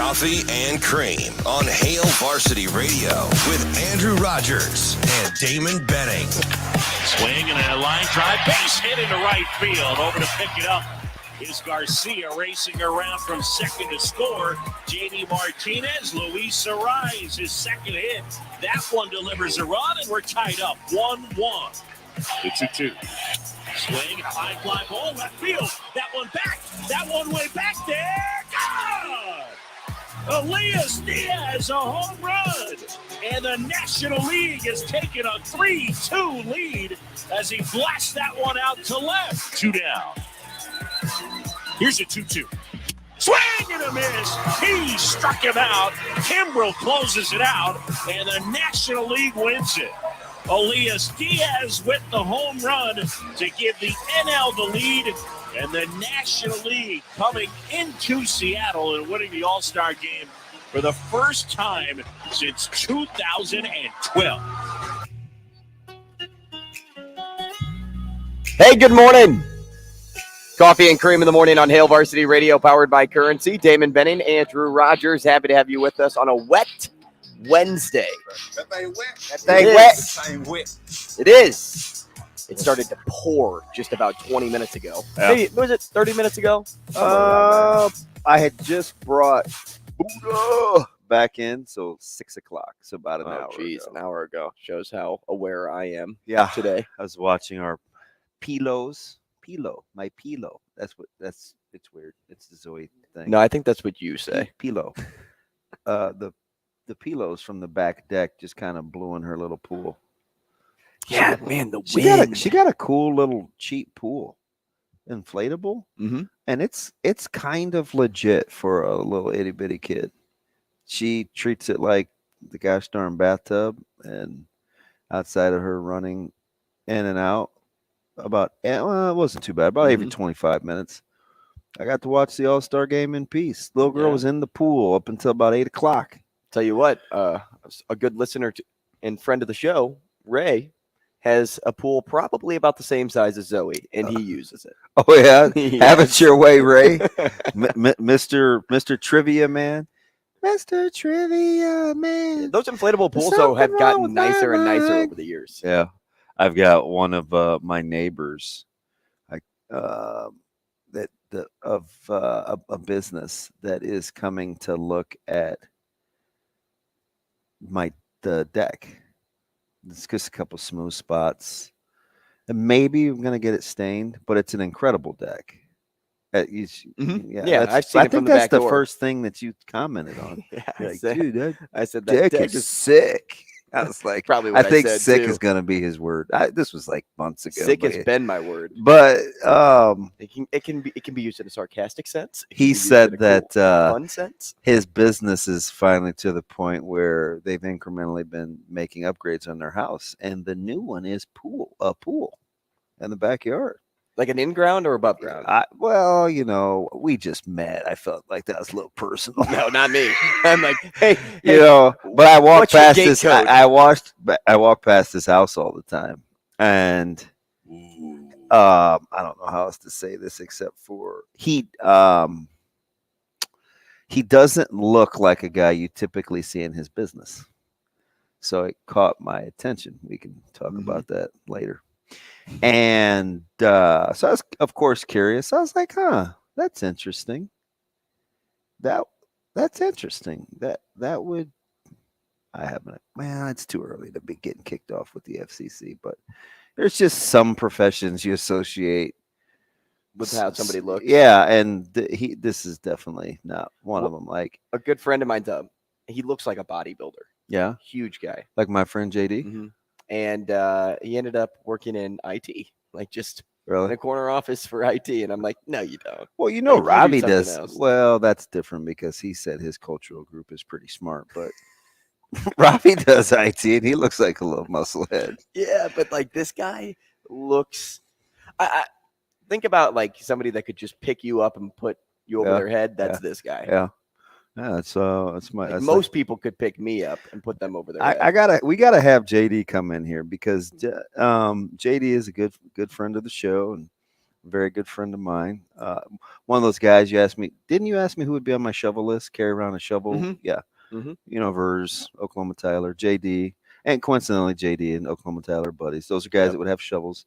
Coffee and Cream on Hail Varsity Radio with Andrew Rogers and Damon Benning. Swing and a line drive, base hit into right field. Over to pick it up is Garcia, racing around from second to score. J.D. Martinez, Luis Arise, his second hit. That one delivers a run, and we're tied up 1-1. It's a 2. Swing, high fly ball, left field. That one back. That one way back there. God! Elias Diaz, a home run. And the National League has taken a 3-2 lead as he blasts that one out to left. 2 down. Here's a 2-2. Swing and a miss. He struck him out. Kimbrell closes it out, and the National League wins it. Elias Diaz with the home run to give the NL the lead, and the National League coming into Seattle and winning the All-Star game for the first time since 2012. Hey, good morning. Coffee and Cream in the morning on Hail Varsity Radio, powered by Currency. Damon Benning, Andrew Rogers, happy to have you with us on a wet Wednesday. That thing wet. That thing wet. That thing wet. It is. It started to pour just about 20 minutes ago. Yeah. Maybe, was it 30 minutes ago? I had just brought Buga back in, so 6 o'clock, so about an hour ago. An hour ago. Shows how aware I am today. I was watching our my pillow. It's weird. It's the Zoe thing. No, I think that's what you say. Pillow. The pillows from the back deck just kind of blew in her little pool. Yeah, man, the wind. She got a cool little cheap pool, inflatable, and it's kind of legit for a little itty bitty kid. She treats it like the gosh darn bathtub, and outside of her running in and out, it wasn't too bad. About every 25 minutes, I got to watch the All-Star game in peace. Little girl was in the pool up until about 8 o'clock. Tell you what, a good listener and friend of the show, Ray, has a pool probably about the same size as Zoe, and he uses it. Oh, yeah? Have it your way, Ray. Mr. Trivia Man. Mr. Trivia Man. Those inflatable pools, though, have gotten nicer and nicer over the years. Yeah. I've got one of my neighbors a business that is coming to look at the deck. It's just a couple smooth spots, and maybe I'm gonna get it stained, but it's an incredible deck. I've seen I it think from the that's back the door. first thing that you commented on. Dude, I said that that deck is sick. I was like, probably what I think said sick too. is gonna be his word. This was like months ago. Sick has been my word, but it can be used in a sarcastic sense. He said that fun sense. His business is finally to the point where they've incrementally been making upgrades on their house, and the new one is a pool in the backyard. Like an in-ground or above ground? We just met. I felt like that was a little personal. No, not me. I'm like, hey, but I walk past this. code? I walk past this house all the time, and I don't know how else to say this except for he doesn't look like a guy you typically see in his business. So it caught my attention. We can talk about that later. And so I was, of course, curious. I was like, that's interesting. That's interesting. That would, it's too early to be getting kicked off with the FCC, but there's just some professions you associate with how somebody looks. Yeah, and this is definitely not one of them. Like a good friend of mine, he looks like a bodybuilder. Yeah. Huge guy. Like my friend JD. Mm-hmm. And he ended up working in IT, like just really in a corner office for IT. And I'm like, no, you don't. Well, like, Robbie does. Else. Well, that's different because he said his cultural group is pretty smart, but Robbie does IT and he looks like a little musclehead. Yeah, but like this guy looks. I think about like somebody that could just pick you up and put you over their head. That's this guy. Yeah. Yeah, that's my. Like most people could pick me up and put them over their head. We gotta have JD come in here because JD is a good friend of the show, and very good friend of mine. One of those guys you asked me. Didn't you ask me who would be on my shovel list? Carry around a shovel? Mm-hmm. Yeah. Mm-hmm. You know, Vers, Oklahoma Tyler, JD, and coincidentally, JD and Oklahoma Tyler buddies. Those are guys that would have shovels.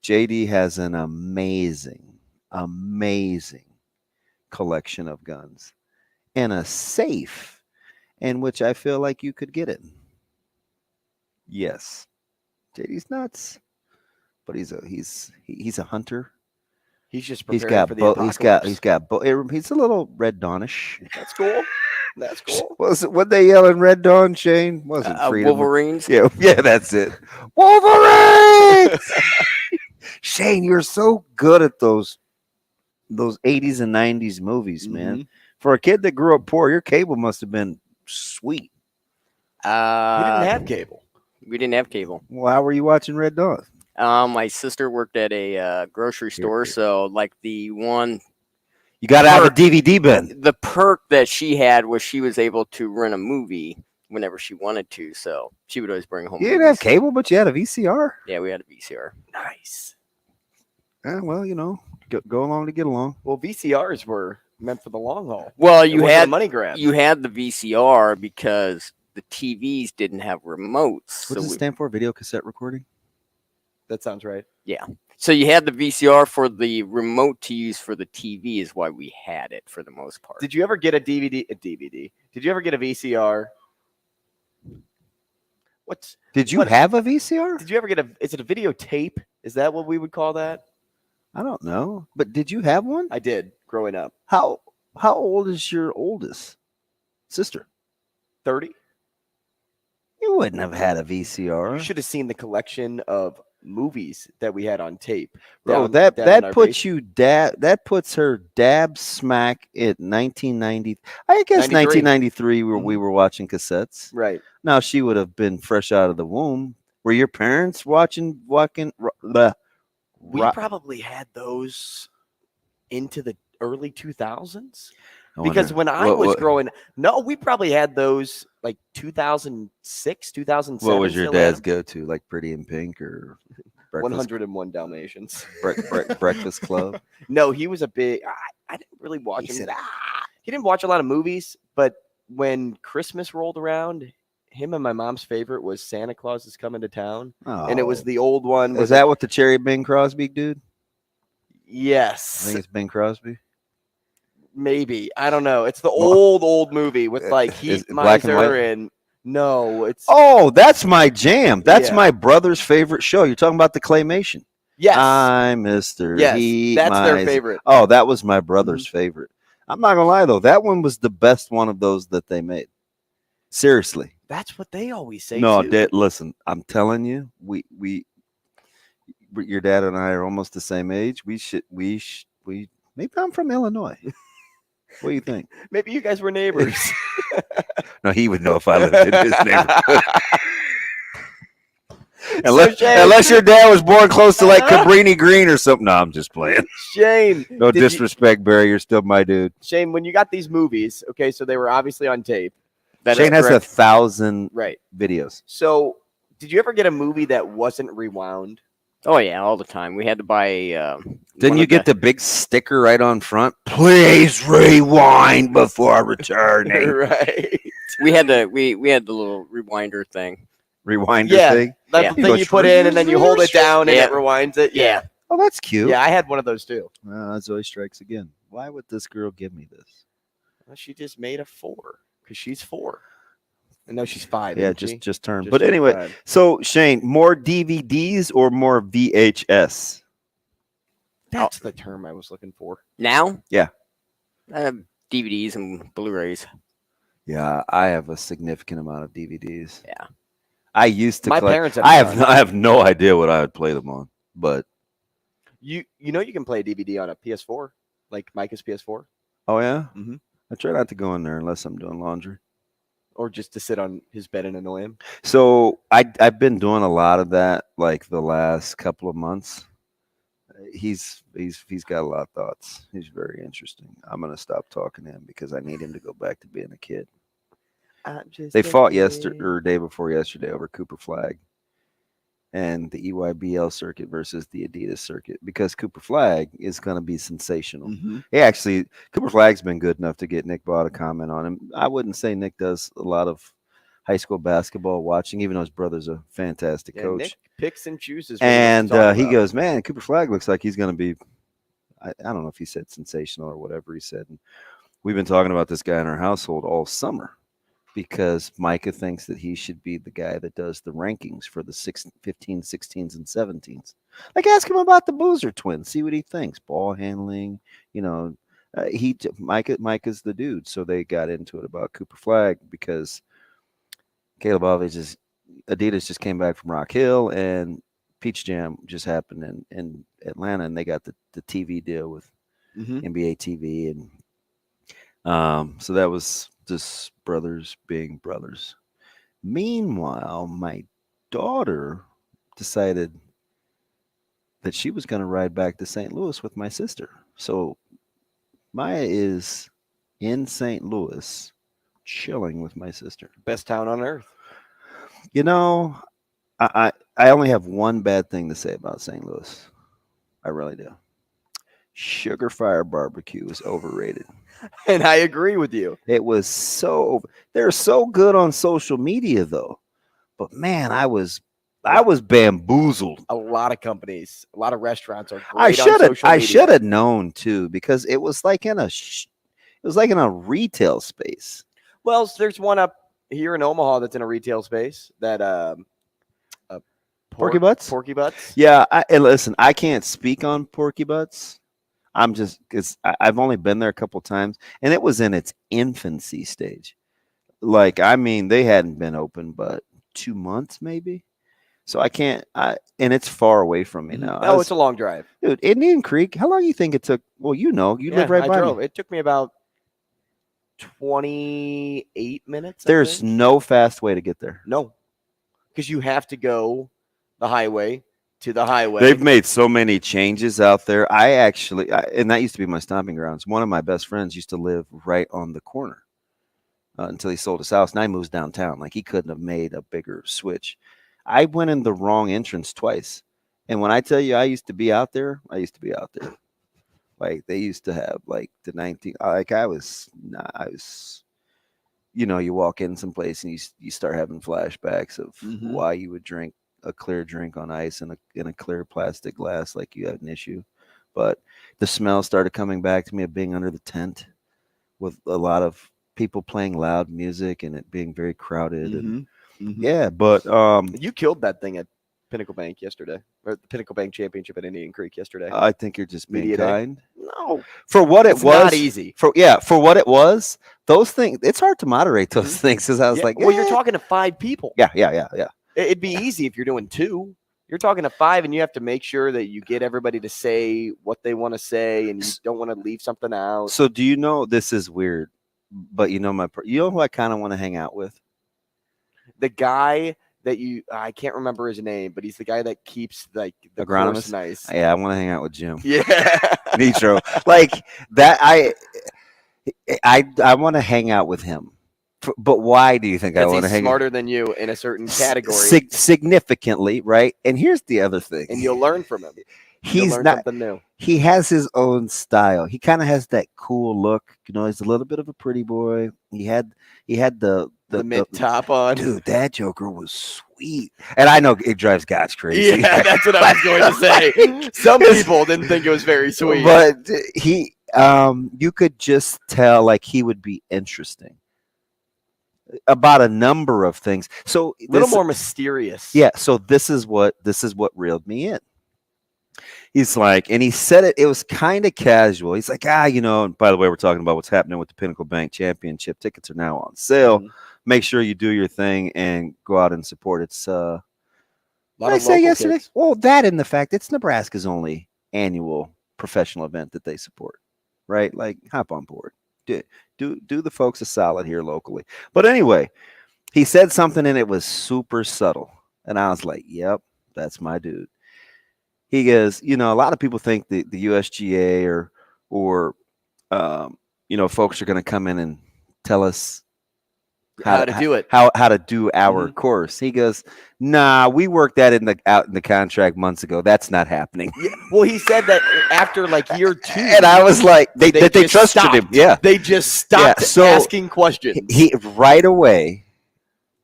JD has an amazing collection of guns and a safe in which I feel like you could get it. Yes. JD's nuts, but he's a hunter. He's just preparing for the apocalypse. He's a little Red Dawnish. That's cool. That's cool. What they yell in Red Dawn, Shane? Wasn't freedom. Wolverines? Yeah, that's it. Wolverines! Shane, you're so good at those 80s and 90s movies, man. For a kid that grew up poor, your cable must have been sweet. We didn't have cable. We didn't have cable. Well, how were you watching Red Dawn? My sister worked at a grocery store, so like the one. You got to have a DVD bin. The perk that she had was she was able to rent a movie whenever she wanted to, so she would always bring home. You didn't have cable, but you had a VCR. Yeah, we had a VCR. Nice. Yeah, well, you know, go along to get along. Well, VCRs were meant for the long haul. Well, you had a money grab. You had the VCR because the TVs didn't have remotes. What does it stand for? Video cassette recording? That sounds right. Yeah. So you had the VCR for the remote to use for the TV is why we had it for the most part. Did you ever get a DVD? Did you ever get a VCR? Did you have a VCR? Did you ever get is it a videotape? Is that what we would call that? I don't know. But did you have one? I did growing up. How old is your oldest sister? 30. You wouldn't have had a VCR. You should have seen the collection of movies that we had on tape. Bro, that puts her dab smack at 1990. I guess 1993 we were watching cassettes. Right. Now she would have been fresh out of the womb. Were your parents watching? We probably had those into the early 2000s. Because when I was growing, we probably had those like 2006, 2007. What was your dad's go-to, like Pretty in Pink or 101 Dalmatians? Breakfast Club? No, he was a big. I didn't really watch him. He didn't watch a lot of movies, but when Christmas rolled around, him and my mom's favorite was Santa Claus is Coming to Town, and it was the old one. Is that with the Cherry Bing Crosby dude? Yes, I think it's Bing Crosby. Maybe. I don't know. It's the old movie with like Heat Miser and no, it's that's my jam. That's my brother's favorite show. You're talking about the claymation. Yes. I'm Mr. Yes, Heat that's Miser. their favorite. Oh, that was my brother's favorite. I'm not gonna lie though, that one was the best one of those that they made. Seriously. That's what they always say. No, too. listen, I'm telling you, we your dad and I are almost the same age. Maybe I'm from Illinois. What do you think? Maybe you guys were neighbors. No, he would know if I lived in his neighborhood. Unless your dad was born close to like Cabrini Green or something. No, I'm just playing. Shane. No disrespect, Barry. You're still my dude. Shane, when you got these movies, okay, so they were obviously on tape. Shane has 1,000 videos. So did you ever get a movie that wasn't rewound? Oh, yeah, all the time. We had to buy Didn't you get the big sticker right on front? Please rewind before returning. Right. We had the little rewinder thing. Rewinder thing? That's the thing you put in and then you hold it down and it rewinds it. Yeah. Oh, that's cute. Yeah, I had one of those too. Zoe strikes again. Why would this girl give me this? Well, she just made a 4 because she's 4. And no, she's 5. Yeah, just turned. But anyway, 5. So Shane, more DVDs or more VHS? That's the term I was looking for. Now? Yeah. DVDs and Blu-rays. Yeah, I have a significant amount of DVDs. Yeah. I used to. My parents. I have no idea what I would play them on, but you know you can play a DVD on a PS4, like Micah's PS4. Oh yeah. Mm-hmm. I try not to go in there unless I'm doing laundry. Or just to sit on his bed and annoy him. So I've been doing a lot of that like the last couple of months. He's got a lot of thoughts. He's very interesting. I'm gonna stop talking to him because I need him to go back to being a kid. They fought yesterday or day before yesterday over Cooper Flag, and the EYBL circuit versus the Adidas circuit, because Cooper Flagg is going to be sensational. Cooper Flagg's been good enough to get Nick Baugh to comment on him. I wouldn't say Nick does a lot of high school basketball watching, even though his brother's a fantastic coach. Nick picks and chooses. And he goes, man, Cooper Flagg looks like he's going to be, I don't know if he said sensational or whatever he said. And we've been talking about this guy in our household all summer, because Micah thinks that he should be the guy that does the rankings for the 15s, 16s, and 17s. Like, ask him about the Boozer twins, see what he thinks. Ball handling, Micah's the dude. So they got into it about Cooper Flagg because Caleb Adidas just came back from Rock Hill, and Peach Jam just happened in Atlanta, and they got the TV deal with NBA TV, and so that was just brothers being brothers. Meanwhile, my daughter decided that she was going to ride back to St. Louis with my sister. So Maya is in St. Louis chilling with my sister. Best town on earth. I only have one bad thing to say about St. Louis. I really do. Sugar Fire Barbecue is overrated. And I agree with you. It was they're so good on social media though. But man, I was bamboozled. A lot of companies, a lot of restaurants are great I on should have known too, because it was like in a retail space. Well, there's one up here in Omaha that's in a retail space that Porky Butts? Porky Butts. Yeah, and listen, I can't speak on Porky Butts. I'm just, because I've only been there a couple times, and it was in its infancy stage. Like, I mean, they hadn't been open but 2 months maybe. So I can't, and it's far away from me now. No, it's a long drive. Dude, Indian Creek, how long do you think it took? Well, you live right by me. It took me about 28 minutes. There's no fast way to get there. No, because you have to go the highway to the highway. They've made so many changes out there. And that used to be my stomping grounds. One of my best friends used to live right on the corner until he sold his house. And I moved downtown. Like, he couldn't have made a bigger switch. I went in the wrong entrance twice. And when I tell you I used to be out there. Like, they used to have like the 19, like I was, you walk in someplace and you start having flashbacks of why you would drink a clear drink on ice in a clear plastic glass like you had an issue. But the smell started coming back to me of being under the tent with a lot of people playing loud music and it being very crowded. And yeah, but you killed that thing at Pinnacle Bank yesterday, or the Pinnacle Bank Championship at Indian Creek yesterday. I think you're just being kind. No, for what it was, not easy. For what it was, those things, it's hard to moderate those things. Because I was like, well, you're talking to 5 people. Yeah. It'd be easy if you're doing 2. You're talking to 5, and you have to make sure that you get everybody to say what they want to say, and you don't want to leave something out. So, do you know, this is weird, but you know who I kind of want to hang out with? The guy that I can't remember his name, but he's the guy that keeps like the course nice. Yeah, I want to hang out with Jim. Yeah, Nitro, like that. I want to hang out with him. But why do you think I want to hang? He's smarter than you in a certain category, significantly, right? And here's the other thing, and you'll learn from him. He's not something new. He has his own style. He kind of has that cool look. He's a little bit of a pretty boy. He had the mid top on. Dude, that Joker was sweet. And I know it drives guys crazy. Yeah, that's what I was going to say. Some people didn't think it was very sweet, but he, you could just tell like he would be interesting about a number of things. So a little more mysterious. Yeah. So this is what reeled me in. He's like, and he said it was kind of casual. He's like, and by the way, we're talking about what's happening with the Pinnacle Bank Championship. Tickets are now on sale. Make sure you do your thing and go out and support. It's what did I say yesterday? Kids. Well, that and the fact it's Nebraska's only annual professional event that they support, right? Like, hop on board. Do the folks a solid here locally. But anyway, he said something and it was super subtle. And I was like, yep, that's my dude. He goes, a lot of people think the USGA or folks are going to come in and tell us how to do it, how to do our course. He goes, nah, we worked that out in the contract months ago. That's not happening. Yeah. Well, he said that after like year 2, and I was like, they trusted him. Yeah, they just stopped asking questions. He right away,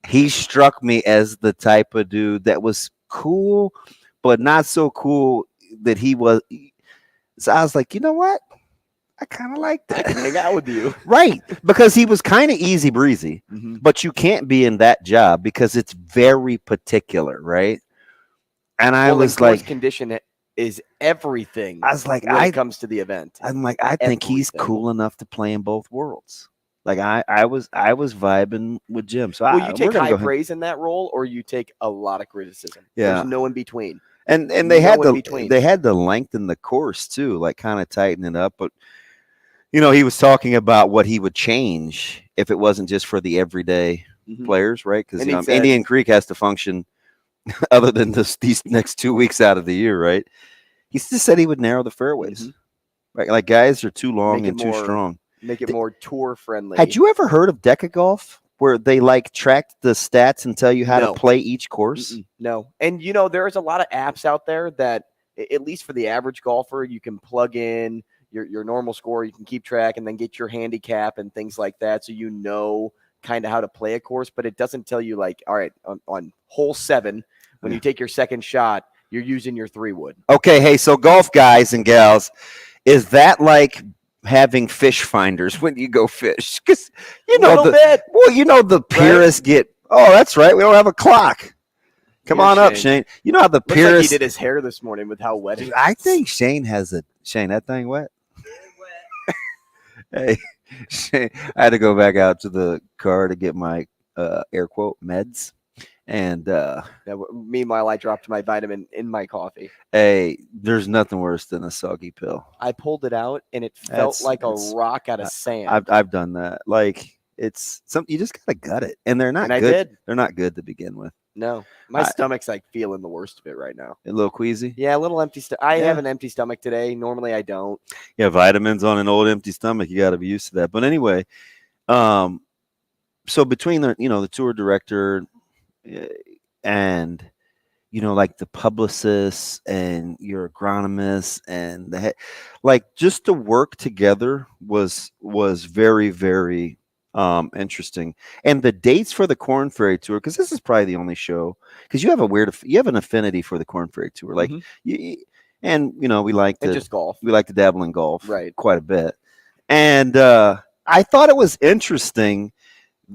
he struck me as the type of dude that was cool, but not so cool that he was. So I was like, you know what? I kind of like that. I can hang out with you. Right. Because he was kind of easy breezy, but you can't be in that job because it's very particular, right? And I was like, condition is everything. I was like, when it comes to the event. I'm like, I think he's cool enough to play in both worlds. Like I was vibing with Jim. So you take high praise in that role, or you take a lot of criticism. Yeah. There's no in between. And they had to lengthen the course too, like kind of tighten it up. But he was talking about what he would change if it wasn't just for the everyday players, right? Because Indian Creek has to function other than these next 2 weeks out of the year, right? He just said he would narrow the fairways. Right? Like guys are too long and too strong. Make it more tour friendly. Had you ever heard of Deca Golf, where they like track the stats and tell you how to play each course? No. And there's a lot of apps out there that, at least for the average golfer, you can plug in your normal score, you can keep track and then get your handicap and things like that. So kind of how to play a course, but it doesn't tell you like, all right, on hole 7, when you take your second shot, you're using your 3-wood. Okay. Hey, so golf guys and gals, is that like having fish finders when you go fish? Because the purists get, that's right, we don't have a clock. Come on up, Shane. You know how the purists. Like he did his hair this morning with how wet it is. I think Shane Shane, that thing wet. Hey, Shane, I had to go back out to the car to get my air quote meds. And meanwhile, I dropped my vitamin in my coffee. Hey, there's nothing worse than a soggy pill. I pulled it out and it felt like a rock out of sand. I've done that. Like it's something you just gotta gut it, and they're not good. I did. They're not good to begin with. No, my stomach's like feeling the worst of it right now. A little queasy. Yeah, a little empty. I have an empty stomach today. Normally, I don't. Yeah, vitamins on an old empty stomach. You got to be used to that. But anyway, so between the tour director and like the publicists and your agronomists and just to work together was very, very interesting. And the dates for the Corn Ferry Tour, because this is probably the only show, because you have an affinity for the Corn Ferry Tour, like we like to just golf. We like to dabble in golf, right, quite a bit. And I thought it was interesting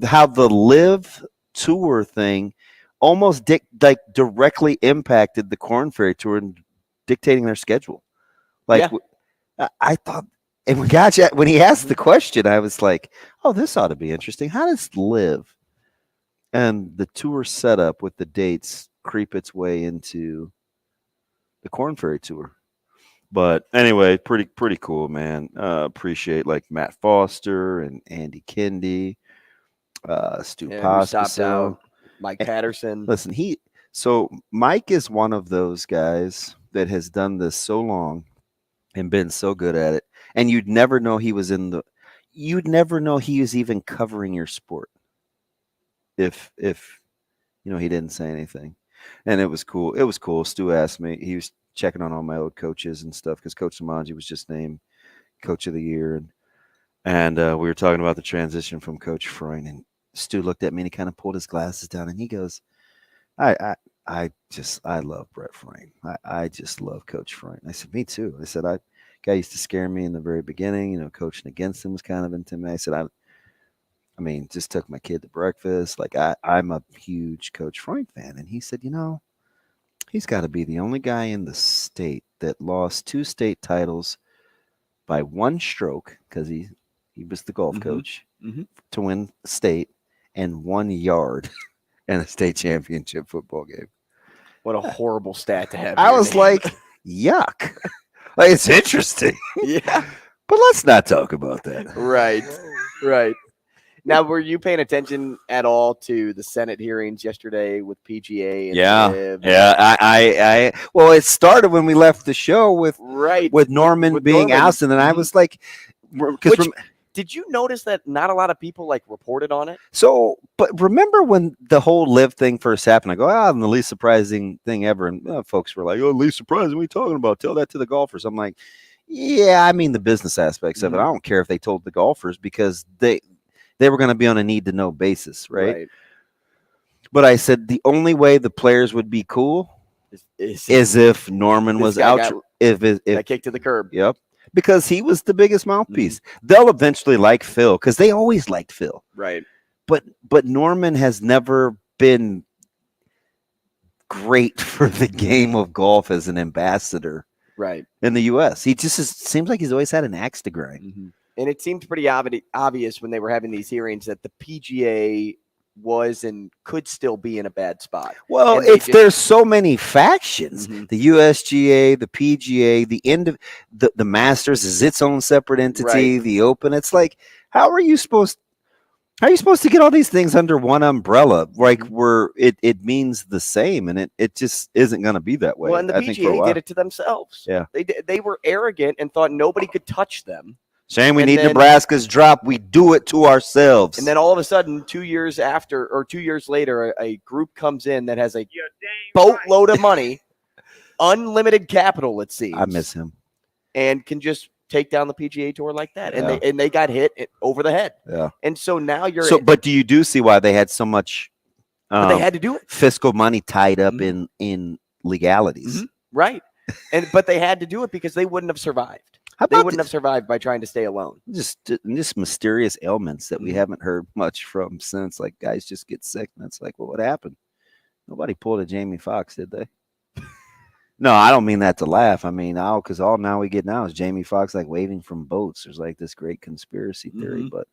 how the Live Tour thing almost directly impacted the Corn Ferry Tour and dictating their schedule. I thought. And when he asked the question, I was like, oh, this ought to be interesting. How does Live and the tour setup with the dates creep its way into the Corn Ferry Tour? But anyway, pretty cool, man. Appreciate like Matt Foster and Andy Kindy, Stu Pospisil, Mike Patterson. Listen, Mike is one of those guys that has done this so long and been so good at it. And you'd never know he was even covering your sport if he didn't say anything. And it was cool. It was cool. Stu asked me, he was checking on all my old coaches and stuff because Coach Samanji was just named Coach of the Year. And we were talking about the transition from Coach Freund. And Stu looked at me and he kind of pulled his glasses down and he goes, I love Brett Freund. I just love Coach Freund. I said, me too. I said, guy used to scare me in the very beginning. Coaching against him was kind of intimidating. I said, just took my kid to breakfast. Like I'm a huge Coach Freund fan. And he said, he's got to be the only guy in the state that lost 2 state titles by 1 stroke, because he was the golf coach, to win state, and 1 yard in a state championship football game. What a horrible stat to have. I was like, yuck. Like, it's interesting. Yeah. But let's not talk about that. Right. Now, were you paying attention at all to the Senate hearings yesterday with PGA? And Liv? Yeah. Well, it started when we left the show with Norman being ousted, and I was like, Did you notice that not a lot of people reported on it? So, but remember when the whole live thing first happened? I go, and the least surprising thing ever. And folks were like, least surprising. What are you talking about? Tell that to the golfers. I'm like, yeah, I mean the business aspects of it. I don't care if they told the golfers because they were going to be on a need to know basis, right? But I said the only way the players would be cool is if Norman was out. If kicked to the curb. Yep. Because he was the biggest mouthpiece. They'll eventually like Phil because they always liked Phil. Right. But Norman has never been great for the game of golf as an ambassador. Right. In the U.S. He just seems like he's always had an axe to grind. And it seemed pretty obvious when they were having these hearings that the PGA was and could still be in a bad spot. Well, there's so many factions. The USGA, the PGA, the Masters is its own separate entity. Right. The Open, it's like, how are you supposed to get all these things under one umbrella? Like where it means the same, and it just isn't going to be that way. Well, and the PGA did it to themselves. Yeah, they were arrogant and thought nobody could touch them. Saying we need Nebraska's drop, we do it to ourselves. And then all of a sudden, 2 years later, a group comes in that has a boatload of money, unlimited capital, it seems. I miss him. And can just take down the PGA Tour like that. And they got hit over the head. Yeah. And so now but do you see why they had so much they had to do it. Fiscal money tied up in legalities. Right. But they had to do it because they wouldn't have survived. They wouldn't have survived by trying to stay alone. Just mysterious ailments that we haven't heard much from since. Like guys just get sick, and it's like, well, what happened? Nobody pulled a Jamie Foxx, did they? No, I don't mean that to laugh. I mean, because all now we get now is Jamie Foxx waving from boats. There's this great conspiracy theory, but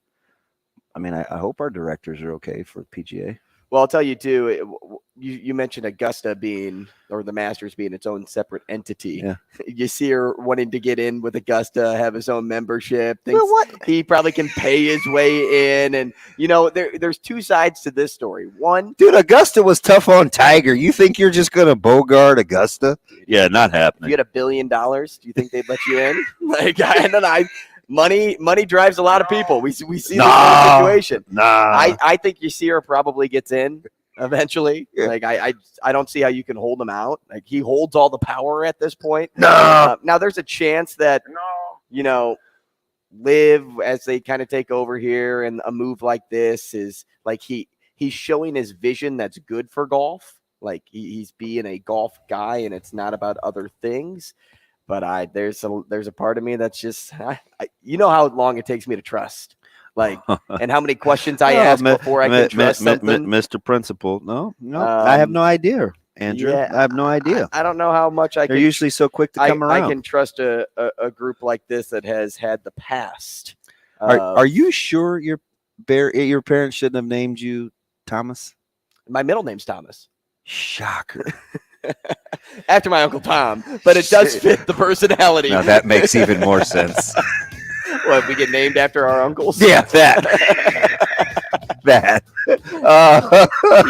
I mean, I hope our directors are okay for PGA. Well, I'll tell you too. You mentioned Augusta or the Masters being its own separate entity. Yeah. You see her wanting to get in with Augusta, have his own membership. Well, what? He probably can pay his way in, and there's two sides to this story. One, dude, Augusta was tough on Tiger. You think you're just gonna bogart Augusta? Yeah, not happening. If you had $1 billion, do you think they'd let you in? I don't know. Money drives a lot of people. We see this situation. I think Yasir probably gets in eventually. Yeah. I don't see how you can hold him out. He holds all the power at this point. No. Now there's a chance that Live as they kind of take over here, and a move like this is he's showing his vision that's good for golf. He's being a golf guy, and it's not about other things. But there's a part of me that's just how long it takes me to trust, and how many questions I ask before I can trust something. Mr. Principal, no, I have no idea, Andrew. Yeah, I have no idea. I don't know how much I. They're usually so quick to come around. I can trust a group like this that has had the past. Are you sure your parents shouldn't have named you Thomas? My middle name's Thomas. Shocker. After my Uncle Tom, but it does fit the personality. Now that makes even more sense. What, we get named after our uncles? Yeah, that.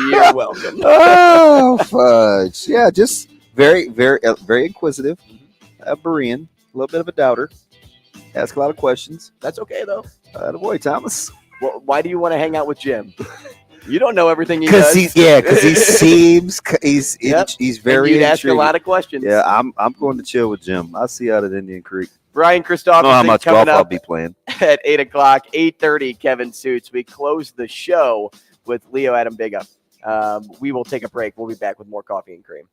You're welcome. Oh, fudge. Yeah, just very, very, very inquisitive. A Berean, a little bit of a doubter. Ask a lot of questions. That's okay, though. Attaboy, Thomas. Well, why do you want to hang out with Jim? You don't know everything he does. Because he seems he's very. And you'd ask a lot of questions. Yeah, I'm going to chill with Jim. I'll see you out at Indian Creek. Brian Christopherson. I don't know how much golf I'll be playing at 8:00, 8:30. Kevin Sjuts. We close the show with Leo Adam Biga. We will take a break. We'll be back with more coffee and cream.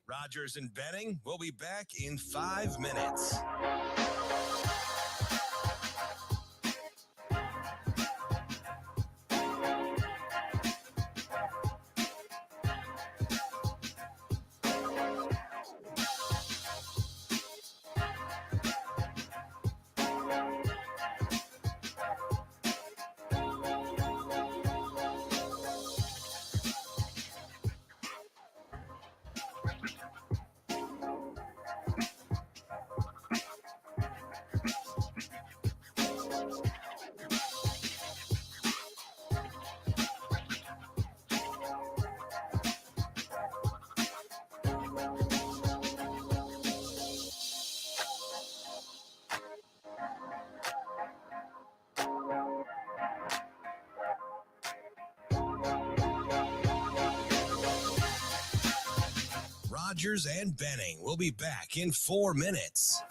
Rogers and Benning. We'll be back in 5 minutes. Rogers and Benning will be back in 4 minutes.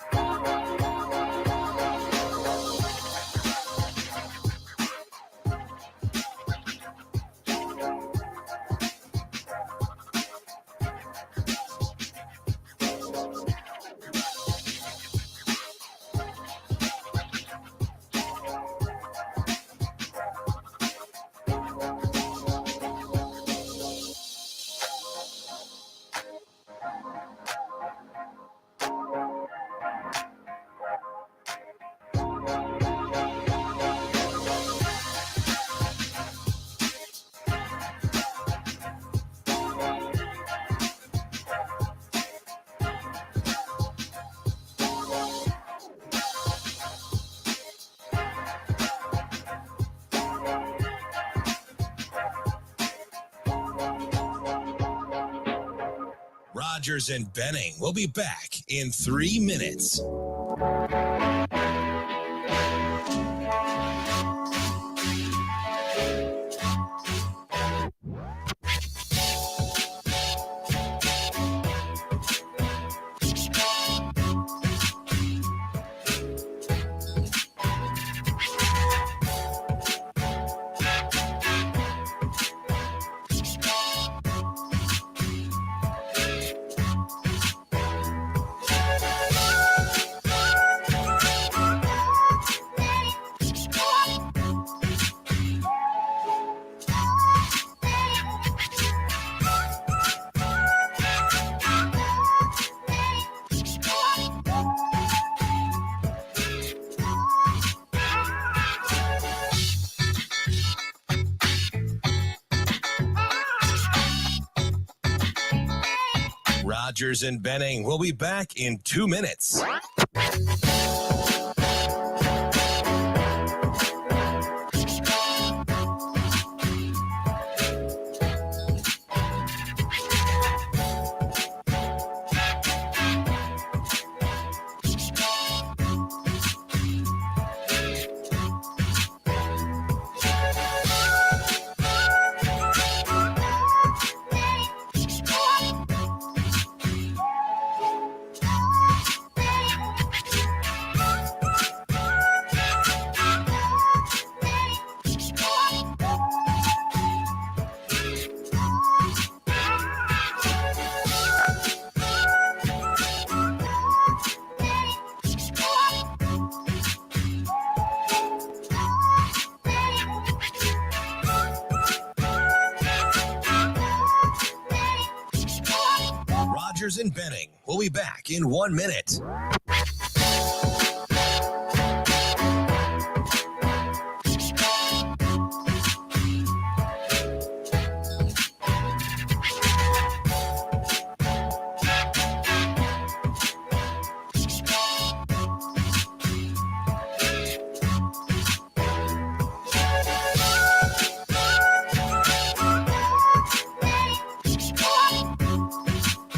Rogers and Benning will be back in 3 minutes. Rogers and Benning will be back in 2 minutes. Rogers and Benning will be back in 1 minute.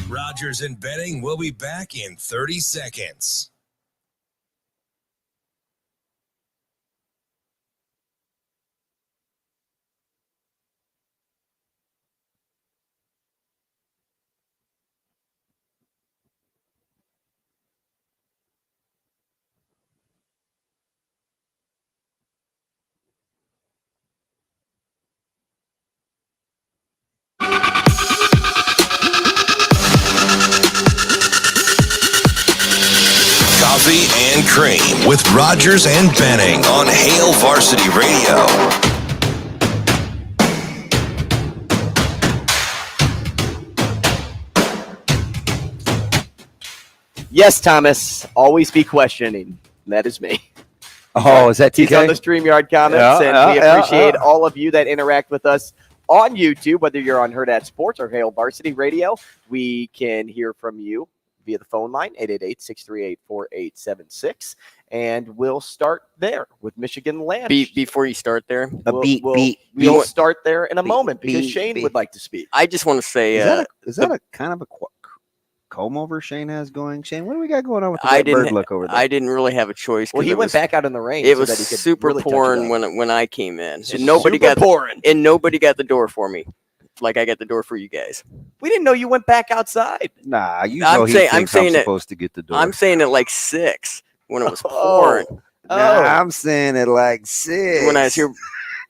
Rogers and Benning will be back in 30 seconds. Coffee and Cream with Rogers and Benning on Hail Varsity Radio. Yes, Thomas, always be questioning. That is me. Oh, is that TK? He's on the StreamYard comments, and we appreciate all of you that interact with us on YouTube, whether you're on Hurrdat Sports or Hail Varsity Radio. We can hear from you via the phone line, 888-638-4876. And we'll start there with Michigan Land. Before you start there, we'll start there in a moment because Shane would like to speak. I just want to say, is that a kind of a comb over Shane has going? Shane, what do we got going on with the bird look over there? I didn't really have a choice. Well, he went back out in the rain. It so was that he could super really pouring when I came in, and nobody got the door for me. like I got the door for you guys. We didn't know you went back outside. Nah, you I'm know he saying- I'm thinks saying I'm it- supposed to get the door. I'm saying it like 6 when it was pouring. Nah, I'm saying it like 6. When I was here,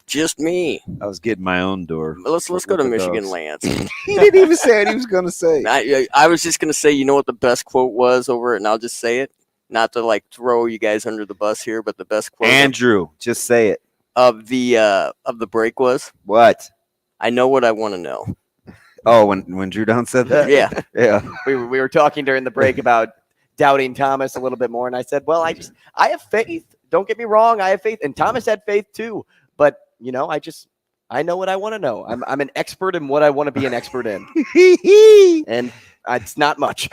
just me. I was getting my own door. Let's go to the Michigan, dogs. Lance. He didn't even say what he was going to say. I was just gonna say, you know what the best quote was over it, and I'll just say it, not to like throw you guys under the bus here, but the best quote Andrew, just say it. of the break was, What? "I know what I want to know." Oh, when Drew Down said that? Yeah, Yeah. We were talking during the break about doubting Thomas a little bit more, and I said, well, I have faith. Don't get me wrong, I have faith, and Thomas had faith too. But I know what I want to know. I'm an expert in what I want to be an expert in, and it's not much.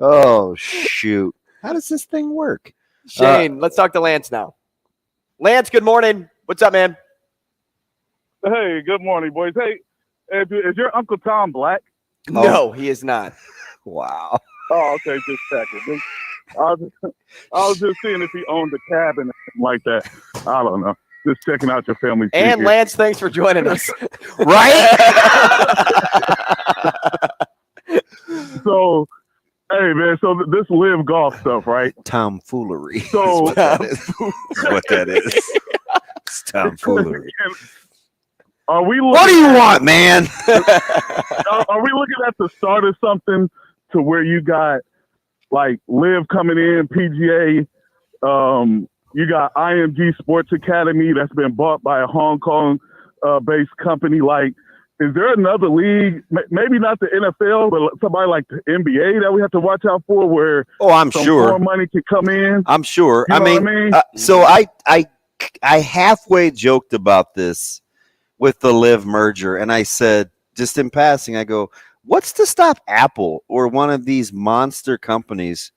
Oh shoot! How does this thing work? Shane, let's talk to Lance now. Lance, good morning. What's up, man? Hey, good morning, boys. Hey, is your Uncle Tom black? No, he is not. Wow. Oh, okay, just checking. I was just seeing if he owned a cabin or something like that. I don't know. Just checking out your family. And Lance, thanks for joining us. Right? So, hey, man, so this live golf stuff, right? Tomfoolery. So, what that is. It's tomfoolery. are we looking What do you want, man? Are we looking at the start of something to where you got like Live coming in, PGA, you got IMG Sports Academy that's been bought by a Hong Kong based company. Like, is there another league, maybe not the NFL, but somebody like the NBA that we have to watch out for where I'm some sure more money can come in? I'm sure. You know what I mean? So I halfway joked about this with the Live merger, and I said, just in passing, I go, what's to stop Apple or one of these monster companies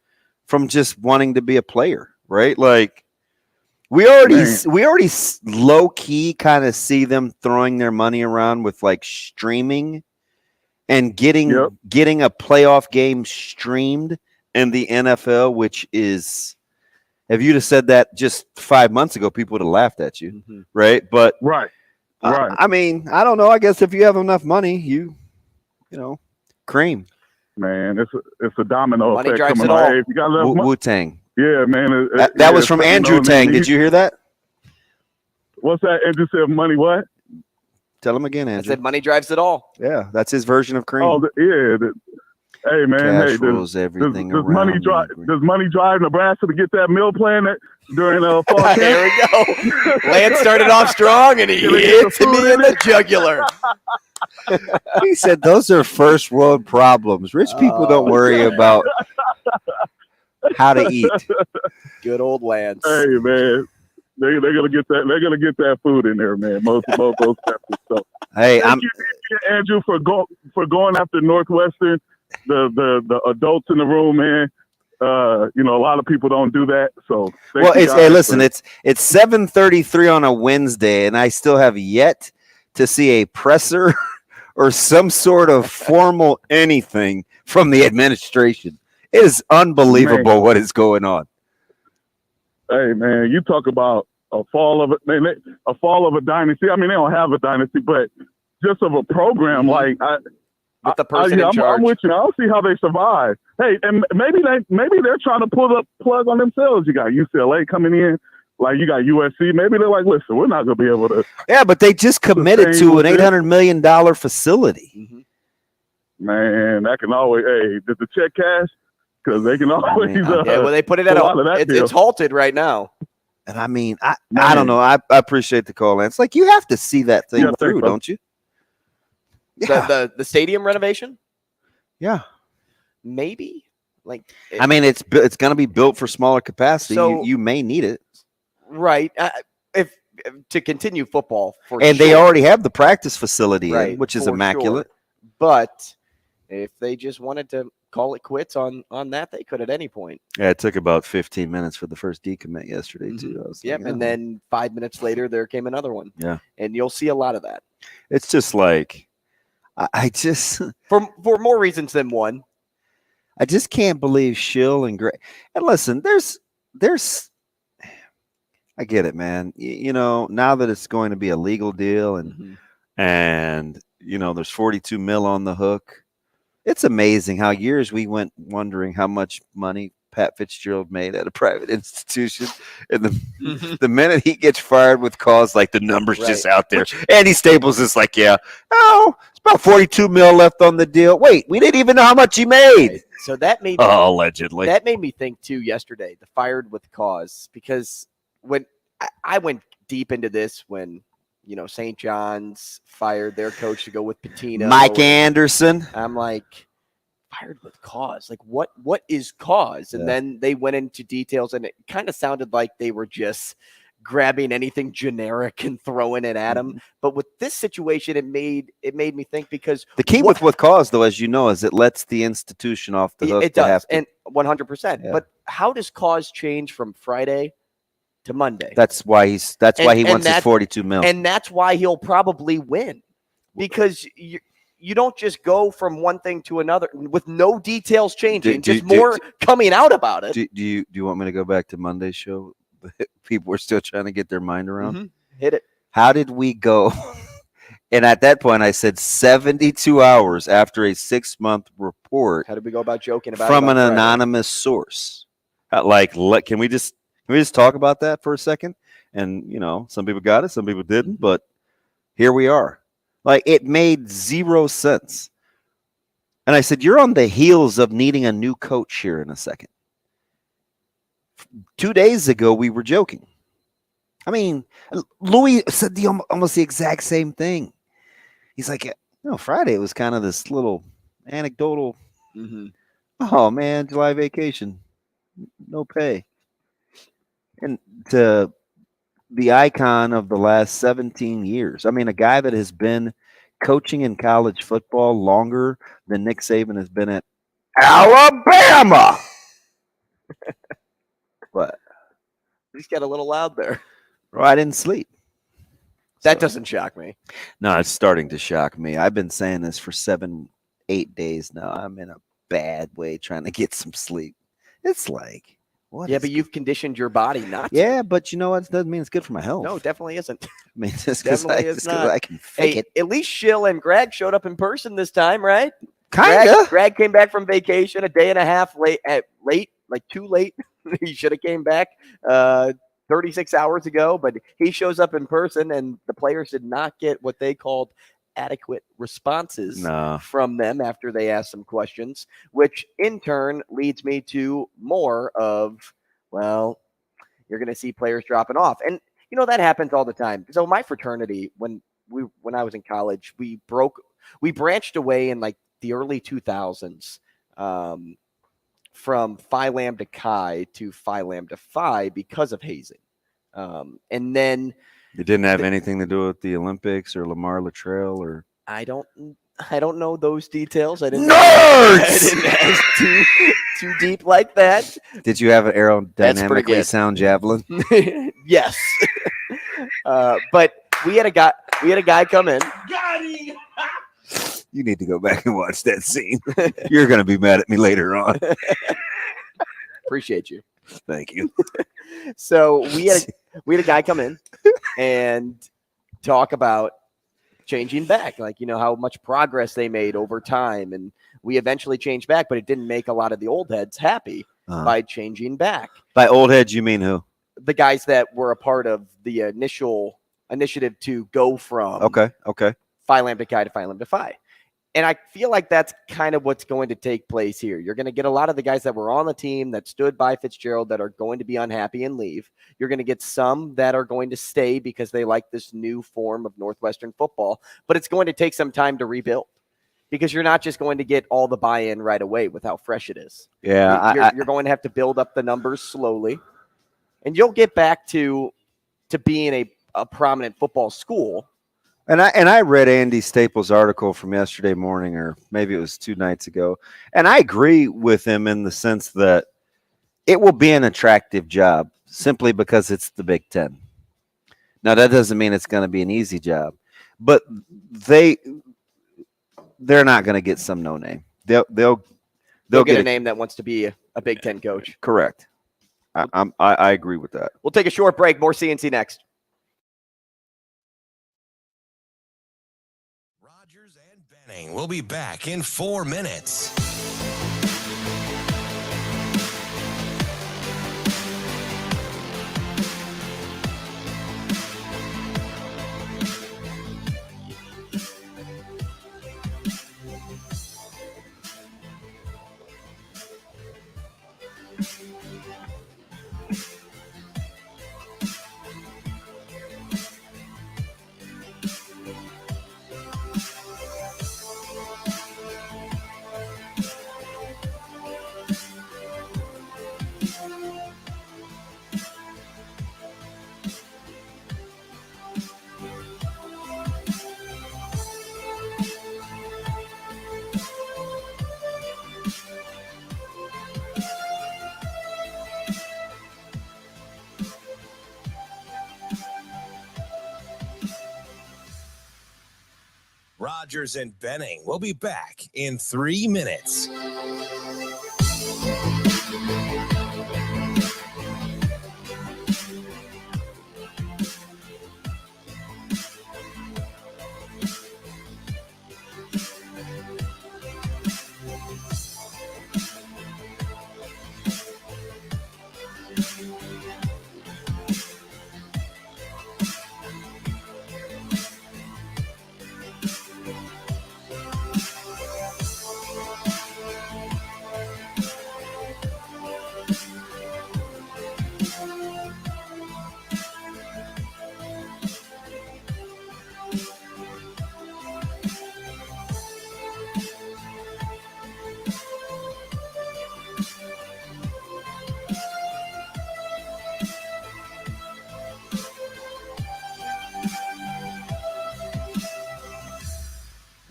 from just wanting to be a player, right? Like, we already low key kind of see them throwing their money around with like streaming and getting a playoff game streamed in the NFL, which is, if you'd have said that just 5 months ago, people would have laughed at you, right? But right. I mean, I don't know. I guess if you have enough money, you know, cream. Man, it's a domino Money effect drives coming it all. out. If you got enough money, Wu-Tang. yeah, man. That was from Andrew Tang. Did you hear that? What's that? Andrew said money what? Tell him again, I Andrew. said money drives it all. Yeah, that's his version of cream. Oh, hey, man. Cash Hey, rules everything does around money me, drive? Green. Does money drive Nebraska to get that meal plan during fall camp? There we go. Lance started off strong, and he hit me in the jugular. He said those are first world problems. Rich people don't worry about how to eat. Good old Lance. Hey, man. They're gonna get that. They're gonna get that food in there, man. Most those peppers. So, Hey, thank you, Andrew, for going after Northwestern. The adults in the room, man. A lot of people don't do that. So, listen, it's 7:33 on a Wednesday, and I still have yet to see a presser or some sort of formal anything from the administration. It is unbelievable what is going on. Hey, man, you talk about a fall of a dynasty. I mean, they don't have a dynasty, but just of a program like with the person in charge. I'm with you. I don't see how they survive. Hey, and maybe they're trying to pull the plug on themselves. You got UCLA coming in, like you got USC. Maybe they're like, listen, we're not going to be able to. Yeah, but they just committed to an $800 million facility. Man, that can always. Hey, did the check cash? Because they can always. They put it at it's halted right now. And I mean, I don't know. I appreciate the call, Lance. Like, you have to see that thing through, don't you? Yeah. The stadium renovation? Yeah. Maybe. Like, I mean, it's going to be built for smaller capacity. So, you may need it. Right. If to continue football they already have the practice facility, which is for immaculate. Sure. But if they just wanted to call it quits on that, they could at any point. Yeah, it took about 15 minutes for the first decommit yesterday too. Yep, and then 5 minutes later there came another one. Yeah, and you'll see a lot of that. It's just like I just for more reasons than one. I just can't believe Schill and Gray. And listen, there's I get it, man. Now that it's going to be a legal deal and there's 42 mil on the hook. It's amazing how years we went wondering how much money Pat Fitzgerald made at a private institution. And the minute he gets fired with cause, like the numbers just out there. Andy Staples is like, it's about 42 mil left on the deal. Wait, we didn't even know how much he made. Right. So that made me, allegedly. That made me think too yesterday, the fired with cause, because when I went deep into this when St. John's fired their coach to go with Pitino. Mike Anderson. I'm like, fired with cause. Like, what is cause? And then they went into details, and it kind of sounded like they were just grabbing anything generic and throwing it at him. But with this situation, it made me think, because the key with cause, though, as you know, is it lets the institution off the hook. It does, and 100%. Yeah. But how does cause change from Friday to Monday? That's why he wants his 42 mil. And that's why he'll probably win, because you don't just go from one thing to another with no details changing, more coming out about it. Do you want me to go back to Monday's show? People were still trying to get their mind around. Hit it. How did we go? And at that point, I said 72 hours after a 6-month report. How did we go about joking about from it an anonymous source? Can we just talk about that for a second? And some people got it, some people didn't, but here we are. Like, it made zero sense. And I said, you're on the heels of needing a new coach here in a second. 2 days ago, we were joking. I mean, Louis said almost the exact same thing. He's like, Friday it was kind of this little anecdotal. Oh, man, July vacation. No pay. And to the icon of the last 17 years. I mean, a guy that has been coaching in college football longer than Nick Saban has been at Alabama. What? You just got a little loud there. Well, I didn't sleep. That doesn't shock me. No, it's starting to shock me. I've been saying this for 7-8 days now. I'm in a bad way trying to get some sleep. It's like, what? Yeah, but you've conditioned your body not to. Yeah, but you know what? It doesn't mean it's good for my health. No, it definitely isn't. I mean, just because I can fake it. At least Schill and Greg showed up in person this time, right? Kinda. Greg came back from vacation a day and a half late, like too late. He should have came back 36 hours ago, but he shows up in person, and the players did not get what they called adequate responses from them after they asked some questions, which in turn leads me to more of, well, you're going to see players dropping off. And, that happens all the time. So my fraternity, when I was in college, we branched away in like the early 2000s, from Phi Lambda Chi to Phi Lambda Phi because of hazing. And then it didn't have anything to do with the Olympics or Lamar Latrell or I don't know those details. I didn't ask too deep like that. Did you have an aerodynamically sound javelin? Yes. But we had a guy come in. You need to go back and watch that scene. You're going to be mad at me later on. Appreciate you. Thank you. So we had a guy come in and talk about changing back, like, how much progress they made over time. And we eventually changed back, but it didn't make a lot of the old heads happy by changing back. By old heads, you mean who? The guys that were a part of the initial initiative to go from Phi Lambda Chi to Phi Lambda Phi. And I feel like that's kind of what's going to take place here. You're going to get a lot of the guys that were on the team that stood by Fitzgerald that are going to be unhappy and leave. You're going to get some that are going to stay because they like this new form of Northwestern football. But it's going to take some time to rebuild, because you're not just going to get all the buy-in right away with how fresh it is. Yeah, you're going to have to build up the numbers slowly. And you'll get back to being a prominent football school. And I read Andy Staples' article from yesterday morning, or maybe it was 2 nights ago, and I agree with him in the sense that it will be an attractive job simply because it's the Big Ten. Now, that doesn't mean it's going to be an easy job, but they're not going to get some no name. They'll get a name that wants to be a Big Ten coach. Correct. I agree with that. We'll take a short break. More CNC next. Rogers and Benning will be back in 4 minutes. Rogers and Benning will be back in 3 minutes.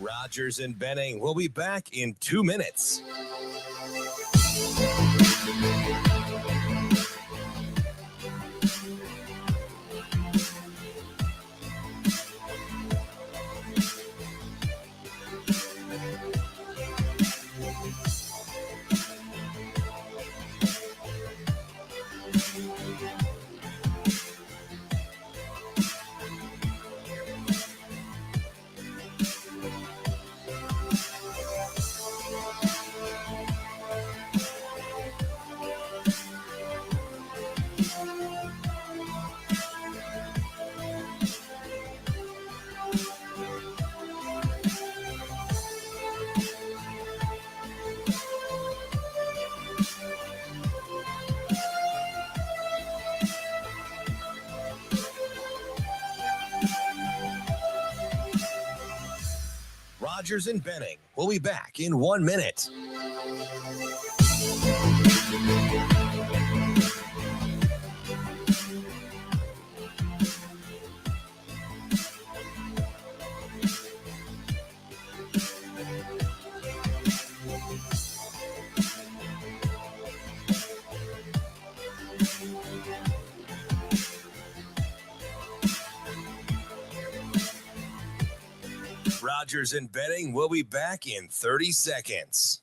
Rogers and Benning will be back in 2 minutes. Rogers and Benning will be back in 1 minute. Rogers and Benning will be back in 30 seconds.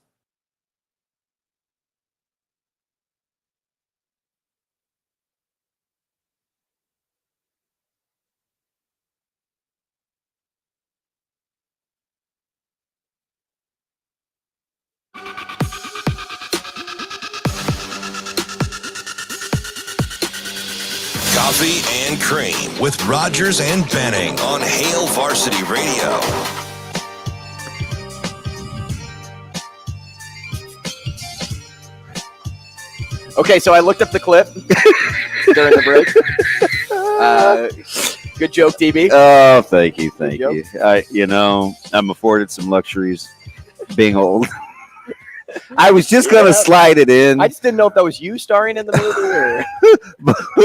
Coffee and Cream with Rogers and Benning on Hail Varsity Radio. Okay, so I looked up the clip during the break. Good joke, DB. Oh, thank you. I'm afforded some luxuries being old. I was just going to slide it in. I just didn't know if that was you starring in the movie.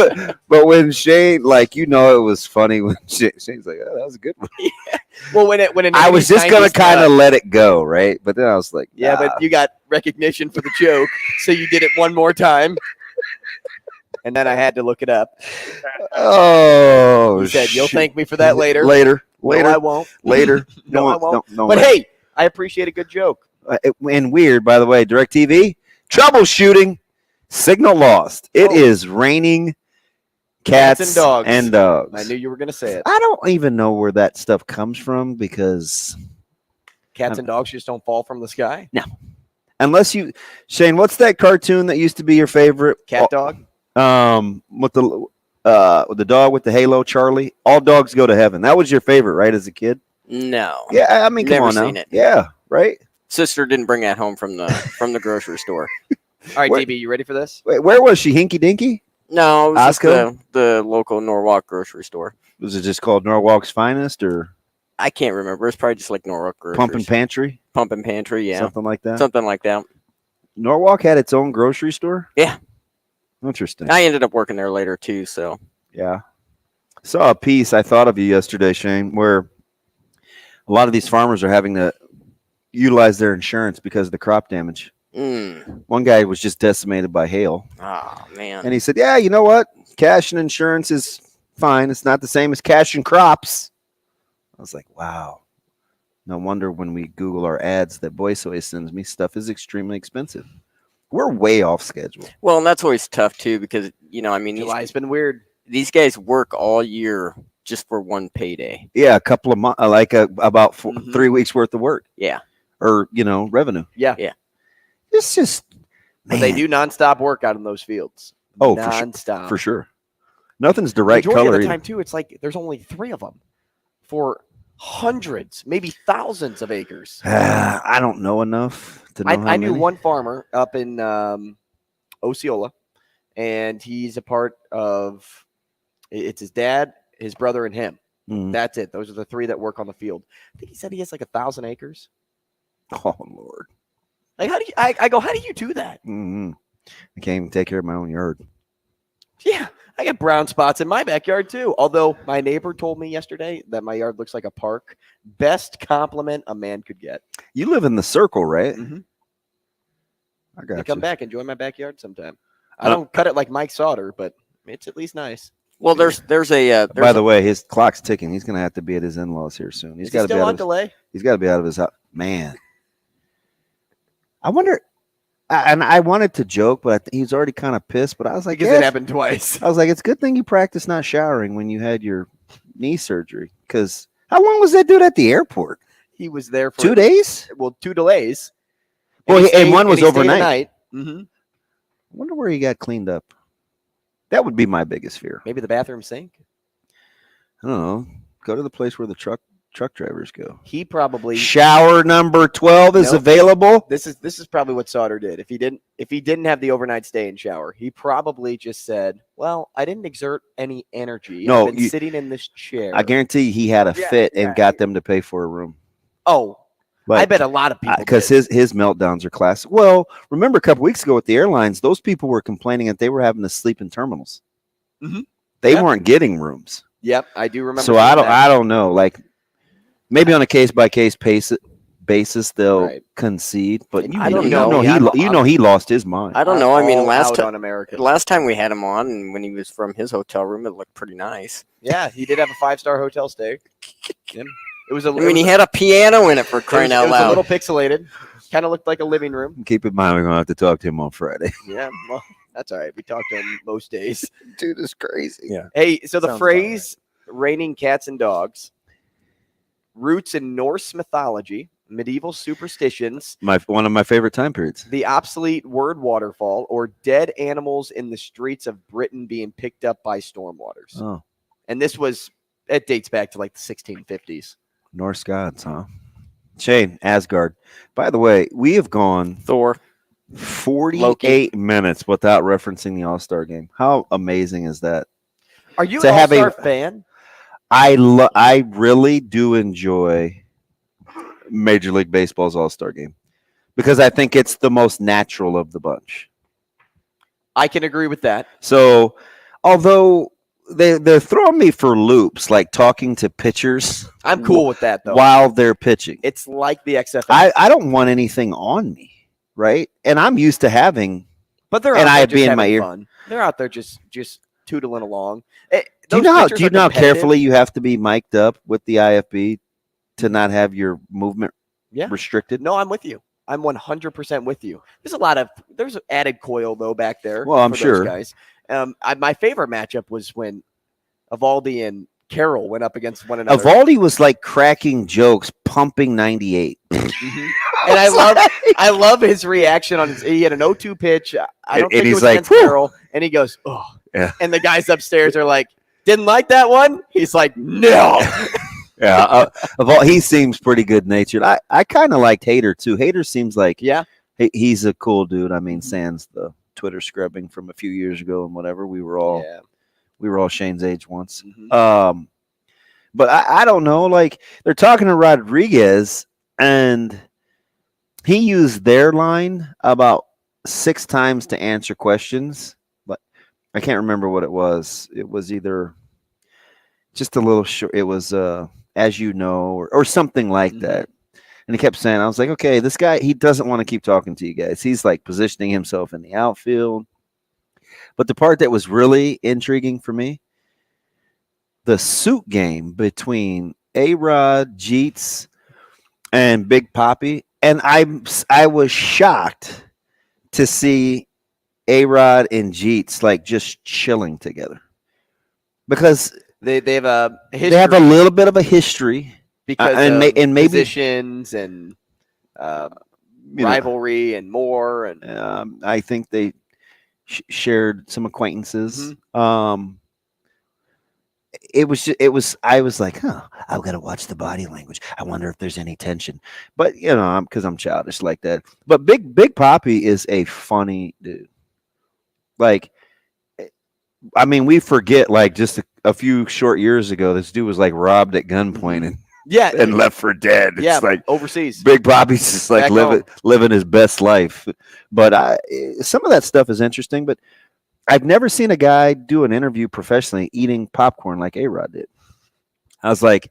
Or... but when Shane, it was funny when Shane's like, oh, that was a good one. Yeah. Well, when I was just going to kind of let it go, right? But then I was like, yeah, but you got recognition for the joke, so you did it one more time. And then I had to look it up. Oh, you said, you'll thank me for that later. Later. No, I won't. Later. No, I won't. No, but hey, I appreciate a good joke. And weird, by the way, DirecTV, troubleshooting. Signal lost. It is raining cats and dogs. I knew you were going to say it. I don't even know where that stuff comes from because cats and dogs just don't fall from the sky. No, unless you, Shane. What's that cartoon that used to be your favorite? Cat dog. With the dog with the halo, Charlie. All dogs go to heaven. That was your favorite, right, as a kid? No. Yeah, I mean, come on now. Seen it. Yeah, right. Sister didn't bring that home from the grocery store. All right, DB, you ready for this? Wait, where was she? Hinky Dinky? No, it was just the local Norwalk grocery store. Was it just called Norwalk's Finest, or I can't remember. It's probably just like Norwalk groceries. Pumpin' Pantry? Pumpin' Pantry, yeah. Something like that? Something like that. Norwalk had its own grocery store? Yeah. Interesting. I ended up working there later, too, so. Yeah. Saw a piece, I thought of you yesterday, Shane, where a lot of these farmers are having to utilize their insurance because of the crop damage. One guy was just decimated by hail. Oh, man. And he said, yeah, you know what? Cash and insurance is fine. It's not the same as cash and crops. I was like, wow. No wonder when we Google our ads that Boyce always sends me, stuff is extremely expensive. We're way off schedule. Well, and that's always tough, too, because, I mean, July's been weird. These guys work all year just for one payday. Yeah, a couple of months, about 3 weeks worth of work. Yeah. Or, revenue. Yeah. Yeah. It's just, man. But they do nonstop work out in those fields. Oh, nonstop. For sure. Nothing's the right Majority color. Of the time, too, it's like there's only 3 of them for hundreds, maybe thousands of acres. I don't know enough to know I knew one farmer up in Osceola, and he's a part of, it's his dad, his brother, and him. That's it. Those are the 3 that work on the field. I think he said he has like 1,000 acres. Oh, Lord. Like, how do you, I go, how do you do that? I can't even take care of my own yard. Yeah, I got brown spots in my backyard too. Although my neighbor told me yesterday that my yard looks like a park. Best compliment a man could get. You live in the circle, right? I got you. Come back, enjoy my backyard sometime. I don't cut it like Mike Sauter, but it's at least nice. Well, there's by the way, his clock's ticking. He's going to have to be at his in-laws here soon. He's got to be on delay. He's got to be out of his house. Man, I wonder. And I wanted to joke, but he's already kind of pissed. But I was like, because it happened twice. I was like, it's a good thing you practiced not showering when you had your knee surgery. Because how long was that dude at the airport? He was there for 2 days. Well, 2 delays. And one was overnight. I wonder where he got cleaned up. That would be my biggest fear. Maybe the bathroom sink. I don't know. Go to the place where the truck drivers go. He probably shower number 12 is available. This is probably what Sauter did. If he didn't have the overnight stay and shower, he probably just said, "Well, I didn't exert any energy. No, I've been sitting in this chair." I guarantee he had a fit and got them to pay for a room. Oh, but I bet a lot of people because his meltdowns are classic. Well, remember a couple weeks ago with the airlines, those people were complaining that they were having to sleep in terminals. They weren't getting rooms. Yep, I do remember. So I don't know. Like maybe on a case by case basis they'll concede, but I don't know. He lost his mind. I don't know. I mean, last time we had him on, and when he was from his hotel room, it looked pretty nice. Yeah, he did have a 5-star hotel stay. It was he had a piano in it for crying out loud. It was a little pixelated. Kind of looked like a living room. Keep in mind, we're gonna have to talk to him on Friday. Yeah, well, that's all right. We talk to him most days. Dude is crazy. Yeah. Hey, so the phrase "raining cats and dogs" roots in Norse mythology, medieval superstitions. One of my favorite time periods. The obsolete word "waterfall" or dead animals in the streets of Britain being picked up by stormwaters. Oh, and it dates back to like the 1650s. Norse gods, huh? Shane, Asgard. By the way, we have gone Thor 48 minutes without referencing the All-Star game. How amazing is that? Are you an All-Star fan? I really do enjoy Major League Baseball's All-Star game because I think it's the most natural of the bunch. I can agree with that. So, although they're throwing me for loops, like talking to pitchers. I'm cool with that, though. While they're pitching. It's like the XFL. I don't want anything on me, right? And I'm used to having. But they're out there just having fun. They're out there just tootling along. Do you know how carefully you have to be mic'd up with the IFB to not have your movement restricted? No, I'm with you. I'm 100% with you. There's added coil though back there. Well, I'm sure. Those guys. My favorite matchup was when Evaldi and Carroll went up against one another. Evaldi was like cracking jokes, pumping 98. And I love his reaction on his. He had an 0-2 pitch. I don't think it was like, against Carroll, and he goes, "Oh." Yeah. And the guys upstairs are like, "Didn't like that one." He's like, "No." Yeah, he seems pretty good natured. I kind of liked Hader too. Hader seems like he's a cool dude. I mean, sans the Twitter scrubbing from a few years ago and whatever. We were all Shane's age once. Mm-hmm. But I don't know. Like they're talking to Rodriguez, and he used their line about 6 times to answer questions, but I can't remember what it was. It was either just a little short. It was as you know, or something like that. And he kept saying, I was like, okay, this guy, he doesn't want to keep talking to you guys. He's like positioning himself in the outfield. But the part that was really intriguing for me, the suit game between A-Rod, Sjuts, and Big Papi. And I was shocked to see A-Rod and Sjuts like just chilling together. Because they have a history. They have a little bit of a history because and maybe positions and rivalry and more. And I think they shared some acquaintances. Mm-hmm. I was like, I've got to watch the body language. I wonder if there's any tension. But because I'm childish like that. But Big Papi is a funny dude. Like, I mean, we forget like just a few short years ago, this dude was like robbed at gunpoint and left for dead. Yeah, it's like overseas. Big Papi's just like living his best life. But some of that stuff is interesting. But I've never seen a guy do an interview professionally eating popcorn like A-Rod did. I was like,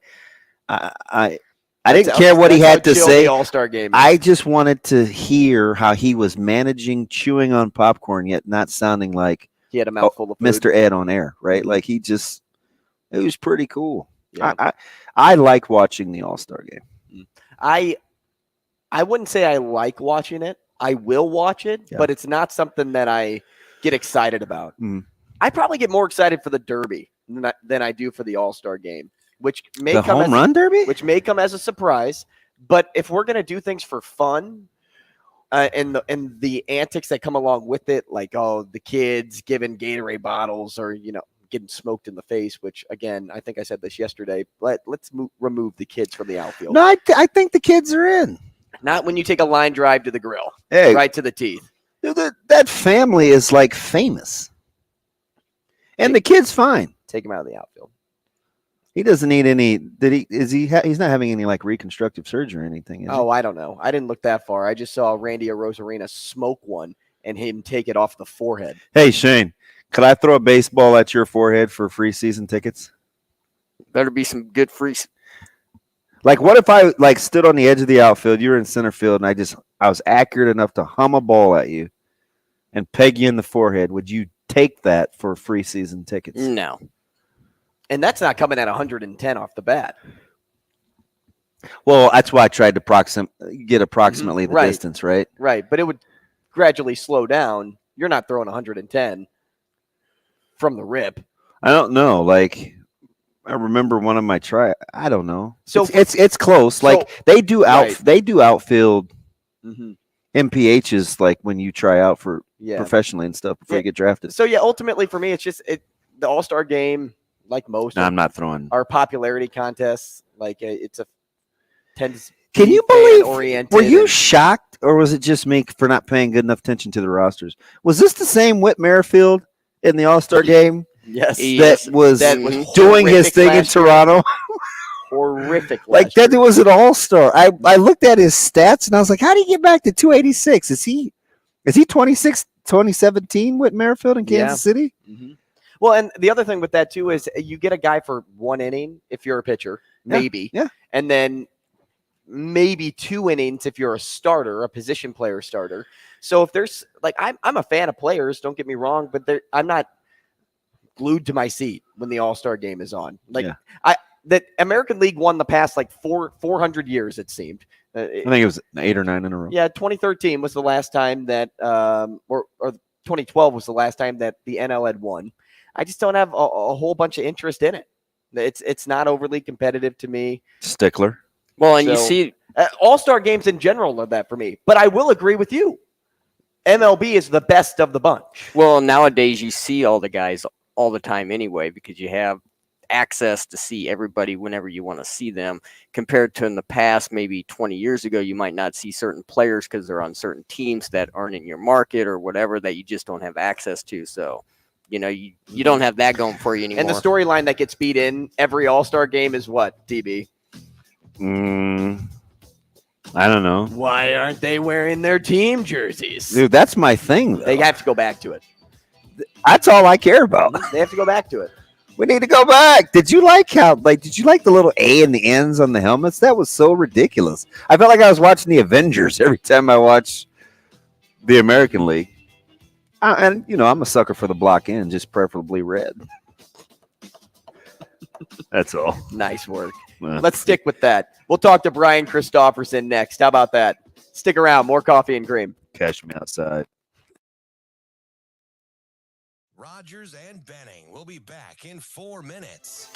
I didn't care what he had to say. The All-Star game. I just wanted to hear how he was managing chewing on popcorn, yet not sounding like he had a mouthful of food. Mr. Ed on air, right? Like it was pretty cool. Yeah. I like watching the All-Star game. I wouldn't say I like watching it. I will watch it, but it's not something that I get excited about. I probably get more excited for the Derby than I do for the All-Star game, which may the come home run derby, which may come as a surprise. But if we're gonna do things for fun, and the antics that come along with it, like the kids giving Gatorade bottles or getting smoked in the face, which again I think I said this yesterday. Let's remove the kids from the outfield. No, I think the kids are in. Not when you take a line drive to the grill, right to the teeth. Dude, that family is like famous, and the kid's fine. Take him out of the outfield. He doesn't need any. He's not having any like reconstructive surgery or anything. I don't know. I didn't look that far. I just saw Randy Arozarena smoke one and him take it off the forehead. Hey Shane, could I throw a baseball at your forehead for free season tickets? Better be some good free. Like, what if I like stood on the edge of the outfield? You were in center field, and I was accurate enough to hum a ball at you and peg you in the forehead. Would you take that for free season tickets? No. And that's not coming at 110 off the bat. Well, that's why I tried to get approximately the distance, right? Right, but it would gradually slow down. You're not throwing 110 from the rip. I don't know. Like, I remember one of my I don't know. So it's close. Like they do outfield MPHs like when you try out for professionally and stuff before you get drafted. So ultimately for me, it's just the All-Star game. Like most, I'm not throwing our popularity contests. Like it's a tends. Can you believe? Were you shocked, or was it just me for not paying good enough attention to the rosters? Was this the same Whit Merrifield in the All-Star game? Yes, that was doing his thing in Toronto. Horrific. Like that was an All-Star. I looked at his stats and I was like, how do you get back to 286? Is he 2017 Whit Merrifield in Kansas City? Mm-hmm. Well, and the other thing with that, too, is you get a guy for 1 inning if you're a pitcher, maybe. Yeah. And then maybe 2 innings if you're a starter, a position player starter. So if there's – like I'm a fan of players, don't get me wrong, but I'm not glued to my seat when the All-Star game is on. Like that American League won the past like 400 years, it seemed. I think it was 8 or 9 in a row. Yeah, 2013 was the last time that, or 2012 was the last time that the NL had won. I just don't have a whole bunch of interest in it. It's not overly competitive to me. Stickler. Well, and you see all-star games in general are that for me. But I will agree with you. MLB is the best of the bunch. Well, nowadays you see all the guys all the time anyway because you have access to see everybody whenever you want to see them, compared to in the past, maybe 20 years ago, you might not see certain players because they're on certain teams that aren't in your market or whatever that you just don't have access to. So, you don't have that going for you anymore. And the storyline that gets beat in every All-Star game is what, DB? I don't know. Why aren't they wearing their team jerseys? Dude, that's my thing, though. They have to go back to it. That's all I care about. They have to go back to it. We need to go back. Did you like the little A in the ends on the helmets? That was so ridiculous. I felt like I was watching the Avengers every time I watch the American League. And I'm a sucker for the block end, just preferably red. That's all. Nice work. Let's stick with that. We'll talk to Brian Christopherson next. How about that? Stick around. More coffee and cream. Catch me outside. Rogers and Benning will be back in 4 minutes.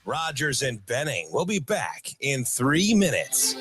Rogers and Benning will be back in 3 minutes.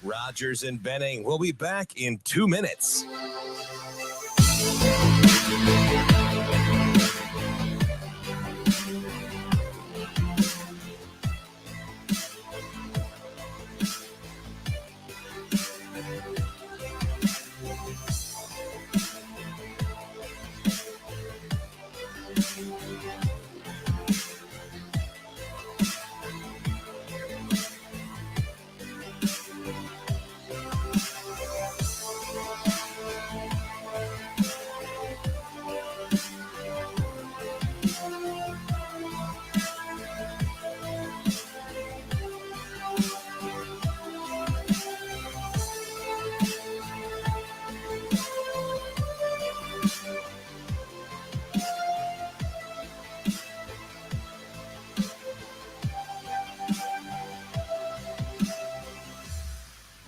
Rogers and Benning will be back in 2 minutes.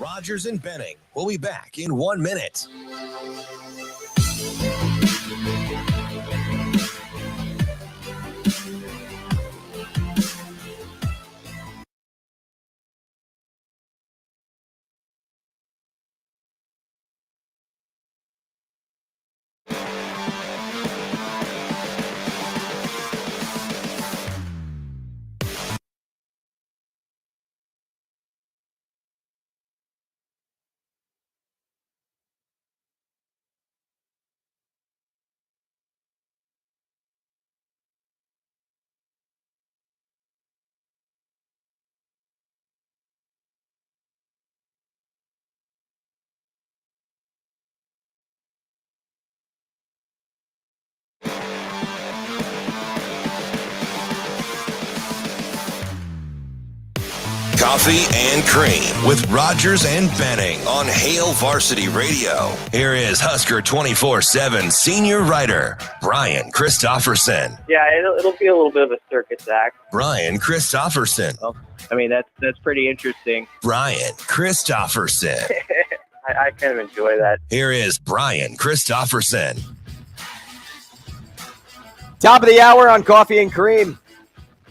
Rogers and Benning will be back in 1 minute. Coffee and Cream with Rogers and Benning on Hail Varsity Radio. Here is Husker 24/7 senior writer, Brian Christopherson. Yeah, it'll be a little bit of a circus act. Brian Christopherson. Well, I mean, that's pretty interesting. Brian Christopherson. I kind of enjoy that. Here is Brian Christopherson. Top of the hour on Coffee and Cream.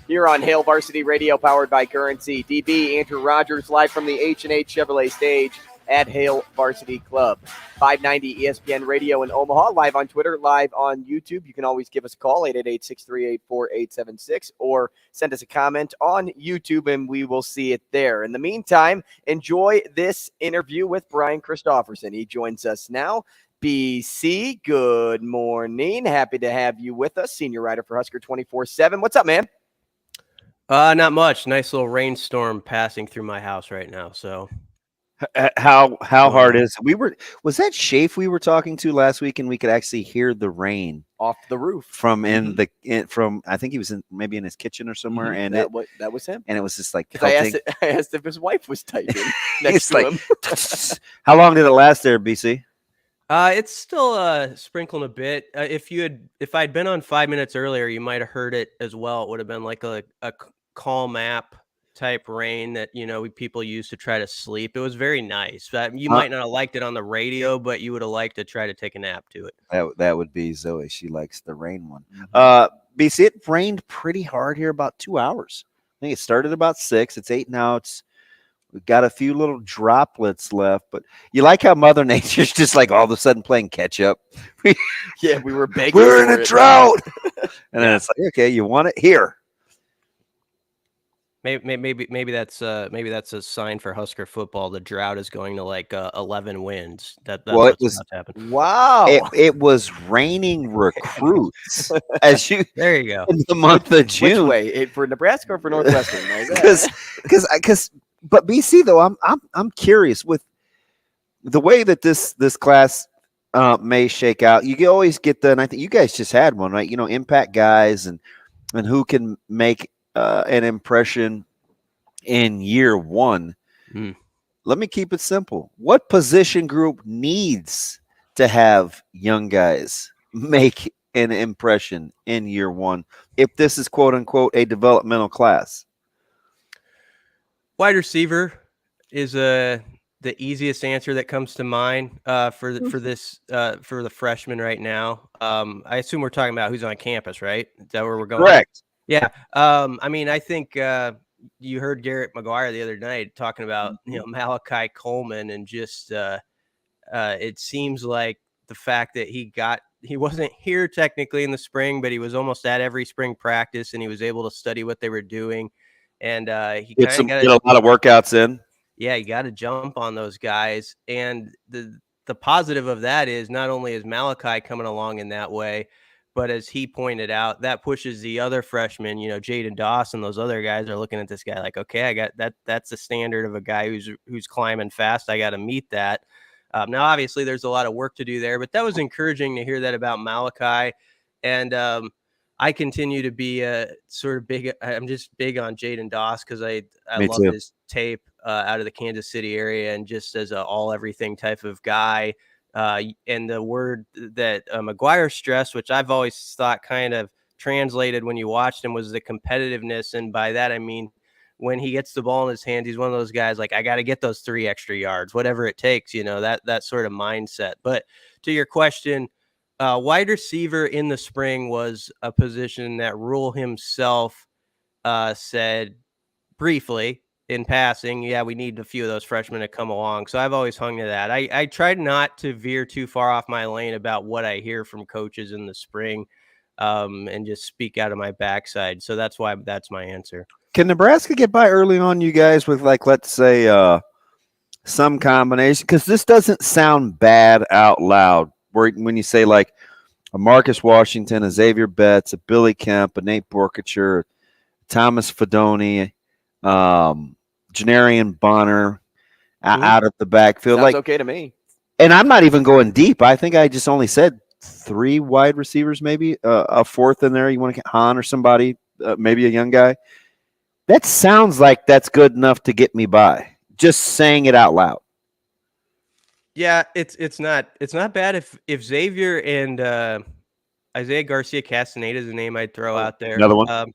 Here on Hail Varsity Radio, powered by Currency. DB Andrew Rogers, live from the H&H Chevrolet stage at Hail Varsity Club. 590 ESPN Radio in Omaha, live on Twitter, live on YouTube. You can always give us a call, 888-638-4876, or send us a comment on YouTube, and we will see it there. In the meantime, enjoy this interview with Brian Christopherson. He joins us now. BC, good morning. Happy to have you with us, senior writer for Husker 24/7. What's up, man? Not much. Nice little rainstorm passing through my house right now. So, how hard is it? Was that Shafe we were talking to last week, and we could actually hear the rain off the roof from from I think he was maybe in his kitchen or somewhere, and that was him. And it was just like I asked if his wife was typing next to him. How long did it last there, BC? It's still sprinkling a bit. If I'd been on 5 minutes earlier, you might have heard it as well. It would have been like a calm app type rain that people use to try to sleep. It was very nice. You might not have liked it on the radio, but you would have liked to try to take a nap to it. That would be Zoe. She likes the rain one. BC, it rained pretty hard here about 2 hours. I think it started about 6. It's 8 now. We've got a few little droplets left, but you like how Mother Nature's just like all of a sudden playing catch up. Yeah, we were begging. We're in a drought, and then it's like, okay, you want it here. Maybe that's a sign for Husker football. The drought is going to like 11 wins. That's it was about to happen. Wow. It was raining recruits as you there you go in the month of June. Which way? For Nebraska or for Northwestern? But BC though, I'm curious with the way that this class may shake out. You always get and I think you guys just had one, right? Impact guys and who can make an impression in year one. Let me keep it simple. What position group needs to have young guys make an impression in year one if this is quote unquote a developmental class? Wide receiver is the easiest answer that comes to mind for the freshmen right now. I assume we're talking about who's on campus, right? Is that where we're going? Correct. Yeah. I think you heard Garrett McGuire the other night talking about Malachi Coleman, and just it seems like the fact that he wasn't here technically in the spring, but he was almost at every spring practice, and he was able to study what they were doing. And he get a lot of workouts in. Yeah, you got to jump on those guys. And the positive of that is not only is Malachi coming along in that way, but as he pointed out, that pushes the other freshmen, Jaden Dawson, those other guys are looking at this guy like, okay, I got that. That's the standard of a guy who's climbing fast. I got to meet that. Now, obviously, there's a lot of work to do there, but that was encouraging to hear that about Malachi. And I continue to be sort of big. I'm just big on Jaden Doss because I love his tape out of the Kansas City area, and just as an all everything type of guy. And the word that McGuire stressed, which I've always thought kind of translated when you watched him, was the competitiveness. And by that, I mean, when he gets the ball in his hands, he's one of those guys like, I got to get those 3 extra yards, whatever it takes, that sort of mindset. But to your question, wide receiver in the spring was a position that Rule himself said briefly in passing, yeah, we need a few of those freshmen to come along. So I've always hung to that. I tried not to veer too far off my lane about what I hear from coaches in the spring, and just speak out of my backside. So that's why that's my answer. Can Nebraska get by early on you guys with, like, let's say some combination? Because this doesn't sound bad out loud. When you say like a Marcus Washington, a Xavier Betts, a Billy Kemp, a Nate Borkacher, Thomas Fedoni, Janarian Bonner out of the backfield. Sounds okay to me. And I'm not even going deep. I think I just only said 3 wide receivers, maybe a fourth in there. You want to get Hahn or somebody, maybe a young guy. That sounds like that's good enough to get me by. Just saying it out loud. Yeah, it's not bad if Xavier and Isaiah Garcia Castaneda is a name I'd throw out there. Another one.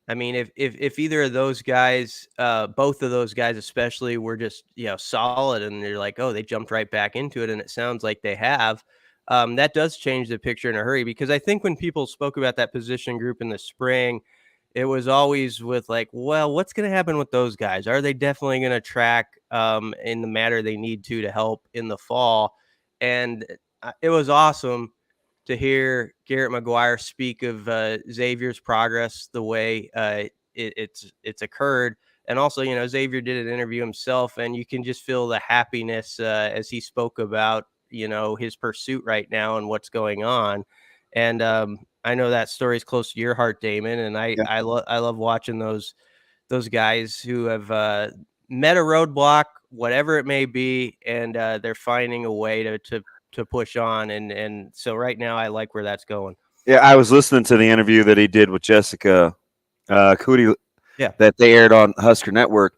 I mean, if either of those guys, both of those guys especially, were just solid, and they're like, oh, they jumped right back into it, and it sounds like they have. That does change the picture in a hurry, because I think when people spoke about that position group in the spring, it was always with like, well, what's going to happen with those guys? Are they definitely going to track in the matter they need to help in the fall? And it was awesome to hear Garrett McGuire speak of Xavier's progress the way it's occurred. And also, Xavier did an interview himself, and you can just feel the happiness as he spoke about, his pursuit right now and what's going on. And I know that story is close to your heart, Damon, and I love watching those guys who have met a roadblock, whatever it may be, and they're finding a way to push on. And so right now I like where that's going. Yeah, I was listening to the interview that he did with Jessica Cootie that they aired on Husker Network.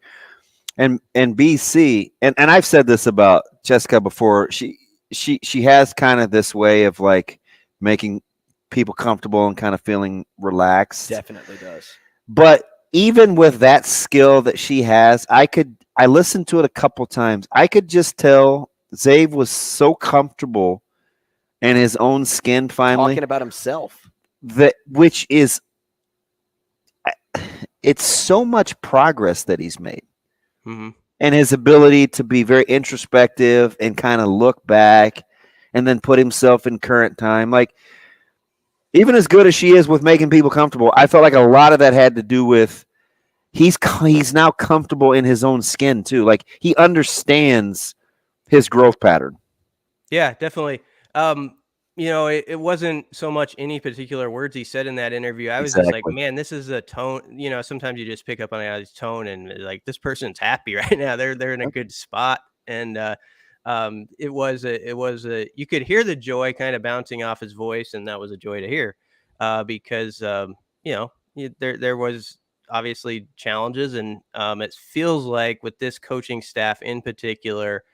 And BC, and I've said this about Jessica before, she has kind of this way of like making people comfortable and kind of feeling relaxed. Definitely does. But even with that skill that she has, I listened to it a couple times. I could just tell Zave was so comfortable in his own skin finally. Talking about himself. Which is, it's so much progress that he's made. Mm-hmm. And his ability to be very introspective and kind of look back and then put himself in current time. Like, even as good as she is with making people comfortable, I felt like a lot of that had to do with he's now comfortable in his own skin too. Like, he understands his growth pattern. Yeah, definitely. It wasn't so much any particular words he said in that interview. I was just like, man, this is a tone. Sometimes you just pick up on his tone, and like, this person's happy right now. They're in a good spot, and it was you could hear the joy kind of bouncing off his voice, and that was a joy to hear, because there was obviously challenges, and it feels like with this coaching staff in particular,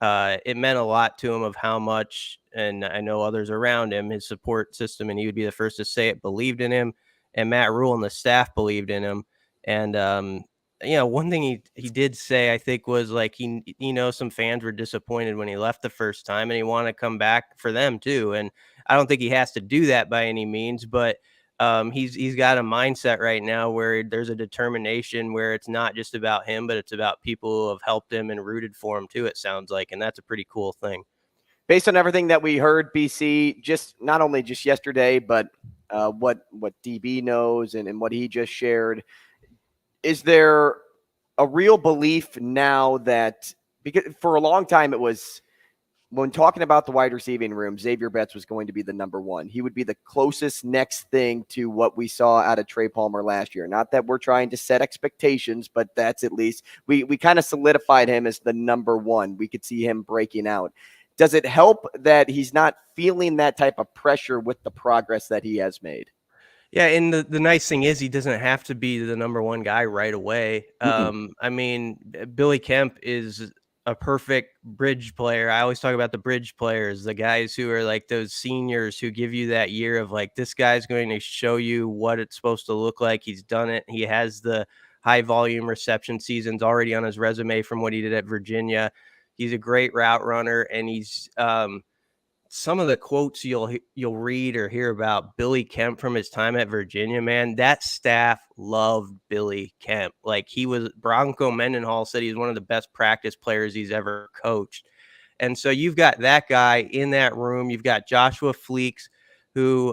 it meant a lot to him of how much, and I know others around him, his support system, and he would be the first to say it, believed in him, and Matt Rule and the staff believed in him. And one thing he did say, I think, was like he some fans were disappointed when he left the first time, and he wanted to come back for them too. And I don't think he has to do that by any means, but he's got a mindset right now where there's a determination where it's not just about him, but it's about people who have helped him and rooted for him too, it sounds like. And that's a pretty cool thing. Based on everything that we heard, BC, just not only just yesterday, but what DB knows and what he just shared, is there a real belief now that, because for a long time it was, when talking about the wide receiving room, Xavier Betts was going to be the number one. He would be the closest next thing to what we saw out of Trey Palmer last year. Not that we're trying to set expectations, but that's at least, we kind of solidified him as the number one. We could see him breaking out. Does it help that he's not feeling that type of pressure with the progress that he has made? Yeah, and the nice thing is he doesn't have to be the number one guy right away. I mean, Billy Kemp is a perfect bridge player. I always talk about the bridge players, the guys who are like those seniors who give you that year of like, this guy's going to show you what it's supposed to look like. He's done it. He has the high volume reception seasons already on his resume from what he did at Virginia. He's a great route runner, and he's some of the quotes you'll read or hear about Billy Kemp from his time at Virginia, man, that staff loved Billy Kemp. Like, he was, Bronco Mendenhall said he's one of the best practice players he's ever coached. And so you've got that guy in that room. You've got Joshua Fleeks, who,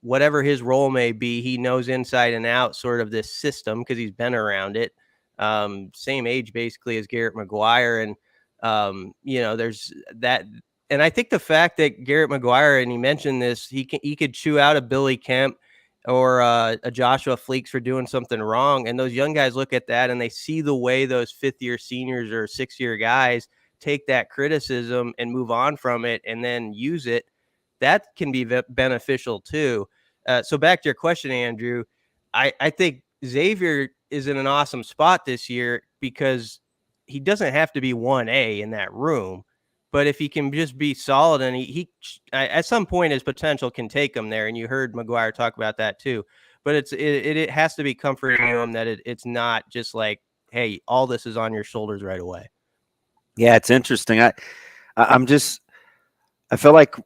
whatever his role may be, he knows inside and out sort of this system because he's been around it. Same age basically as Garrett McGuire. And, there's that. And I think the fact that Garrett McGuire, and he mentioned this, he could chew out a Billy Kemp or a Joshua Fleeks for doing something wrong. And those young guys look at that and they see the way those fifth-year seniors or sixth-year guys take that criticism and move on from it and then use it. That can be beneficial too. So back to your question, Andrew, I think Xavier is in an awesome spot this year because he doesn't have to be 1A in that room. But if he can just be solid, and he at some point his potential can take him there, and you heard McGuire talk about that too. But it has to be comforting to him that it's not just like, hey, all this is on your shoulders right away. Yeah, it's interesting. I feel like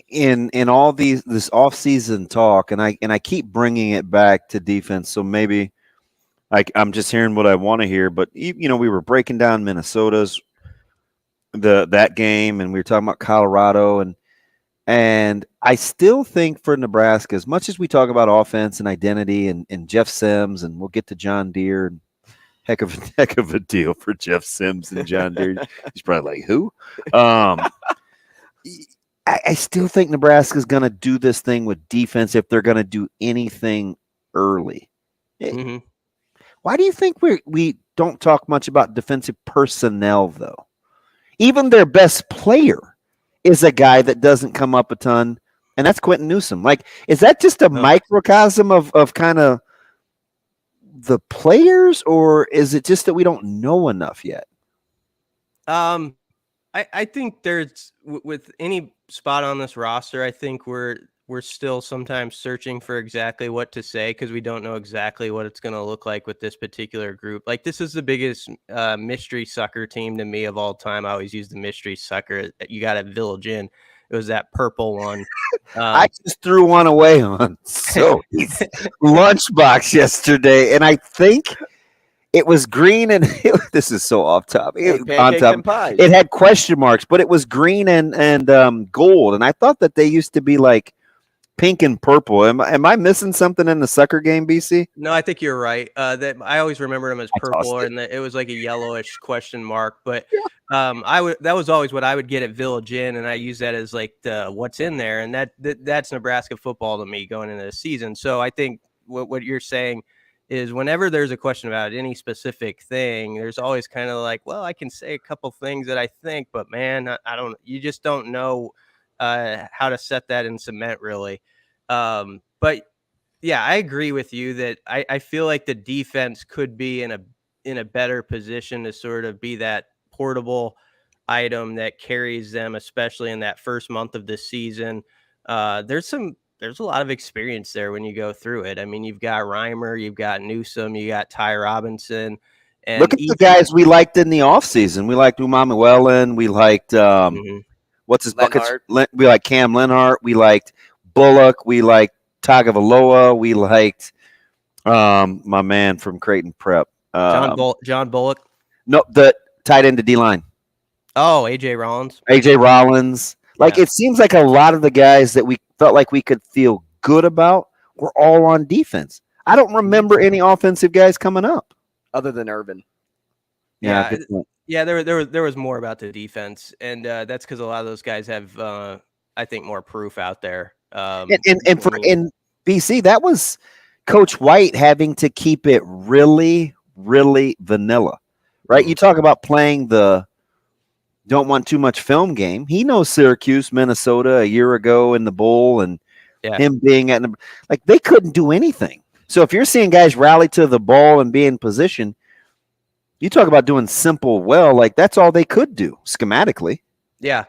in all this off-season talk, and I keep bringing it back to defense. So maybe I'm just hearing what I want to hear. But we were breaking down Minnesota's that game, and we were talking about Colorado, and I still think for Nebraska, as much as we talk about offense and identity and Jeff Sims, and we'll get to John Deere, and heck of a deal for Jeff Sims and John Deere. He's probably like, who? I still think Nebraska's going to do this thing with defense if they're going to do anything early. Mm-hmm. Why do you think we don't talk much about defensive personnel, though? Even their best player is a guy that doesn't come up a ton, and that's Quentin Newsome. Like, is that just a microcosm of kind of the players, or is it just that we don't know enough yet? I think there's with any spot on this roster, I think we're still sometimes searching for exactly what to say because we don't know exactly what it's going to look like with this particular group. Like, this is the biggest mystery sucker team to me of all time. I always use the mystery sucker that you got at Village Inn. It was that purple one. I just threw one away on lunchbox yesterday, and I think it was green, and this is so off topic. It had question marks, but it was green and gold, and I thought that they used to be like pink and purple. Am I missing something in the sucker game, BC? No, I think you're right. That I always remember them as purple, and it was like a yellowish question mark. But that was always what I would get at Village Inn, and I use that as like what's in there, and that's Nebraska football to me going into the season. So I think what you're saying is whenever there's a question about any specific thing, there's always kind of like, well, I can say a couple things that I think, but man, I don't. You just don't know how to set that in cement, really. But yeah, I agree with you that I feel like the defense could be in a better position to sort of be that portable item that carries them, especially in that first month of the season. There's a lot of experience there when you go through it. I mean, you've got Reimer, you've got Newsome, you got Ty Robinson. And look at the guys we liked in the offseason. We liked Umama-Wellen. We liked what's his buckets? We like Cam Lenhart. We liked Bullock. We liked Tagovailoa. We liked my man from Creighton Prep. John Bullock. No, the tight end to D-line. Oh, AJ Rollins. Like, it seems like a lot of the guys that we felt like we could feel good about were all on defense. I don't remember any offensive guys coming up. Other than Irvin. Yeah, there was more about the defense, and that's because a lot of those guys have, I think, more proof out there. In BC, that was Coach White having to keep it really, really vanilla, right? You talk about playing the don't want too much film game. He knows Syracuse, Minnesota a year ago in the bowl, and him being at like they couldn't do anything. So if you're seeing guys rally to the ball and be in position, you talk about doing simple well, like that's all they could do schematically. Yeah.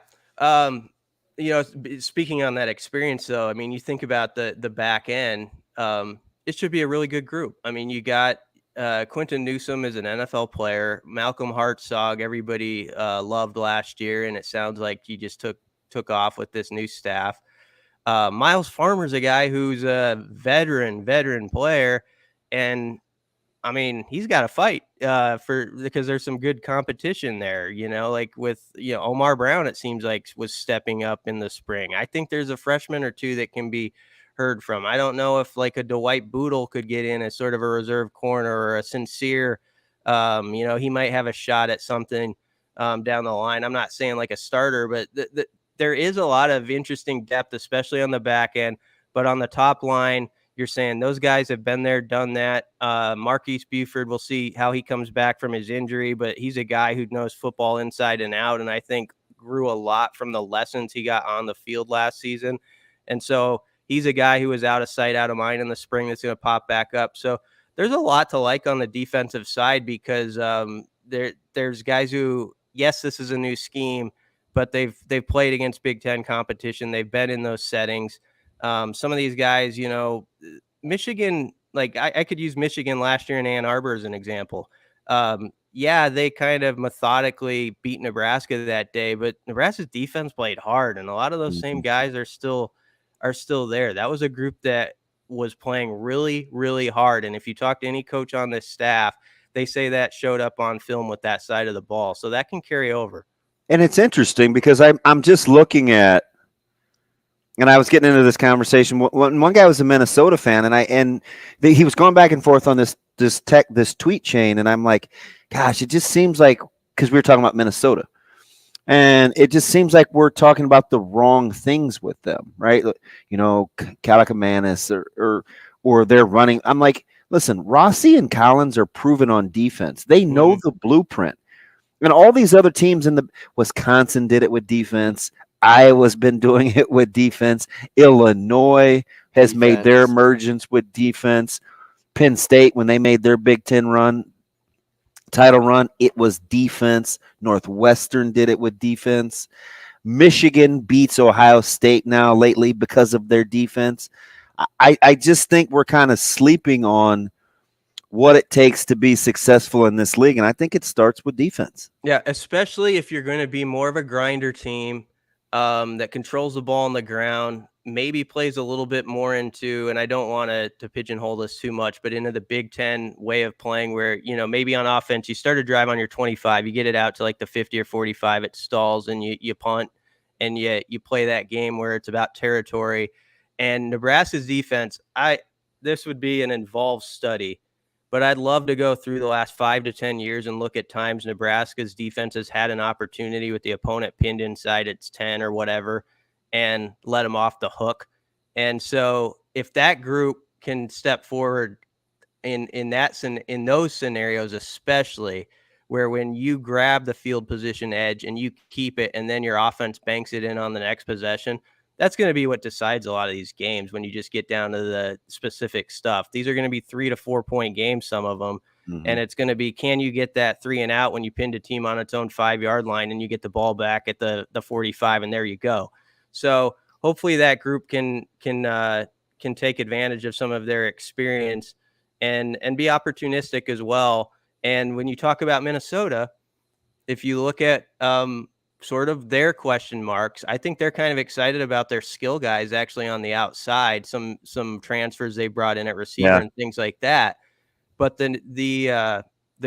Speaking on that experience, though, I mean, you think about the back end, it should be a really good group. I mean, you got Quentin Newsome is an NFL player. Malcolm Hartzog, everybody loved last year, and it sounds like he just took off with this new staff. Miles Farmer's a guy who's a veteran player, and I mean, he's got to fight because there's some good competition there, like with, Omar Brown, it seems like was stepping up in the spring. I think there's a freshman or two that can be heard from. I don't know if like a Dwight Boodle could get in as sort of a reserve corner or a Sincere. He might have a shot at something down the line. I'm not saying like a starter, but there is a lot of interesting depth, especially on the back end. But on the top line, you're saying those guys have been there, done that. Marquise Buford, we'll see how he comes back from his injury, but he's a guy who knows football inside and out, and I think grew a lot from the lessons he got on the field last season. And so he's a guy who was out of sight, out of mind in the spring that's going to pop back up. So there's a lot to like on the defensive side because there's guys who, yes, this is a new scheme, but they've played against Big Ten competition. They've been in those settings. Some of these guys, Michigan, like I could use Michigan last year in Ann Arbor as an example. They kind of methodically beat Nebraska that day, but Nebraska's defense played hard, and a lot of those same guys are still there. That was a group that was playing really, really hard. And if you talk to any coach on this staff, they say that showed up on film with that side of the ball. So that can carry over. And it's interesting because I'm just looking at, and I was getting into this conversation. One guy was a Minnesota fan, and he was going back and forth on this tweet chain, and I'm like, gosh, it just seems like, because we were talking about Minnesota, and it just seems like we're talking about the wrong things with them, right? Kalakamanis or they're running. I'm like, listen, Rossi and Collins are proven on defense. They know the blueprint. And all these other teams in the Wisconsin did it with defense. Iowa's been doing it with defense. Illinois has made their emergence with defense. Penn State, when they made their Big Ten title run, it was defense. Northwestern did it with defense. Michigan beats Ohio State now lately because of their defense. I just think we're kind of sleeping on what it takes to be successful in this league, and I think it starts with defense. Yeah, especially if you're going to be more of a grinder team that controls the ball on the ground, maybe plays a little bit more into, and I don't want to pigeonhole this too much, but into the Big Ten way of playing where, maybe on offense, you start a drive on your 25, you get it out to like the 50 or 45, it stalls, and you punt, and you play that game where it's about territory. And Nebraska's defense, this would be an involved study, but I'd love to go through the last 5 to 10 years and look at times Nebraska's defense has had an opportunity with the opponent pinned inside its 10 or whatever and let them off the hook. And so if that group can step forward in those scenarios, especially where when you grab the field position edge and you keep it and then your offense banks it in on the next possession, that's going to be what decides a lot of these games when you just get down to the specific stuff. These are going to be 3 to 4 point games, some of them. And it's going to be, can you get that 3 and out when you pinned a team on its own 5-yard line and you get the ball back at the 45 and there you go. So hopefully that group can take advantage of some of their experience and be opportunistic as well. And when you talk about Minnesota, if you look at sort of their question marks, I think they're kind of excited about their skill guys actually on the outside, some transfers they brought in at receiver and things like that. But then the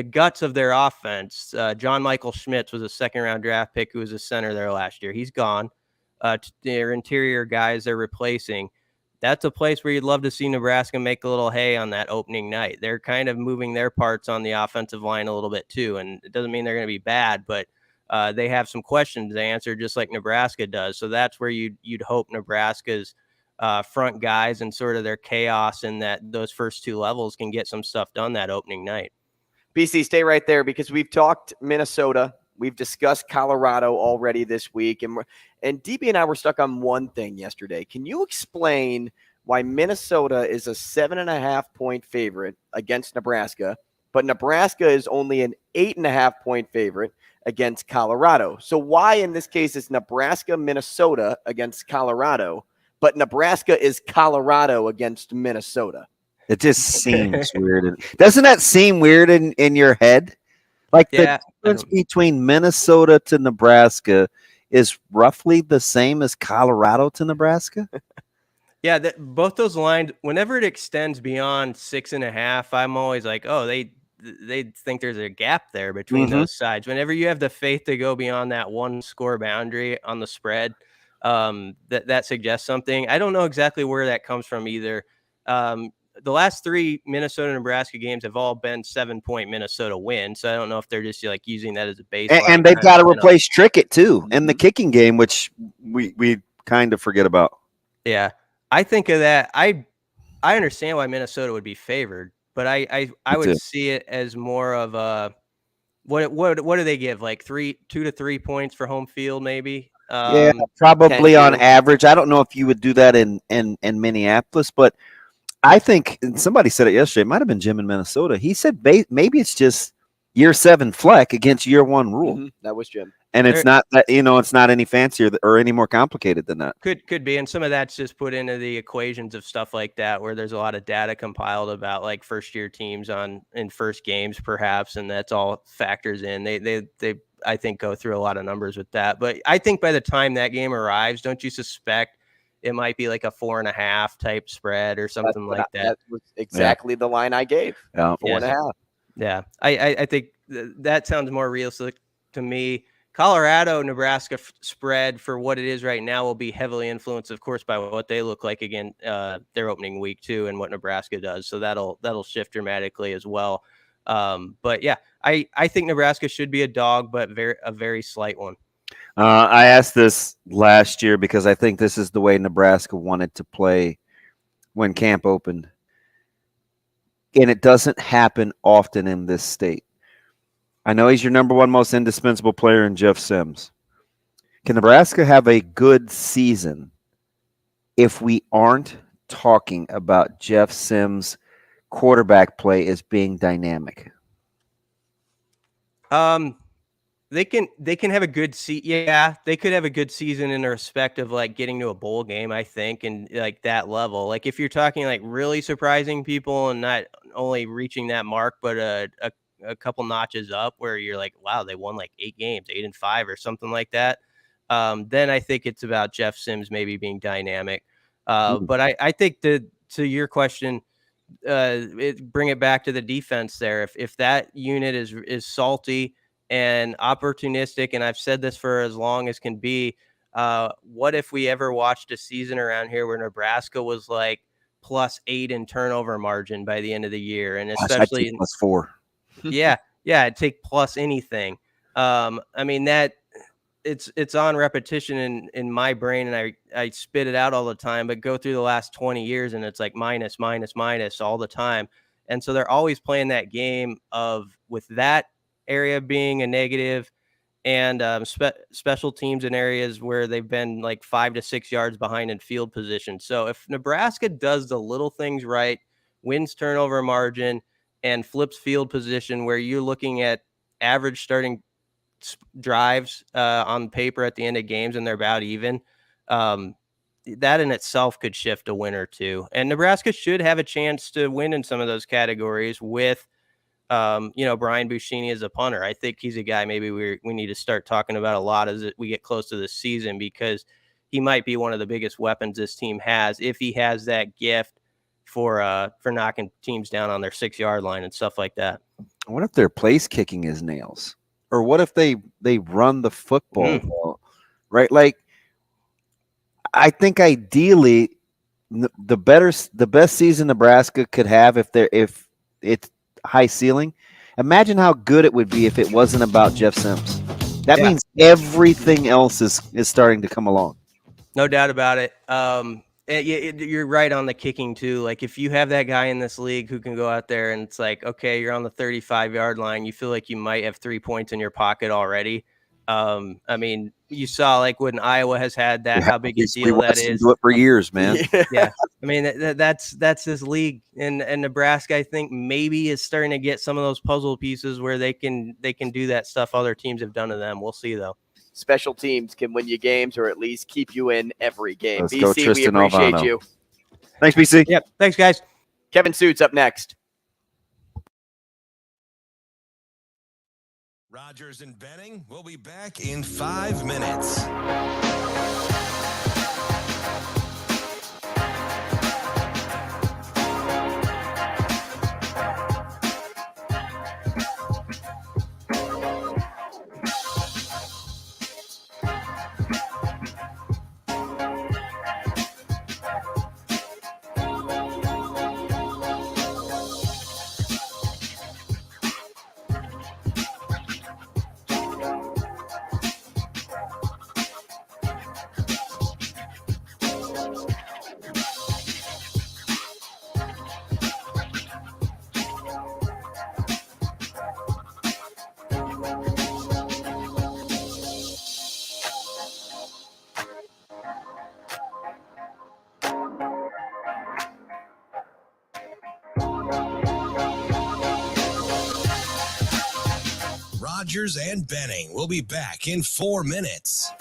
guts of their offense, John Michael Schmitz was a 2nd-round draft pick who was a center there last year. He's gone. Their interior guys they're replacing. That's a place where you'd love to see Nebraska make a little hay on that opening night. They're kind of moving their parts on the offensive line a little bit too, and it doesn't mean they're going to be bad, but they have some questions to answer just like Nebraska does. So that's where you'd hope Nebraska's front guys and sort of their chaos in those first 2 levels can get some stuff done that opening night. BC, stay right there because we've talked Minnesota. We've discussed Colorado already this week. And DB and I were stuck on one thing yesterday. Can you explain why Minnesota is a 7.5-point favorite against Nebraska, but Nebraska is only an 8.5-point favorite against Colorado? So why in this case is Nebraska, Minnesota against Colorado, but Nebraska is Colorado against Minnesota? It just seems weird. Doesn't that seem weird in your head? Like the difference between Minnesota to Nebraska is roughly the same as Colorado to Nebraska? Yeah, both those lines, whenever it extends beyond 6.5, I'm always like, oh, they think there's a gap there between those sides. Whenever you have the faith to go beyond that 1-score boundary on the spread, that suggests something. I don't know exactly where that comes from either. The last 3 Minnesota-Nebraska games have all been 7-point Minnesota wins. So I don't know if they're just like using that as a baseline. And they've got to replace Trickett too in the kicking game, which we kind of forget about. Yeah, I think of that. I understand why Minnesota would be favored, but I would see it as more of a what do they give, like 2 to 3 points for home field maybe? Probably on average. I don't know if you would do that in Minneapolis, but I think somebody said it yesterday. It might have been Jim in Minnesota. He said maybe it's just year 7 Fleck against year 1 rule. Mm-hmm. That was Jim. And it's not that, it's not any fancier or any more complicated than that. Could be. And some of that's just put into the equations of stuff like that, where there's a lot of data compiled about like first year teams in first games, perhaps. And that's all factors in. They I think go through a lot of numbers with that. But I think by the time that game arrives, don't you suspect it might be like a 4.5 type spread or something like that? That was exactly the line I gave. 4.5. Yeah. I think that sounds more realistic to me. Colorado, Nebraska spread for what it is right now will be heavily influenced, of course, by what they look like again, their opening week too, and what Nebraska does. So that'll shift dramatically as well. But yeah, I think Nebraska should be a dog, but a very slight one. I asked this last year because I think this is the way Nebraska wanted to play when camp opened. And it doesn't happen often in this state. I know he's your number 1 most indispensable player in Jeff Sims. Can Nebraska have a good season if we aren't talking about Jeff Sims' quarterback play as being dynamic? They can have a good yeah, they could have a good season in the respect of like getting to a bowl game, I think, and like that level. Like if you're talking like really surprising people and not only reaching that mark, but a couple notches up where you're like, wow, they won like 8 games, 8-5 or something like that. Then I think it's about Jeff Sims maybe being dynamic. But I think to your question, bring it back to the defense there. If that unit is salty and opportunistic, and I've said this for as long as can be, what if we ever watched a season around here where Nebraska was like +8 in turnover margin by the end of the year, and especially +4. Yeah, I'd take plus anything. I mean that it's on repetition in my brain, and I spit it out all the time, but go through the last 20 years and it's like minus all the time. And so they're always playing that game with that area being a negative, and special teams in areas where they've been like 5 to 6 yards behind in field position. So if Nebraska does the little things right, wins turnover margin, and flips field position, where you're looking at average starting drives on paper at the end of games and they're about even, that in itself could shift a win or two. And Nebraska should have a chance to win in some of those categories with, Brian Buschini as a punter. I think he's a guy maybe we need to start talking about a lot as we get close to the season, because he might be one of the biggest weapons this team has if he has that gift for knocking teams down on their 6-yard line and stuff like that. What if their place kicking is nails? Or what if they run the football well, right? Like, I think ideally the best season Nebraska could have if it's high ceiling. Imagine how good it would be if it wasn't about Jeff Sims. That means everything else is starting to come along. No doubt about it. You're right on the kicking too. Like if you have that guy in this league who can go out there and it's like, okay, you're on the 35-yard line, you feel like you might have 3 points in your pocket already. I mean, you saw like when Iowa has had that, how big a deal that is. Do it for years, man. Yeah. I mean, that's this league, and Nebraska, I think maybe is starting to get some of those puzzle pieces where they can do that stuff other teams have done to them. We'll see though. Special teams can win you games, or at least keep you in every game. Let's BC, go, Tristan we appreciate Alvano. you. Thanks, BC. Yep. Thanks, guys. Kevin Sjuts up next. Rogers and Benning will be back in 5 minutes. Rogers and Benning will be back in 4 minutes.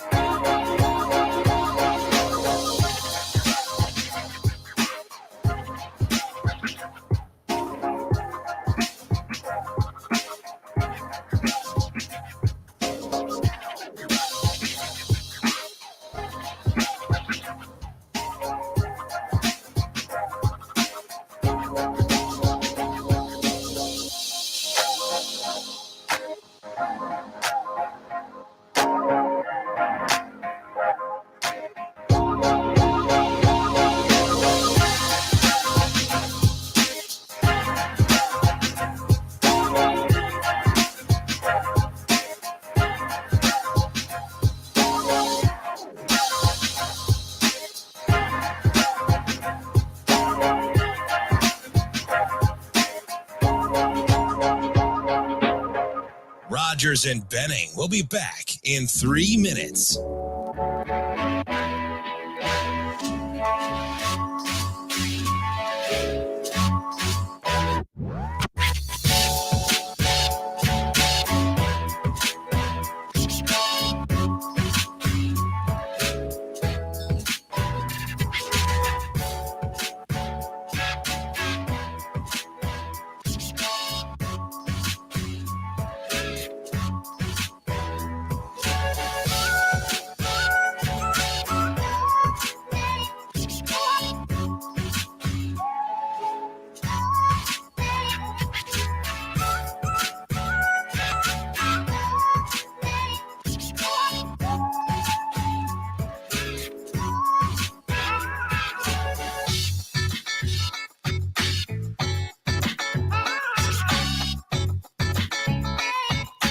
Rogers and Benning will be back in 3 minutes.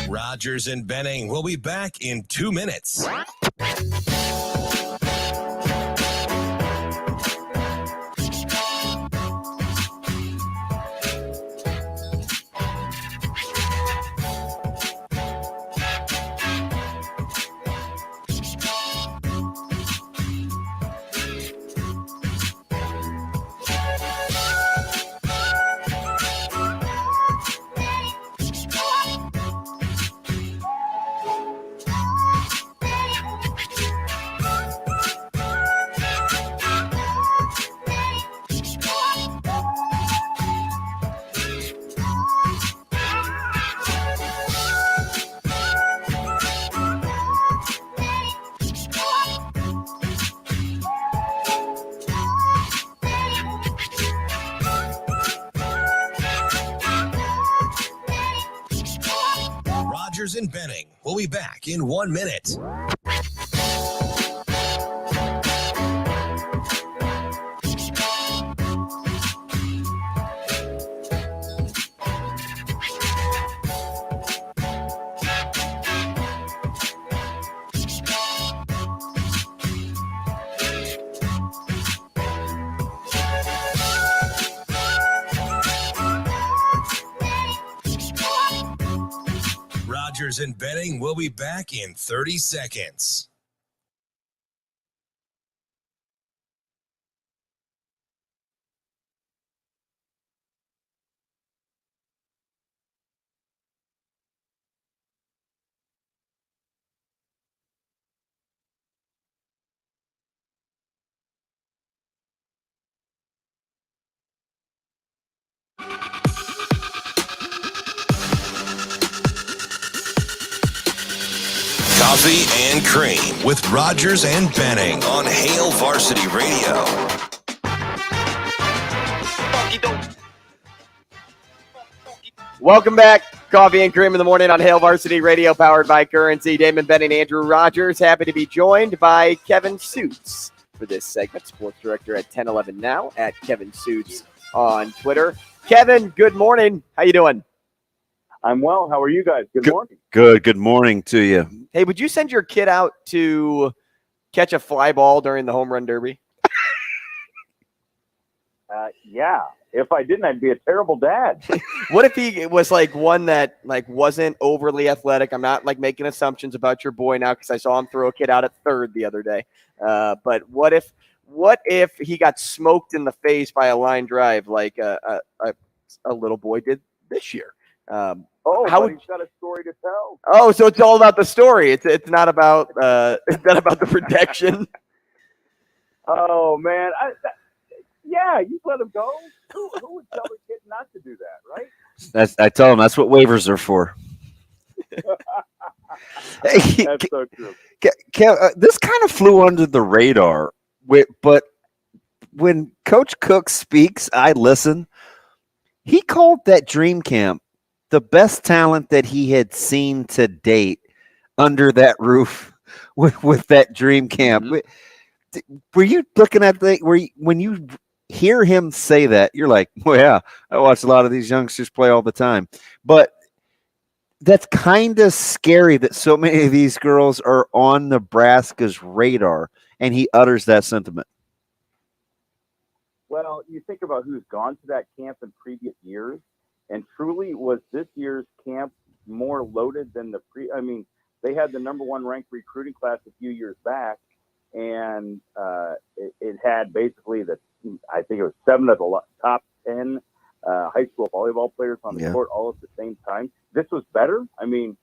Rogers and Benning will be back in 2 minutes. Rogers and Benning will be back in 1 minute. Rogers and Benning will be back in 30 seconds. Coffee and Cream with Rogers and Benning on Hail Varsity Radio. Welcome back. Coffee and Cream in the morning on Hail Varsity Radio, powered by Currency. Damon Benning, Andrew Rogers. Happy to be joined by Kevin Sjuts for this segment. Sports director at 1011 Now, at Kevin Sjuts on Twitter. Kevin, good morning. How you doing? I'm well. How are you guys? Good morning. Good morning to you. Hey, would you send your kid out to catch a fly ball during the home run derby? Yeah. If I didn't, I'd be a terrible dad. What if he was like one that like wasn't overly athletic? I'm not like making assumptions about your boy now because I saw him throw a kid out at third the other day. But what if he got smoked in the face by a line drive, like a a little boy did this year. He's got a story to tell. Oh, so it's all about the story. It's not about the protection. Oh man, you let him go. Who would tell a kid not to do that, right? I tell them that's what waivers are for. That's so true. This kind of flew under the radar, but when Coach Cook speaks, I listen. He called that dream camp the best talent that he had seen to date under that roof with that dream camp. Mm-hmm. Were you looking at when you hear him say that, you're like, well, yeah, I watch a lot of these youngsters play all the time. But that's kind of scary that so many of these girls are on Nebraska's radar, and he utters that sentiment. Well, you think about who's gone to that camp in previous years, and truly was this year's camp more loaded than they had the number one ranked recruiting class a few years back, and it had basically I think it was 7 of the top 10 high school volleyball players on the court all at the same time. This was better. I mean,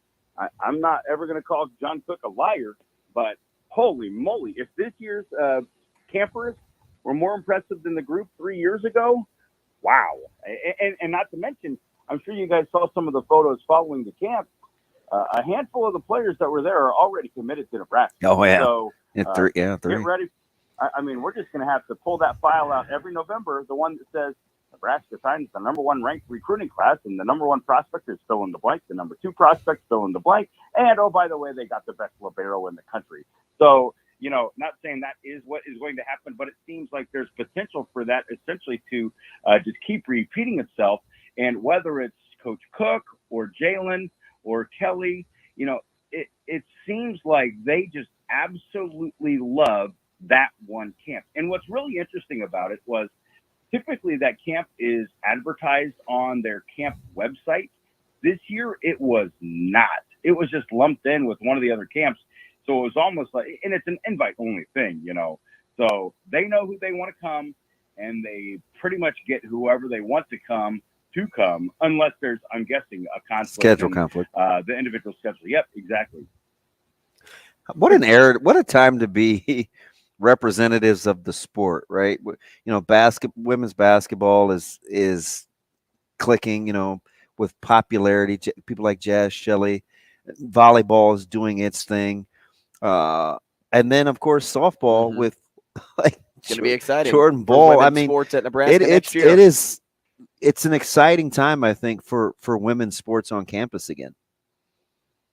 I'm not ever going to call John Cook a liar, but holy moly, if this year's campers were more impressive than the group 3 years ago, wow. And not to mention, I'm sure you guys saw some of the photos following the camp. A handful of the players that were there are already committed to Nebraska. Oh, yeah. So, three. Get ready. I mean, we're just going to have to pull that file out every November, the one that says Nebraska signs the number one ranked recruiting class, and the number one prospect is fill in the blank, the number 2 prospect fill in the blank, and oh, by the way, they got the best libero in the country. So, not saying that is what is going to happen, but it seems like there's potential for that essentially to just keep repeating itself. And whether it's Coach Cook or Jalen or Kelly, it seems like they just absolutely love that one camp. And what's really interesting about it was typically that camp is advertised on their camp website. This year, it was not. It was just lumped in with one of the other camps. So it was almost like, and it's an invite-only thing, So they know who they want to come, and they pretty much get whoever they want to come, unless there's, I'm guessing, a conflict. Schedule conflict. The individual schedule. Yep, exactly. What an era! What a time to be representatives of the sport, right? Women's basketball is clicking, with popularity. People like Jazz Shelley. Volleyball is doing its thing. And then, of course, softball with it's going to be exciting. Jordan Ball. I mean, sports at Nebraska next year. It's an exciting time, I think, for women's sports on campus again.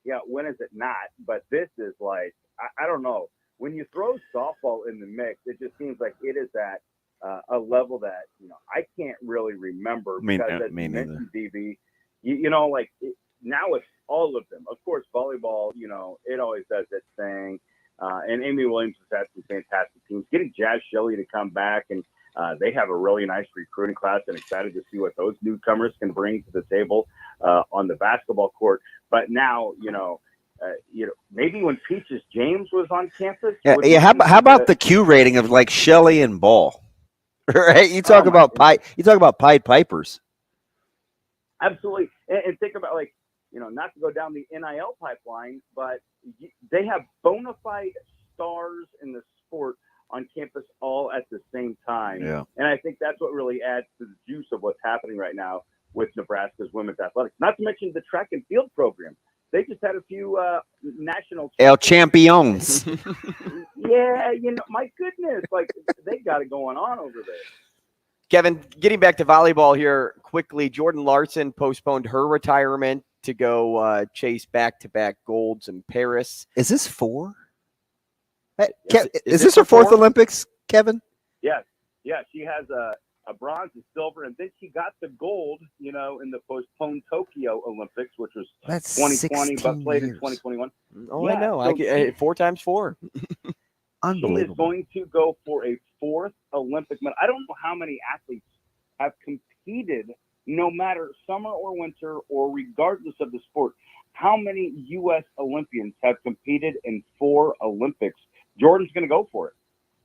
Yeah, when is it not? But this is like, I don't know. When you throw softball in the mix, it just seems like it is at a level that, I can't really remember. Because as you mentioned, DB, now it's all of them. Of course, volleyball, it always does its thing. And Amy Williams has had some fantastic teams. Getting Jazz Shelley to come back, and they have a really nice recruiting class, and excited to see what those newcomers can bring to the table on the basketball court. But now, maybe when Peaches James was on campus. Yeah. How about the Q rating of like Shelley and Ball? Right? You talk about Pied Pipers. Absolutely, and think about not to go down the NIL pipeline, but they have bona fide stars in the sport on campus all at the same time. Yeah. And I think that's what really adds to the juice of what's happening right now with Nebraska's women's athletics. Not to mention the track and field program. They just had a few national El Champions. Yeah, my goodness, they got it going on over there. Kevin, getting back to volleyball here quickly, Jordan Larson postponed her retirement to go chase back-to-back golds in Paris. Is this 4? Is this her 4th Olympics, Kevin? Yes. Yeah, she has a bronze, a silver, and then she got the gold, in the postponed Tokyo Olympics, which was 2020, but played in 2021. Oh, yeah, I know. 4 times 4. Unbelievable. She is going to go for a 4th Olympic medal. I don't know how many athletes have competed, no matter summer or winter or regardless of the sport. How many U.S. Olympians have competed in 4 Olympics? Jordan's going to go for it.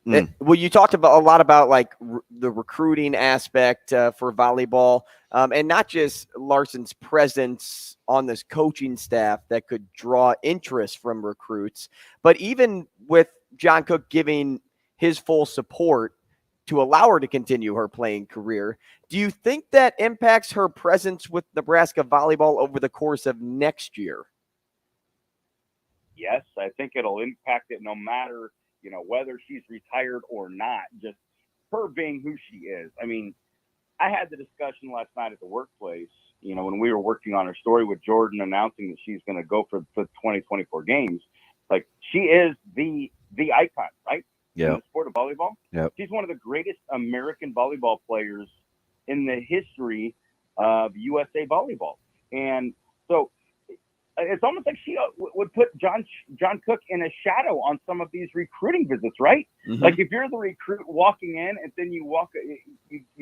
Well, you talked about a lot about like the recruiting aspect for volleyball, and not just Larson's presence on this coaching staff that could draw interest from recruits, but even with John Cook giving his full support to allow her to continue her playing career. Do you think that impacts her presence with Nebraska volleyball over the course of next year? Yes, I think it'll impact it no matter, whether she's retired or not, just her being who she is. I mean, I had the discussion last night at the workplace, when we were working on her story with Jordan announcing that she's going to go for 2024 games. Like, she is the icon, right? In the sport of volleyball. Yep. She's one of the greatest American volleyball players in the history of USA volleyball. And so it's almost like she would put John Cook in a shadow on some of these recruiting visits, right? Mm-hmm. Like, if you're the recruit walking in and then you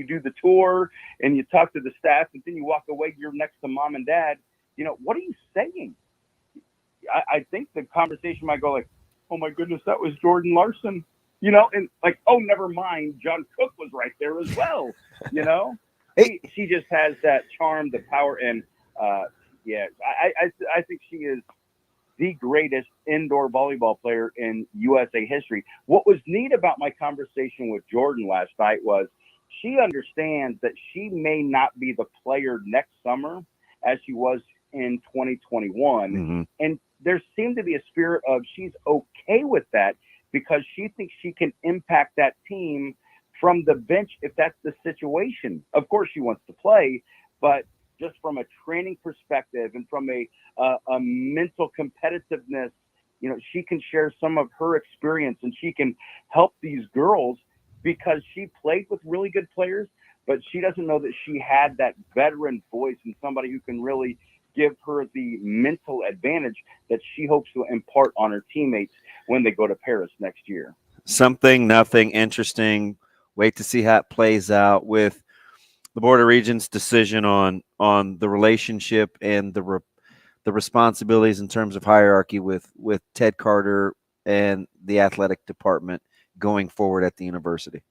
do the tour and you talk to the staff and then you walk away, you're next to mom and dad, what are you saying? I think the conversation might go like, oh my goodness, that was Jordan Larson. And like, oh, never mind, John Cook was right there as well. She just has that charm, the power, and I think she is the greatest indoor volleyball player in USA history. What was neat about my conversation with Jordan last night was she understands that she may not be the player next summer as she was in 2021, mm-hmm. and there seemed to be a spirit of she's okay with that, because she thinks she can impact that team from the bench if that's the situation. Of course, she wants to play, but just from a training perspective and from a mental competitiveness, she can share some of her experience and she can help these girls, because she played with really good players, but she doesn't know that she had that veteran voice and somebody who can really give her the mental advantage that she hopes to impart on her teammates when they go to Paris next year. Nothing interesting. Wait to see how it plays out with the Board of Regents' decision on the relationship and the responsibilities in terms of hierarchy with Ted Carter and the athletic department going forward at the university.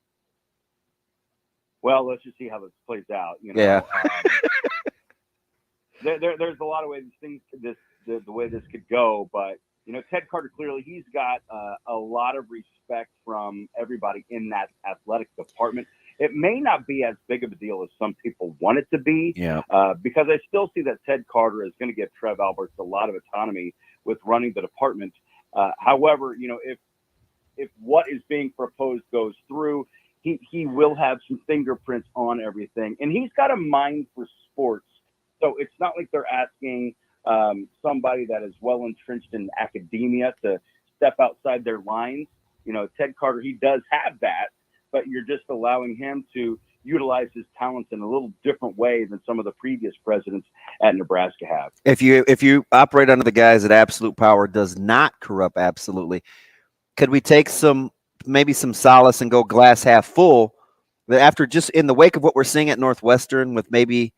Well, let's just see how this plays out. Yeah. There's a lot of ways the way this could go, but Ted Carter, clearly he's got a lot of respect from everybody in that athletic department. It may not be as big of a deal as some people want it to be, because I still see that Ted Carter is going to give Trev Alberts a lot of autonomy with running the department. However, if what is being proposed goes through, he will have some fingerprints on everything, and he's got a mind for sports. So it's not like they're asking somebody that is well entrenched in academia to step outside their lines. Ted Carter, he does have that, but you're just allowing him to utilize his talents in a little different way than some of the previous presidents at Nebraska have. If you operate under the guise that absolute power does not corrupt absolutely, could we take maybe some solace and go glass half full that after just in the wake of what we're seeing at Northwestern with maybe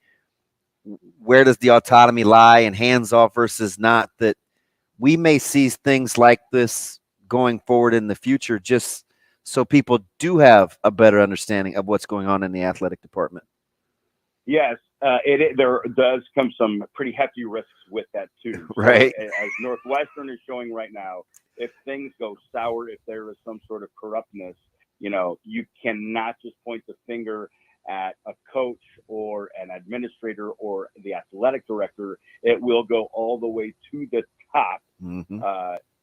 where does the autonomy lie and hands off versus not, that we may see things like this going forward in the future, just so people do have a better understanding of what's going on in the athletic department? Yes, there does come some pretty hefty risks with that too. Right. So, as Northwestern is showing right now, if things go sour, if there is some sort of corruptness, you cannot just point the finger at a coach or an administrator or the athletic director. It will go all the way to the top, mm-hmm.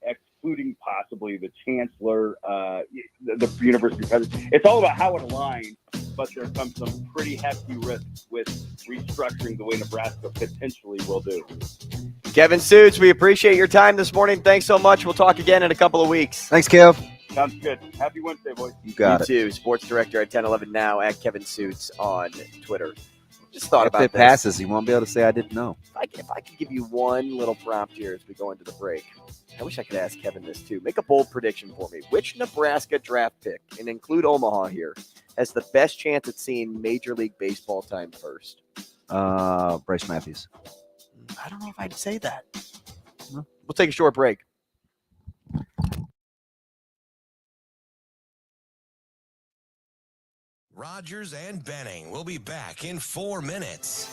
Excluding possibly the chancellor, the university president. It's all about how it aligns, but there comes some pretty hefty risks with restructuring the way Nebraska potentially will do. Kevin Sjuts, we appreciate your time this morning. Thanks so much. We'll talk again in a couple of weeks. Thanks, Kev. Sounds good. Happy Wednesday, boys. You got it. You too. Sports director at 1011 Now at Kevin Sjuts on Twitter. Just thought about this. If it this. passes, you won't be able to say I didn't know. If I could give you one little prompt here as we go into the break, I wish I could ask Kevin this too. Make a bold prediction for me. Which Nebraska draft pick, and include Omaha here, has the best chance at seeing Major League Baseball time first? Bryce Matthews. I don't know if I'd say that. We'll take a short break. Rogers and Benning will be back in 4 minutes.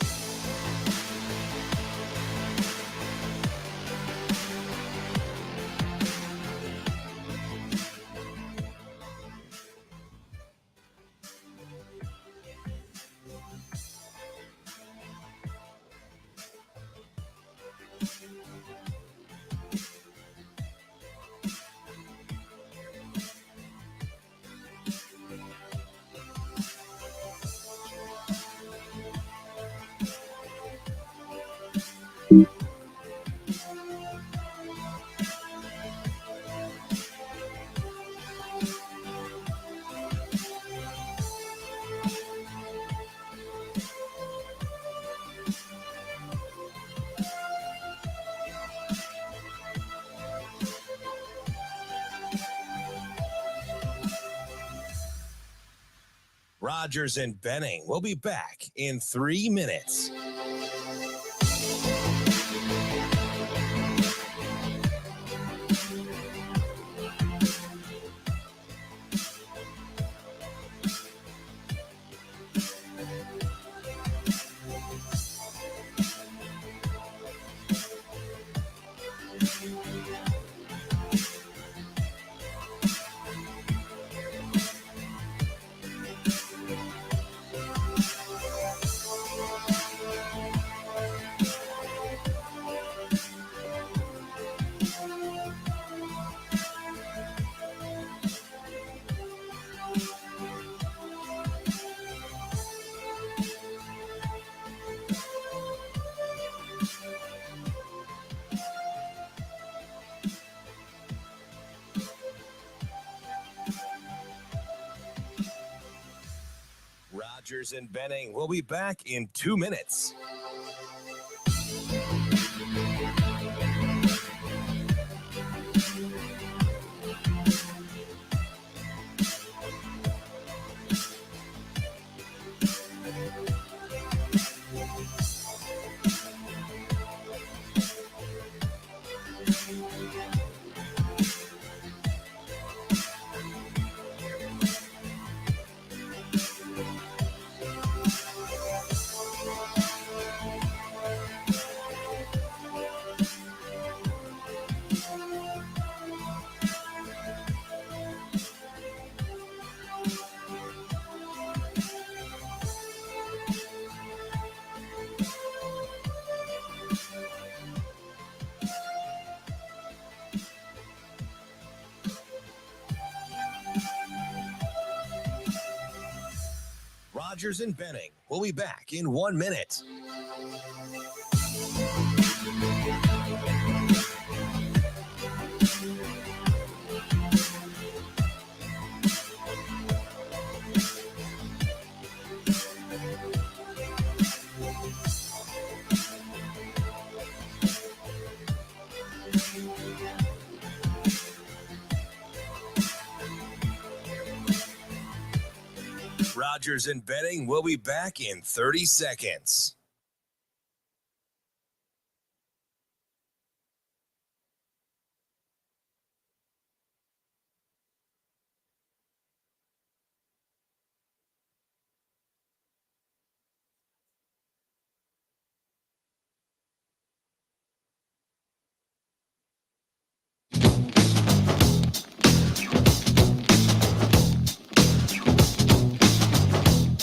Rogers and Benning will be back in 3 minutes. Rogers and Benning will be back in 2 minutes. Rogers and Benning will be back in 1 minute. Rogers and Benning will be back in 30 seconds.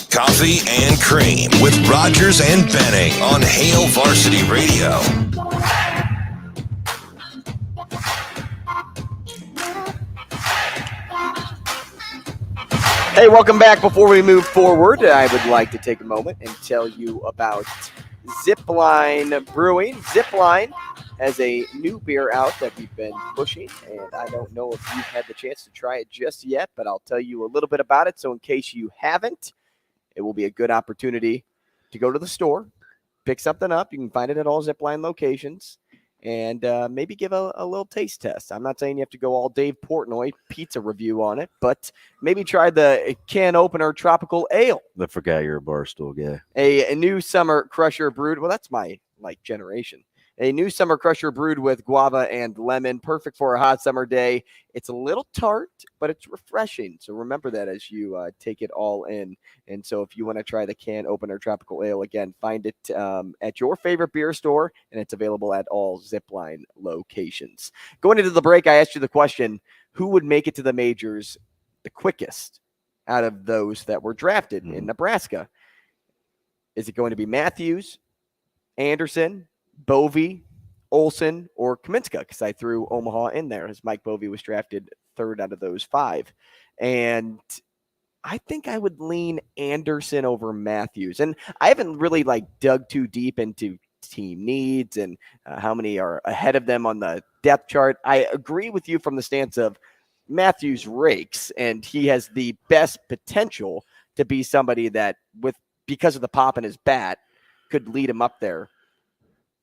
Coffee and Cream with Rogers and Benning on Hail Varsity Radio. Hey, welcome back. Before we move forward, I would like to take a moment and tell you about Zipline Brewing. Zipline has a new beer out that we've been pushing, and I don't know if you've had the chance to try it just yet, but I'll tell you a little bit about it. So in case you haven't, it will be a good opportunity to go to the store, pick something up. You can find it at all Zipline locations, and maybe give a little taste test. I'm not saying you have to go all Dave Portnoy pizza review on it, but maybe try the can opener tropical ale. I forgot you're a Barstool guy. A new summer crusher brewed. Well, that's my generation. A new summer crusher brewed with guava and lemon, perfect for a hot summer day. It's a little tart, but it's refreshing. So remember that as you take it all in. And so if you want to try the can opener tropical ale, again, find it at your favorite beer store, and it's available at all Zipline locations. Going into the break, I asked you the question, who would make it to the majors the quickest out of those that were drafted in Nebraska? Is it going to be Matthews, Anderson, Bovee, Olsen, or Kaminska? Because I threw Omaha in there as Mike Bovee was drafted third out of those 5. And I think I would lean Anderson over Matthews. And I haven't really dug too deep into team needs and how many are ahead of them on the depth chart. I agree with you from the stance of Matthews rakes, and he has the best potential to be somebody that, because of the pop in his bat, could lead him up there.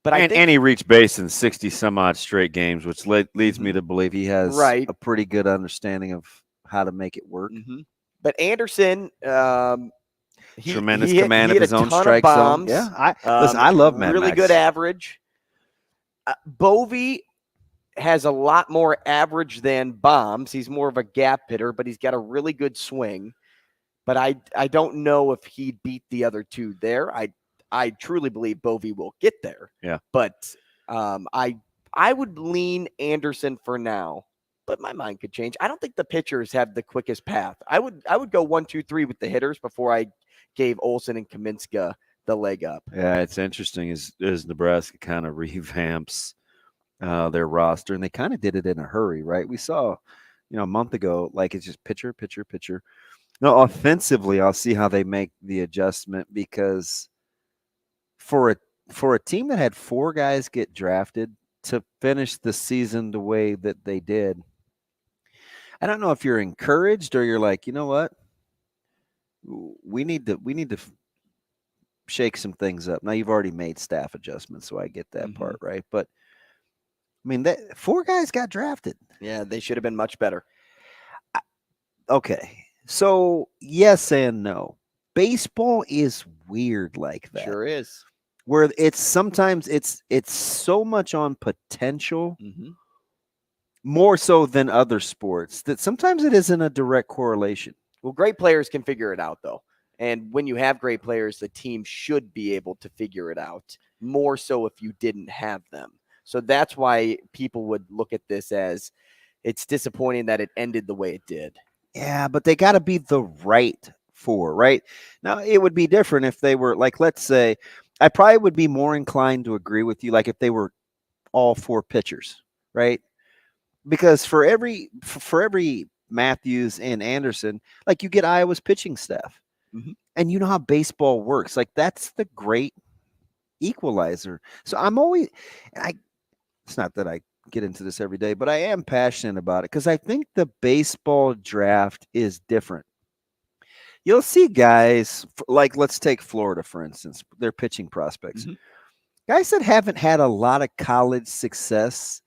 But and he reached base in 60 some odd straight games, which leads me to believe he has a pretty good understanding of how to make it work. But Anderson, tremendous command of his own strike zone. Yeah, I love Mad really Max. Good average. Bovee has a lot more average than bombs. He's more of a gap hitter, but he's got a really good swing. But I don't know if he'd beat the other two there. I truly believe Bovee will get there. Yeah. But I would lean Anderson for now, but my mind could change. I don't think the pitchers have the quickest path. I would go 1, 2, 3 with the hitters before I gave Olsen and Kaminska the leg up. Yeah, it's interesting as Nebraska kind of revamps their roster, and they kind of did it in a hurry, right? We saw, a month ago, it's just pitcher. No, offensively, I'll see how they make the adjustment, because for a team that had 4 guys get drafted to finish the season the way that they did, I don't know if you're encouraged or you're like, you know what, we need to shake some things up. Now, you've already made staff adjustments, so I get that part, right? But I mean, 4 guys got drafted. Yeah, they should have been much better. Okay, so yes and no. Baseball is weird like that. Sure is. Where it's sometimes it's so much on potential, more so than other sports, that sometimes it isn't a direct correlation. Well, great players can figure it out, though. And when you have great players, the team should be able to figure it out, more so if you didn't have them. So that's why people would look at this as it's disappointing that it ended the way it did. Yeah, but they got to be the right 4, right? Now, it would be different if they were, let's say, I probably would be more inclined to agree with you, if they were all 4 pitchers, right? Because for every Matthews and Anderson, you get Iowa's pitching staff. And you know how baseball works. That's the great equalizer. So I'm always, it's not that I get into this every day, but I am passionate about it because I think the baseball draft is different. You'll see guys let's take Florida, for instance, their pitching prospects. Guys that haven't had a lot of college success,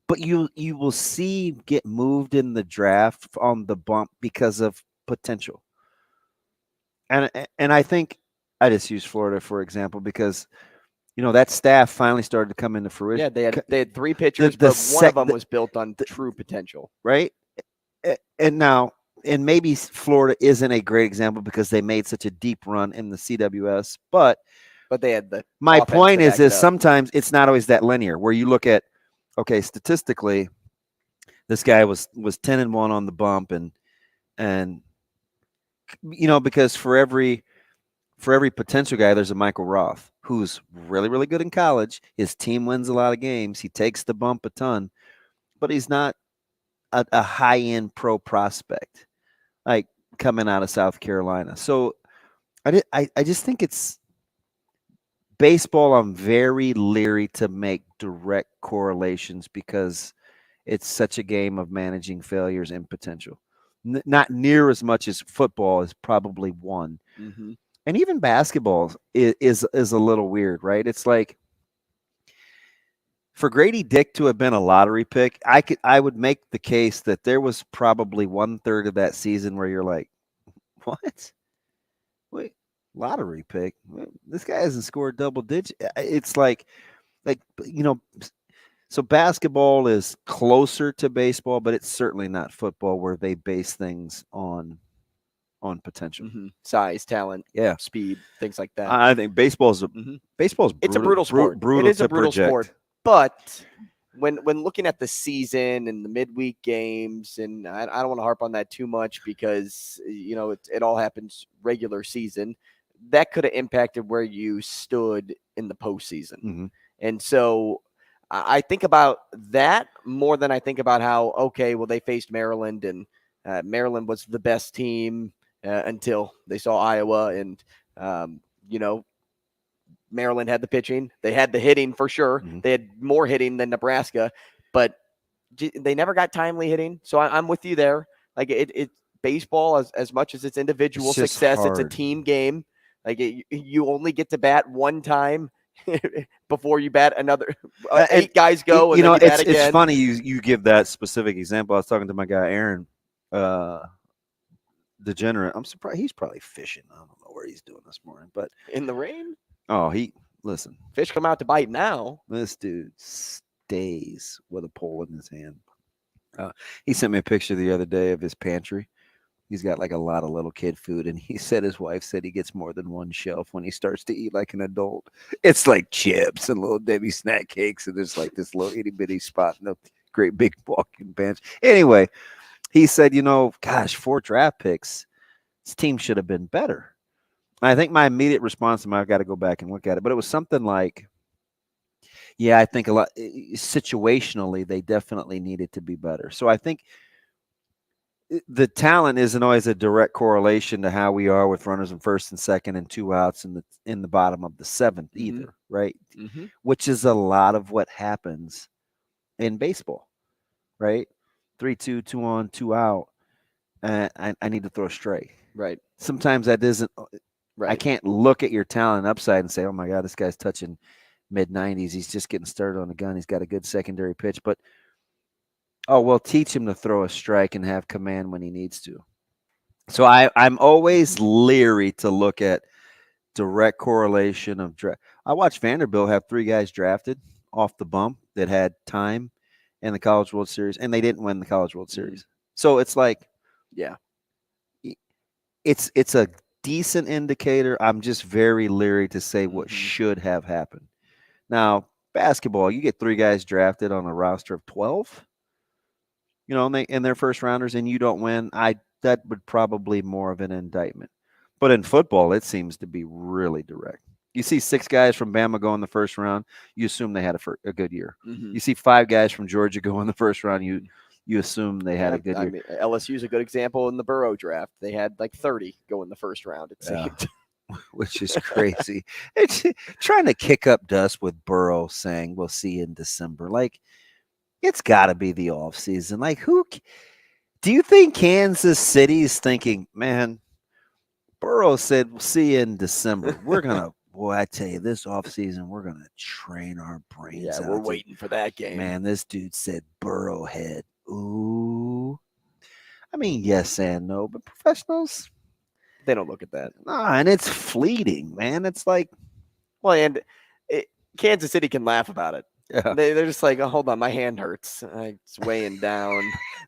but you will see get moved in the draft on the bump because of potential. And I think I just use Florida for example because that staff finally started to come into fruition. Yeah, they had 3 pitchers, but one of them was built on true potential, right? And now, and maybe Florida isn't a great example because they made such a deep run in the CWS, but they had the. My point is sometimes it's not always that linear. Where you look at, okay, statistically, this guy was 10-1 on the bump, and because for every potential guy, there's a Michael Roth who's really, really good in college. His team wins a lot of games. He takes the bump a ton, but he's not a high-end pro prospect, coming out of South Carolina. So I just think it's baseball. I'm very leery to make direct correlations because it's such a game of managing failures and potential. Not near as much as football is probably one. And even basketball is a little weird, right? It's for Grady Dick to have been a lottery pick, I would make the case that there was probably 1/3 of that season where you're like, what? Wait, lottery pick? This guy hasn't scored double digit. It's like, so basketball is closer to baseball, but it's certainly not football where they base things on potential, size, talent, speed, things like that. I think baseball's it's a brutal sport. Brutal it is to a brutal project. sport, but when looking at the season and the midweek games, and I don't want to harp on that too much because it all happens regular season. That could have impacted where you stood in the postseason, and so I think about that more than I think about how they faced Maryland, and Maryland was the best team until they saw Iowa, and Maryland had the pitching, they had the hitting for sure. They had more hitting than Nebraska, but they never got timely hitting. So I'm with you there. Like it baseball as much as it's individual success, it's a team game. Like you only get to bat one time before you bat another. 8 guys go, and then you bat again. It's funny you give that specific example. I was talking to my guy Aaron, Degenerate. I'm surprised he's probably fishing. I don't know where he's doing this morning, but in the rain. Oh, listen. Fish come out to bite now. This dude stays with a pole in his hand. He sent me a picture the other day of his pantry. He's got like a lot of little kid food, and he said his wife said he gets more than one shelf when he starts to eat like an adult. It's like chips and little Debbie snack cakes, and there's like this little itty bitty spot in a great big walk-in bench. Anyway, he said, 4 draft picks. This team should have been better. And I think my immediate response to I've got to go back and look at it, but it was something like, I think a lot situationally they definitely needed to be better. So I think the talent isn't always a direct correlation to how we are with runners in first and second and 2 outs in the bottom of the 7th either, right? Which is a lot of what happens in baseball, right? 3-2, 2 on, 2 out, and I need to throw a strike. Right. Sometimes that isn't. Right. I can't look at your talent upside and say, "Oh my God, this guy's touching mid-90s. He's just getting started on the gun. He's got a good secondary pitch." But teach him to throw a strike and have command when he needs to. So I'm always leery to look at direct correlation of draft. I watched Vanderbilt have 3 guys drafted off the bump that had time in the College World Series, and they didn't win the College World Series. So it's like, it's a decent indicator. I'm just very leery to say what should have happened. Now, basketball, you get 3 guys drafted on a roster of 12, and they're first rounders, and you don't win. That would probably more of an indictment. But in football, it seems to be really direct. You see 6 guys from Bama go in the first round, you assume they had a good year. You see 5 guys from Georgia go in the first round, you assume they had a good year. LSU is a good example in the Burrow draft. They had like 30 go in the first round, it seemed. Which is crazy. It's trying to kick up dust with Burrow saying, we'll see you in December. Like, it's got to be the offseason. Like, do you think Kansas City's thinking, man, Burrow said, we'll see you in December. We're going to, I tell you, this offseason, we're going to train our brains out. We're waiting for that game. Man, this dude said Burrow head. Ooh. I mean, yes and no, but professionals, they don't look at that. Nah, and it's fleeting, man. It's like, Kansas City can laugh about it. Yeah. They're just like, oh, hold on, my hand hurts. It's weighing down.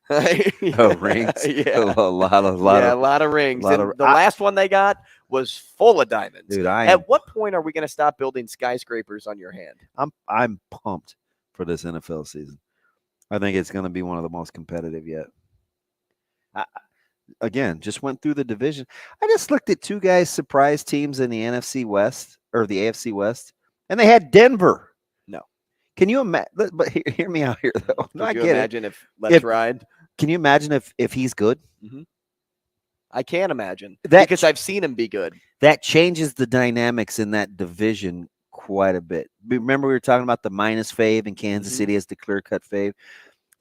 Rings. Yeah. A lot of rings. The last one they got was full of diamonds. Dude, at what point are we going to stop building skyscrapers on your hand? I'm pumped for this NFL season. I think it's going to be one of the most competitive yet. Again, just went through the division. I just looked at 2 guys surprise teams in the NFC West or the AFC West, and they had Denver. No. Can you imagine? But hear me out here, though. No, I get imagine it. If Ride. Can you imagine if he's good? Mm-hmm. I can't imagine because I've seen him be good. That changes the dynamics in that division quite a bit. Remember we were talking about the minus fave and Kansas City as the clear-cut fave.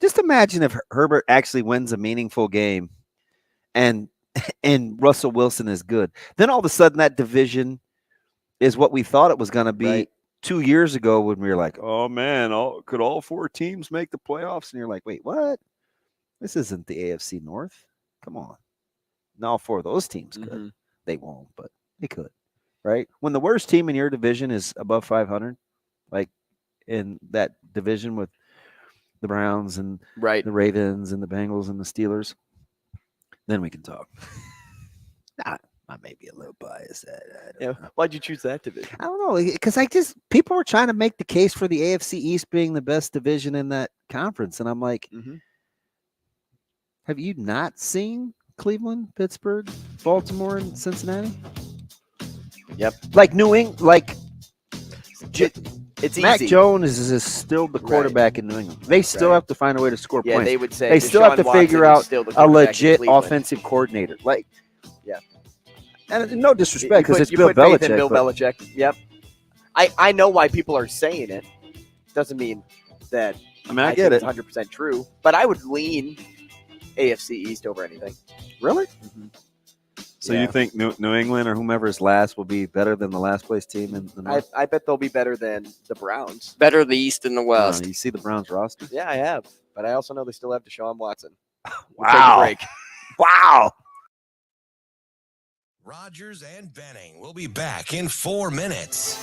Just imagine if Herbert actually wins a meaningful game and Russell Wilson is good. Then all of a sudden that division is what we thought it was going to be 2 years ago when we were like, oh, man, could all 4 teams make the playoffs? And you're like, wait, what? This isn't the AFC North. Come on. Now all 4 of those teams could. They won't, but they could, right? When the worst team in your division is above 500, like in that division with the Browns and right. the Ravens and the Bengals and the Steelers, then we can talk. I may be a little biased. Why'd you choose that division? I don't know, because people were trying to make the case for the AFC East being the best division in that conference, and I'm like, have you not seen Cleveland, Pittsburgh, Baltimore, and Cincinnati? Yep. Like New England, like it's Mac easy. Jones is still the quarterback in New England. They still have to find a way to score points. They would say they still have to figure out a legit offensive coordinator. Like, and no disrespect, because it's Bill Belichick. Bill Belichick. Yep. I know why people are saying it. Doesn't mean that. I get it. It's 100% true, but I would lean AFC East over anything. Really? So you think New England or whomever is last will be better than the last place team in the North? I bet they'll be better than the Browns. Better the East and the West. You see the Browns roster? Yeah, I have, but I also know they still have Deshaun Watson. Wow. Take a break. Wow. Rogers and Benning will be back in 4 minutes.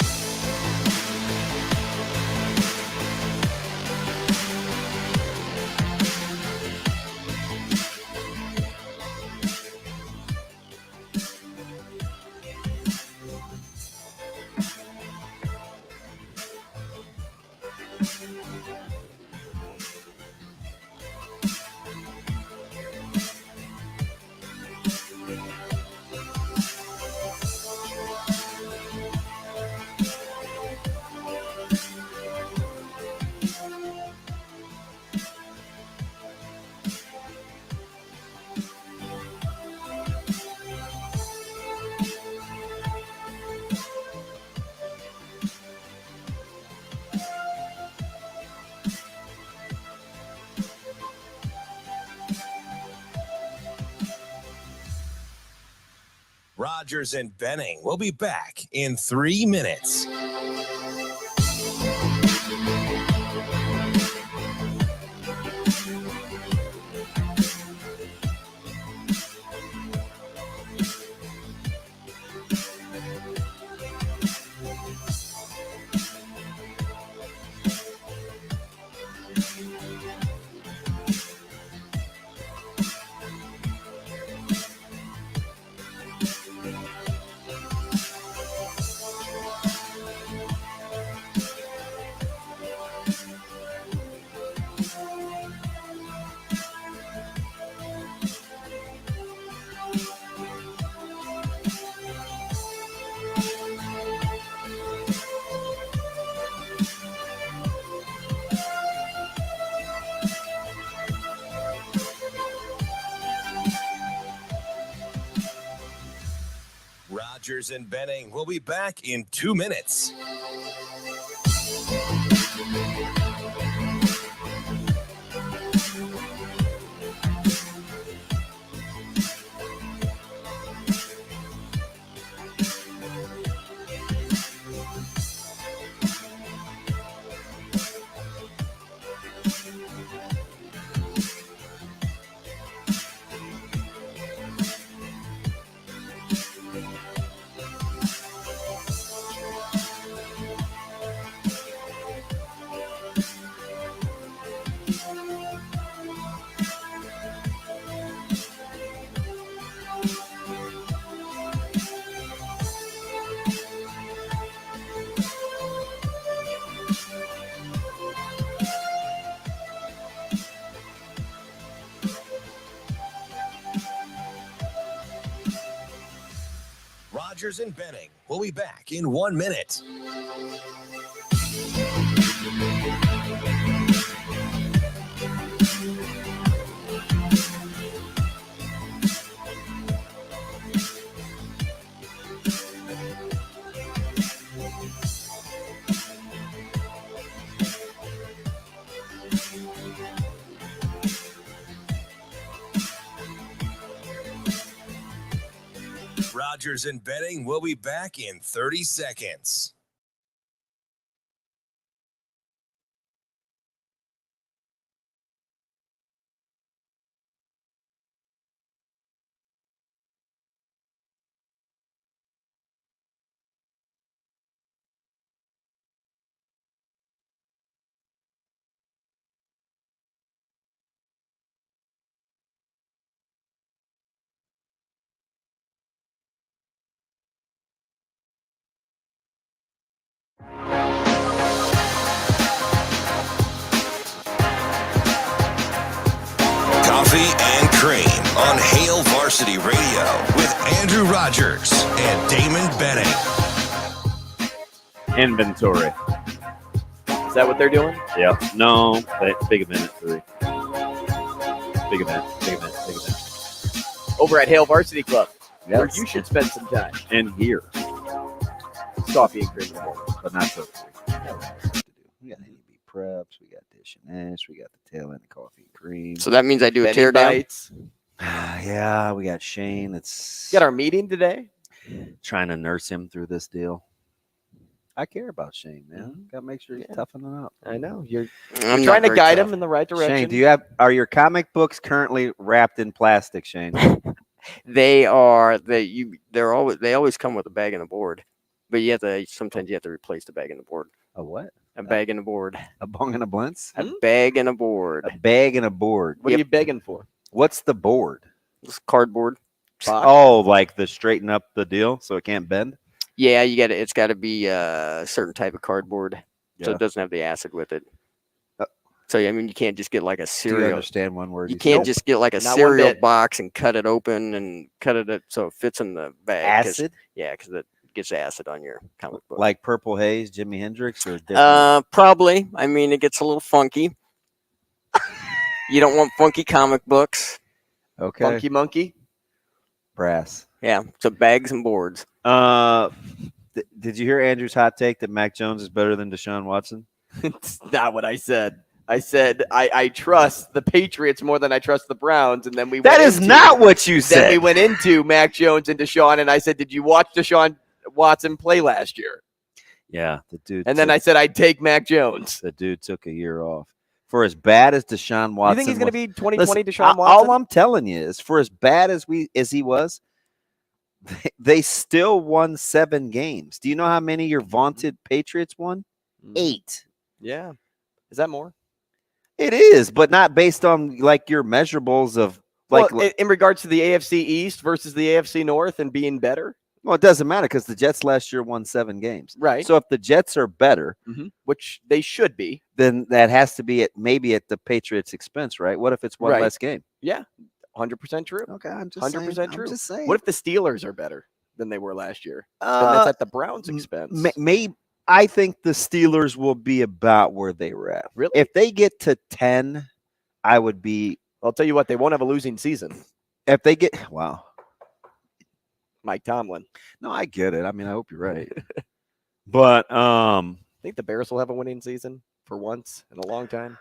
Rogers and Benning will be back in 3 minutes. Rogers and Benning will be back in 2 minutes. Rogers and Benning will be back in 1 minute. Rogers and Benning will be back in 30 seconds. on Hail Varsity Radio with Andrew Rogers and Damon Benning. Inventory. Is that what they're doing? Yeah. No, big event at 3. Big event. Over at Hail Varsity Club, Yes. where you should spend some time. And here. Coffee and cream. But not so. We got AB preps, we got dish and ash, we got the tail end of coffee and cream. So that means I do a Benny tear down. bites. Yeah, we got Shane. It's Got our meeting today. trying to nurse him through this deal. I care about Shane, man. Got to make sure he's toughening up. I know you're I'm trying to not very guide tough. him in the right direction. Shane, are your comic books currently wrapped in plastic, Shane? They are. They always come with a bag and a board, but sometimes you have to replace the bag and the board. A what? A bag and a board. A bong and a blintz? A bag and a board. A bag and a board. What are you begging for? What's the board? It's cardboard. Oh, like the straighten up the deal so it can't bend? Yeah, it's got to be a certain type of cardboard, so Yeah. it doesn't have the acid with it. So I mean, you can't just get like a Do you cereal. understand one word? You can't said? just get like a Not one cereal bit. box and cut it open and cut it so it fits in the bag. 'cause- Acid? Yeah, because it gets acid on your comic book. Like Purple Haze, Jimi Hendrix, or different? Probably. I mean, it gets a little funky. You don't want funky comic books. Okay. Funky monkey. Brass. Yeah, so bags and boards. Did you hear Andrew's hot take that Mac Jones is better than Deshaun Watson? It's not what I said. I said I trust the Patriots more than I trust the Browns, and then we That went is into- not what you Then we said. went into Mac Jones and Deshaun, and I said, "Did you watch Deshaun Watson play last year?" Yeah, the dude. And then I said, "I'd take Mac Jones." the dude took a year off. For as bad as Deshaun You Watson, think he's going to was- be 2020 Listen, Deshaun Watson? all I'm telling you is, for as bad as he was, they still won 7 games. Do you know how many your vaunted Patriots won? 8. Yeah. Is that more? It is, but not based on like your measurables of like. Well, in regards to the AFC East versus the AFC North and being better, Well, it doesn't matter because the Jets last year won 7 games. right? So if the Jets are better, Which they should be. then that has to be maybe at the Patriots' expense, right? What if it's one Right. less game? Yeah, 100% true. Okay, I'm just 100% true. I'm just saying. What if the Steelers are better than they were last year? Then that's at the Browns' expense. Maybe I think the Steelers will be about where they were at. Really? If they get to 10, I would be. I'll tell you what, they won't have a losing season. If they get Mike Tomlin. no, I get it. I mean, I hope you're right. But I think the Bears will have a winning season for once in a long time.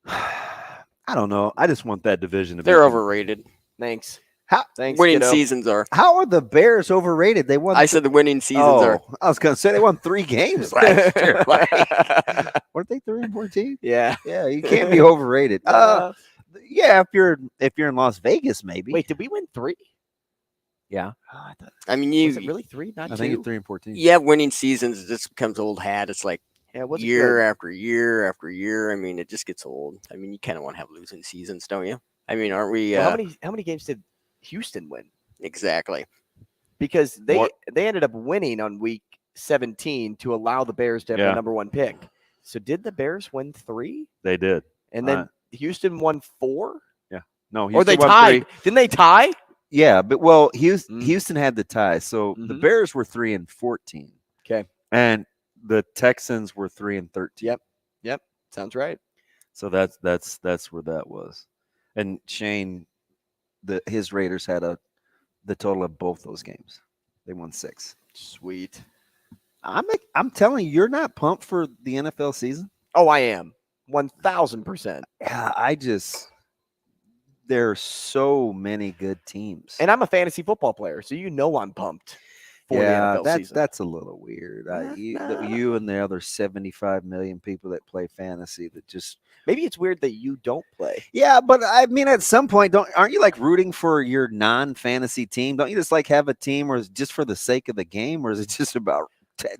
I don't know. I just want that division to be. They're overrated. Thanks. How Thanks, Winning kiddo. seasons are. how are the Bears overrated? They won. I said the winning seasons are. I was gonna say they won 3 games last year. Like, weren't they 3-14? Yeah. Yeah, you can't be overrated. Yeah, if you're in Las Vegas, maybe. Wait, did we win 3? Yeah, Oh, I thought, I mean, was it really 3, not 2? I think it's 3-14. you have winning seasons. It just becomes old hat. It's like Yeah, it wasn't year good. after year after year. I mean, it just gets old. I mean, you kind of want to have losing seasons, don't you? I mean, aren't we? Well, how many games did Houston win? Exactly. Because they More- ended up winning on week 17 to allow the Bears to have Yeah. the number 1 pick. So did the Bears win 3? They did. And then Houston won 4? No, Or they Houston won tied? 3. Didn't they tie? Yeah, but well, Mm. Houston had the tie, so the Mhm. Bears were 3-14. Okay. And the Texans were 3-13. Yep. Sounds right. So that's where that was. And Shane, his Raiders had the total of both those games. They won 6. Sweet. I'm telling you, you're not pumped for the NFL season. Oh, I am. 1,000%. Yeah, there are so many good teams. And I'm a fantasy football player, so you know I'm pumped for the NFL season. That's a little weird. You and the other 75 million people that play fantasy that just Maybe it's weird that you don't play. yeah, but I mean, at some point, aren't you like rooting for your non-fantasy team? Don't you just like have a team, or is it just for the sake of the game, or is it just about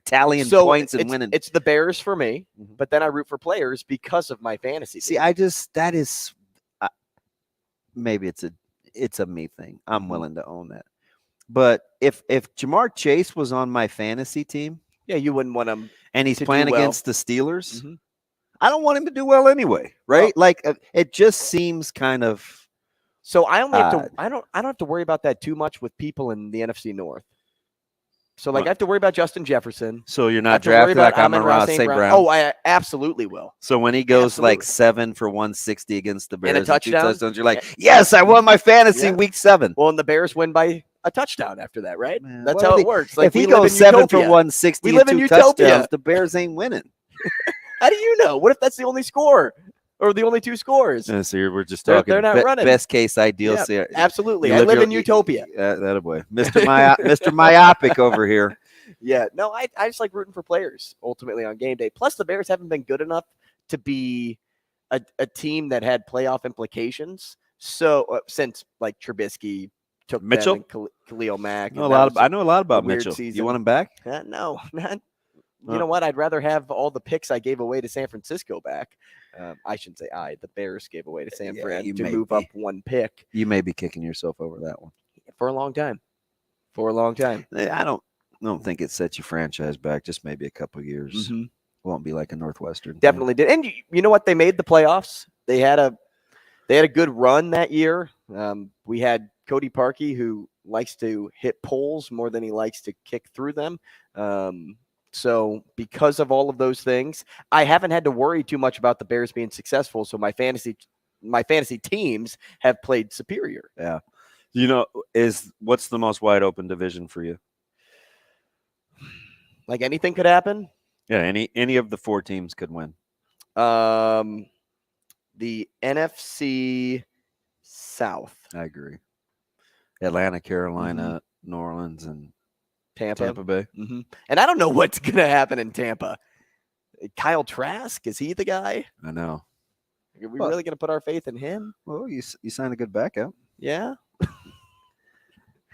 tallying points and winning? It's the Bears for me, Mhm. but then I root for players because of my fantasy. See, team. that is maybe it's a me thing. I'm Mm-hmm. willing to own that. But if Jamar Chase was on my fantasy team, yeah, you wouldn't want him. and he's to do playing well. against the Steelers, Mhm. I don't want him to do well anyway, right? Like it just seems kind of So I only have to. I don't have to worry about that too much with people in the NFC North. So like I have to worry about Justin Jefferson. So you're not drafted like Amon-Ra St. Brown. Oh, I absolutely will. So when he goes like 7 for 160 against the Bears and a touchdown, 2 touchdowns, you're like, yes, I won my fantasy week 7. Well, and the Bears win by a touchdown after that, right? That's how it works. Like if he goes 7 for 160, we live in utopia. The Bears ain't winning. How do you know? What if that's the only score? Or the only 2 scores. So we're just talking. They're not running. Best case ideal. Yeah, absolutely. I live in utopia. That boy, Mr. Myopic over here. Yeah. No, I just like rooting for players ultimately on game day. Plus, the Bears haven't been good enough to be a team that had playoff implications. So since like Trubisky took Mitchell, Khalil Mack. I know a lot about Mitchell. Season. You want him back? No, not. You know what? I'd rather have all the picks I gave away to San Francisco back. I shouldn't say the Bears gave away to San Fran to move up 1 pick. You may be kicking yourself over that one. For a long time. I don't think it sets your franchise back. Just maybe a couple of years. Mm-hmm. Won't be like a Northwestern. Definitely did. And you know what? They made the playoffs. They had a good run that year. We had Cody Parkey, who likes to hit poles more than he likes to kick through them. So because of all of those things, I haven't had to worry too much about the Bears being successful. So my fantasy teams have played superior. Yeah. What's the most wide open division for you? Like anything could happen? Yeah, any of the 4 teams could win. The NFC South. I agree. Atlanta, Carolina, New Orleans, and Tampa Bay. Mm-hmm. And I don't know what's going to happen in Tampa. Kyle Trask, is he the guy? I know. Are we really going to put our faith in him? Well, you signed a good backup. Yeah.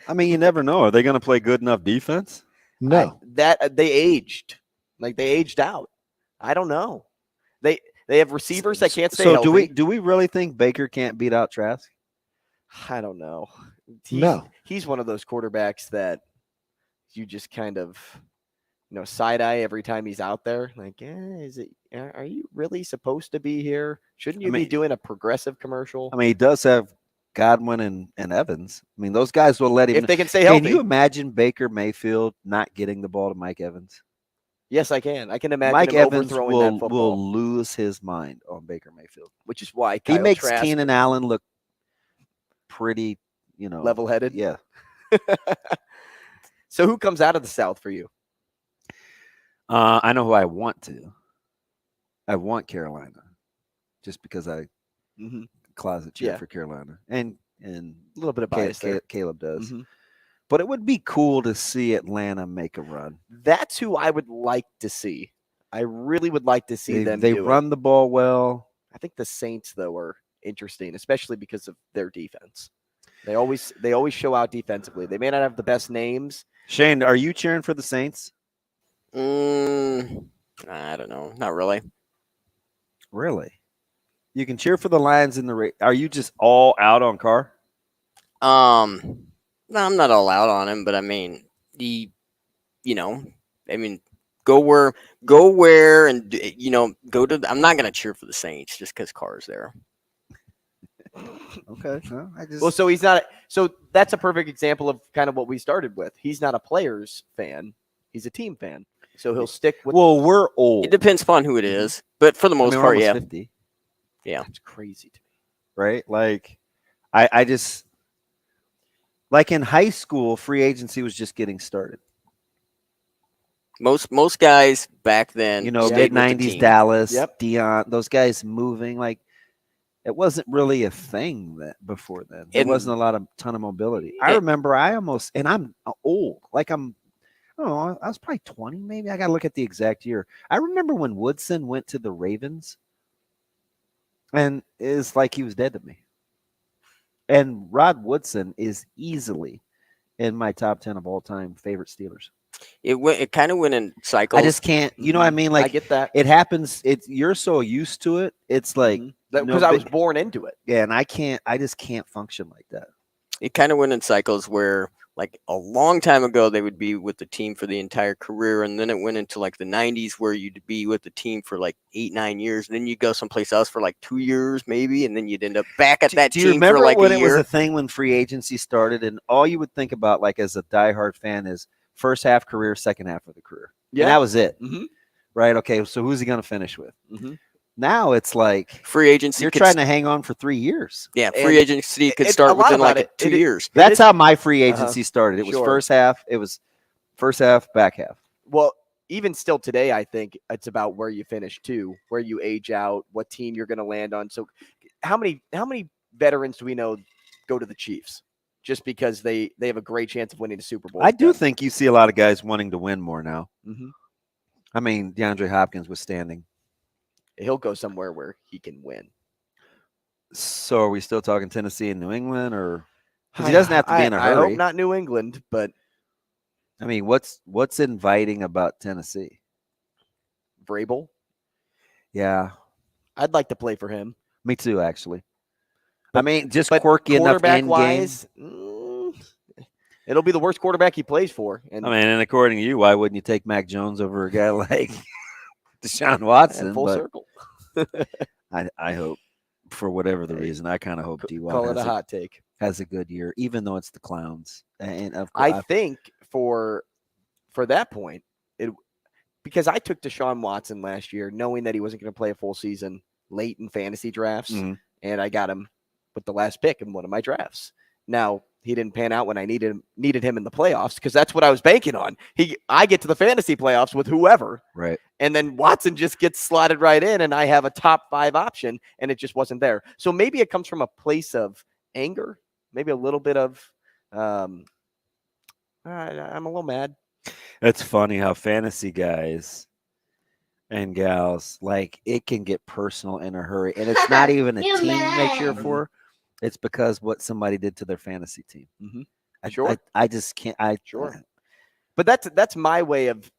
I mean, you never know. Are they going to play good enough defense? No. They aged. Like they aged out. I don't know. They have receivers that can't stay healthy. So do we really think Baker can't beat out Trask? I don't know. He's one of those quarterbacks that you just kind of, side eye every time he's out there. Like, are you really supposed to be here? Shouldn't you be doing a Progressive commercial? I mean, he does have Godwin and Evans. I mean, those guys will let him. If they can stay healthy. Can you imagine Baker Mayfield not getting the ball to Mike Evans? Yes, I can. I can imagine Mike him Evans overthrowing that football. will lose his mind on Baker Mayfield. Which is why he makes Keenan Allen look pretty, level-headed. Yeah. So who comes out of the South for you? I know who I want to. I want Carolina, just because I closet cheer for Carolina, and a little bit of bias there. Caleb does, but it would be cool to see Atlanta make a run. That's who I would like to see. I really would like to see them. They run the ball well. I think the Saints though are interesting, especially because of their defense. They always show out defensively. They may not have the best names. Shane, are you cheering for the Saints? I don't know. Not really. Really? You can cheer for the Lions in the Are you just all out on Carr? No, I'm not all out on him, but I mean, go where, and go to. I'm not going to cheer for the Saints just because Carr's there. Okay. So he's not. So that's a perfect example of kind of what we started with. He's not a players fan. He's a team fan. So he'll stick with. Well, we're old. It depends upon who it is, but for the most part, yeah. 50. Yeah, it's crazy to me. Right? Like, I just like in high school, free agency was just getting started. Most guys back then, mid-90s Dallas, Dion, those guys moving like. It wasn't really a thing before then. There wasn't a ton of mobility. I remember and I'm old. Like I was probably 20 maybe. I got to look at the exact year. I remember when Woodson went to the Ravens and it's like he was dead to me. And Rod Woodson is easily in my top 10 of all time favorite Steelers. It kind of went in cycles. I just can't, you know what I mean? Like I get that. It happens. You're so used to it. It's like, because I was born into it. Yeah, and I just can't function like that. It kind of went in cycles where like a long time ago, they would be with the team for the entire career. And then it went into like the 90s where you'd be with the team for like 8-9 years. And then you go someplace else for like 2 years, maybe. And then you'd end up back at that Do you team remember for like when a it year. was a thing when free agency started and all you would think about like as a diehard fan is first half career, second half of the career. Yeah. And that was it. Mm-hmm. Right. Okay. So who's he going to finish with? Mm-hmm. Now it's like free agency. You're trying to hang on for 3 years. Yeah, free agency could start within like 2 years. That's how my free agency started. It was first half. It was first half, back half. Well, even still today, I think it's about where you finish too, where you age out, what team you're going to land on. So, how many veterans do we know go to the Chiefs just because they have a great chance of winning the Super Bowl? I do think you see a lot of guys wanting to win more now. Mm-hmm. I mean, DeAndre Hopkins was standing. He'll go somewhere where he can win. So are we still talking Tennessee and New England, or because he doesn't have to be in a hurry? I hope not New England, but I mean, what's inviting about Tennessee? Vrabel. Yeah, I'd like to play for him. Me too, actually. But, I mean, just quirky enough end wise, it'll be the worst quarterback he plays for. And I mean, and according to you, why wouldn't you take Mac Jones over a guy like Deshaun Watson? Full circle. I hope, for whatever the reason, I kind of hope D-Watt call it a hot take. Has a good year, even though it's the clowns. And of course, I think for that point, because I took Deshaun Watson last year, knowing that he wasn't going to play a full season late in fantasy drafts, and I got him with the last pick in one of my drafts. Now, he didn't pan out when I needed him in the playoffs because that's what I was banking on. I get to the fantasy playoffs with whoever. Right. And then Watson just gets slotted right in and I have a top 5 option and it just wasn't there. So maybe it comes from a place of anger, maybe a little bit of I'm a little mad. It's funny how fantasy guys and gals, like, it can get personal in a hurry. And it's not even a team they cheer for. It's because what somebody did to their fantasy team. Sure. I just can't. Sure. But that's my way of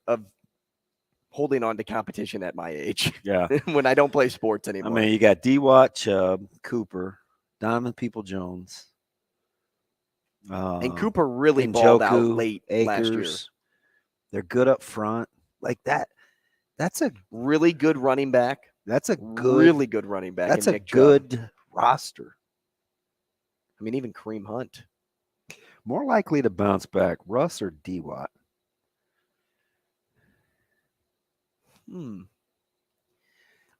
holding on to competition at my age. Yeah. When I don't play sports anymore. I mean, you got D-Watt, Chubb, Cooper, Donovan People-Jones. And Cooper really balled out late last year. They're good up front. Like that. That's a really good running back. That's a really good running back. That's a good roster. I mean, even Kareem Hunt. More likely to bounce back, Russ or D-Watt?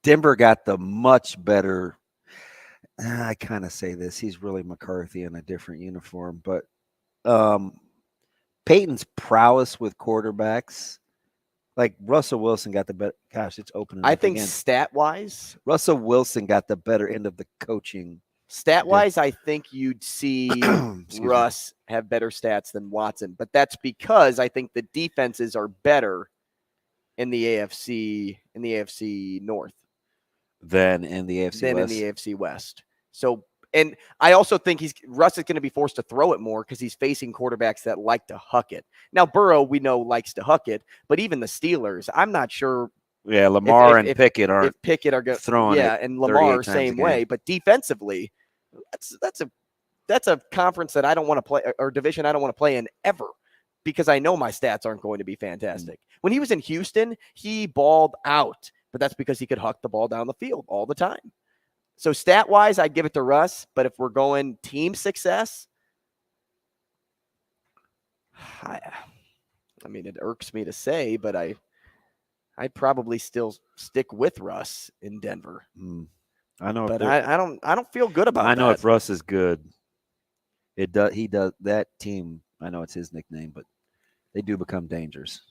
Denver got the much better. I kind of say this. He's really McCarthy in a different uniform. But Peyton's prowess with quarterbacks, like Russell Wilson got the better. Gosh, it's opening. I think stat-wise, Russell Wilson got the better end of the coaching. Stat-wise, I think you'd see Russ have better stats than Watson, but that's because I think the defenses are better in the AFC North than in the AFC West. So, and I also think Russ is going to be forced to throw it more because he's facing quarterbacks that like to huck it. Now, Burrow, we know, likes to huck it, but even the Steelers, I'm not sure. Yeah, Lamar and Pickett aren't. If Pickett are throwing, yeah, and Lamar same way. But defensively, that's a conference that I don't want to play, or division I don't want to play in ever, because I know my stats aren't going to be fantastic. When he was in Houston, he balled out, but that's because he could huck the ball down the field all the time. So stat-wise, I'd give it to Russ, but if we're going team success, I mean, it irks me to say, but I'd probably still stick with Russ in Denver. I know, but I don't feel good about that. I know if Russ is good, he does that team. I know it's his nickname, but they do become dangerous.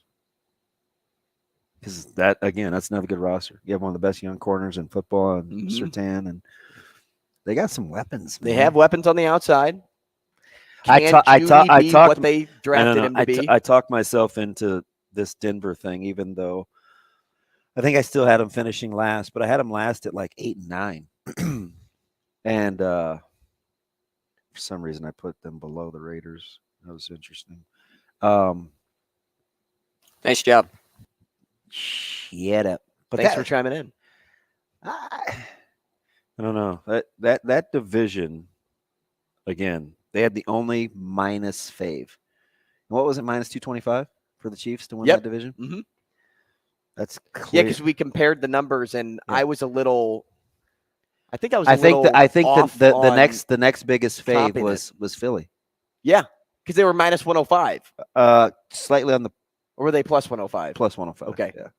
Because that's another good roster. You have one of the best young corners in football, and Surtain, and they got some weapons. Man. They have weapons on the outside. I talk what they drafted him to be. I talked myself into this Denver thing, even though I think I still had them finishing last, but I had them last at like 8 and 9, and for some reason I put them below the Raiders. That was interesting. Nice job. Shut up. But thanks for chiming in. I don't know. That division, again, they had the only minus fave. What was it? Minus 225 for the Chiefs to win Yep. that division. Mm-hmm. That's clear. Yeah, because we compared the numbers, and I was a little. I think I think the next biggest fave was Philly. Yeah, because they were minus 105. Slightly on the. Or were they plus 105? Plus 105. Okay. Yeah.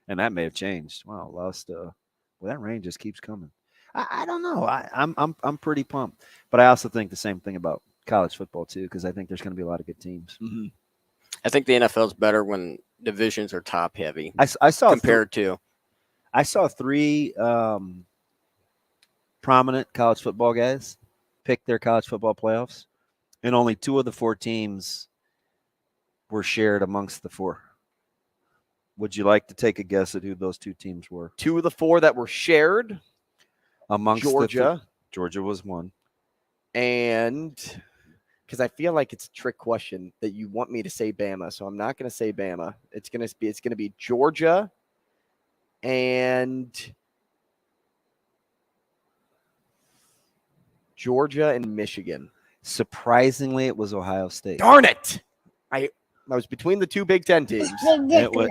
And that may have changed. Wow, lost. Well, that range just keeps coming. I don't know. I'm pretty pumped, but I also think the same thing about college football too, because I think there's going to be a lot of good teams. Mm-hmm. I think the NFL is better when divisions are top heavy. I saw compared to. I saw 3 prominent college football guys pick their college football playoffs, and only 2 of the 4 teams were shared amongst the 4. Would you like to take a guess at who those 2 teams were? 2 of the 4 that were shared amongst Georgia. Georgia was one, and because I feel like it's a trick question that you want me to say Bama, so I'm not going to say Bama. It's going to be Georgia and Michigan. Surprisingly, it was Ohio State. Darn it! I was between the 2 Big Ten teams. It was,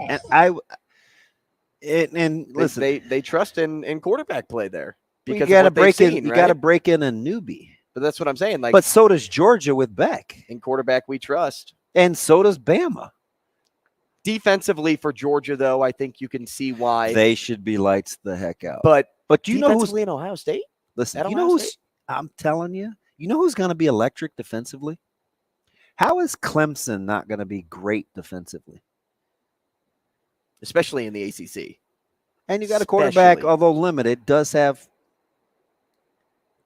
and listen, they trust in quarterback play there because you got to break in. Seen, you right? got to break in a newbie. But that's what I'm saying. Like, but so does Georgia with Beck. In quarterback, we trust, and so does Bama. Defensively for Georgia, though, I think you can see why they should be lights the heck out. But do you know who's in Ohio State? Listen, you know who's? I'm telling you, you know who's going to be electric defensively? How is Clemson not going to be great defensively? Especially in the ACC. And you got a quarterback, although limited, does have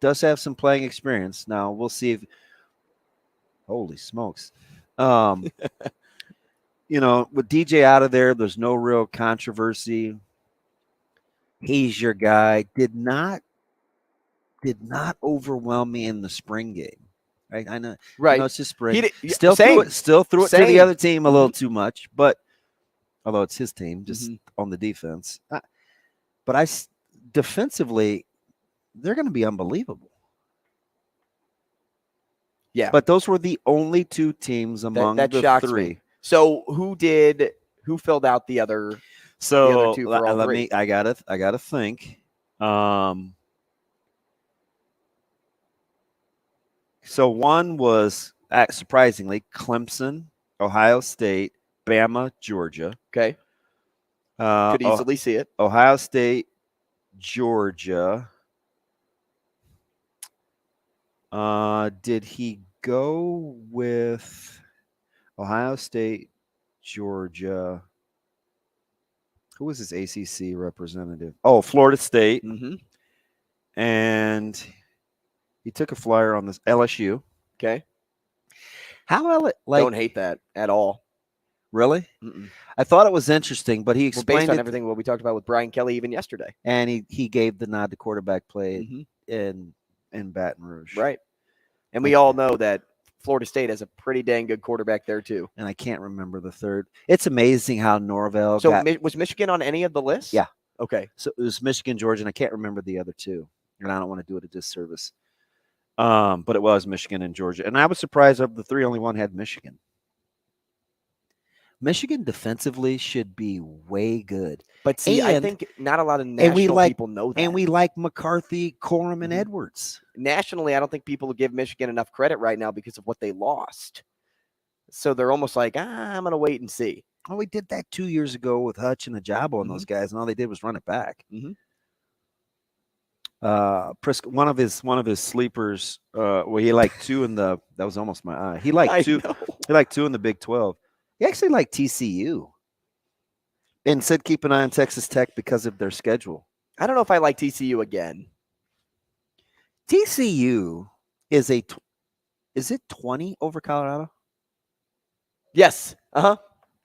some playing experience. Now, we'll see if – holy smokes. With DJ out of there, there's no real controversy. He's your guy. Did not overwhelm me in the spring game. Right, I know. Right, it's just spring. Still threw it to the other team a little too much, but although it's his team, just on the defense. But defensively, they're going to be unbelievable. Yeah, but those were the only 2 teams among that the shocks 3. Me. So who filled out the other? So the other 2 for all 3? I gotta think. So one was, surprisingly, Clemson, Ohio State, Bama, Georgia. Okay. Could easily see it. Ohio State, Georgia. Did he go with Ohio State, Georgia? Who was his ACC representative? Oh, Florida State. Mm-hmm. And he took a flyer on this LSU. Okay. Don't hate that at all. Really? Mm-mm. I thought it was interesting, but he explained based on everything what we talked about with Brian Kelly even yesterday. And he gave the nod to quarterback play in Baton Rouge. Right. And we all know that Florida State has a pretty dang good quarterback there too. And I can't remember the third. It's amazing how Norvell was Michigan on any of the lists? Yeah. Okay. So it was Michigan, Georgia, and I can't remember the other 2. And I don't want to do it a disservice. But it was Michigan and Georgia. And I was surprised of the 3, only one had Michigan. Michigan defensively should be way good. But see, I think not a lot of national people know that. And we like McCarthy, Corum, and Edwards. Nationally, I don't think people give Michigan enough credit right now because of what they lost. So they're almost like, I'm going to wait and see. Oh, we did that 2 years ago with Hutch and Ajabo and those guys, and all they did was run it back. Mm-hmm. One of his sleepers. He liked 2 in the. That was almost my eye. He liked 2. He liked 2 in the Big 12. He actually liked TCU, and said keep an eye on Texas Tech because of their schedule. I don't know if I like TCU again. TCU is it 20 over Colorado? Yes.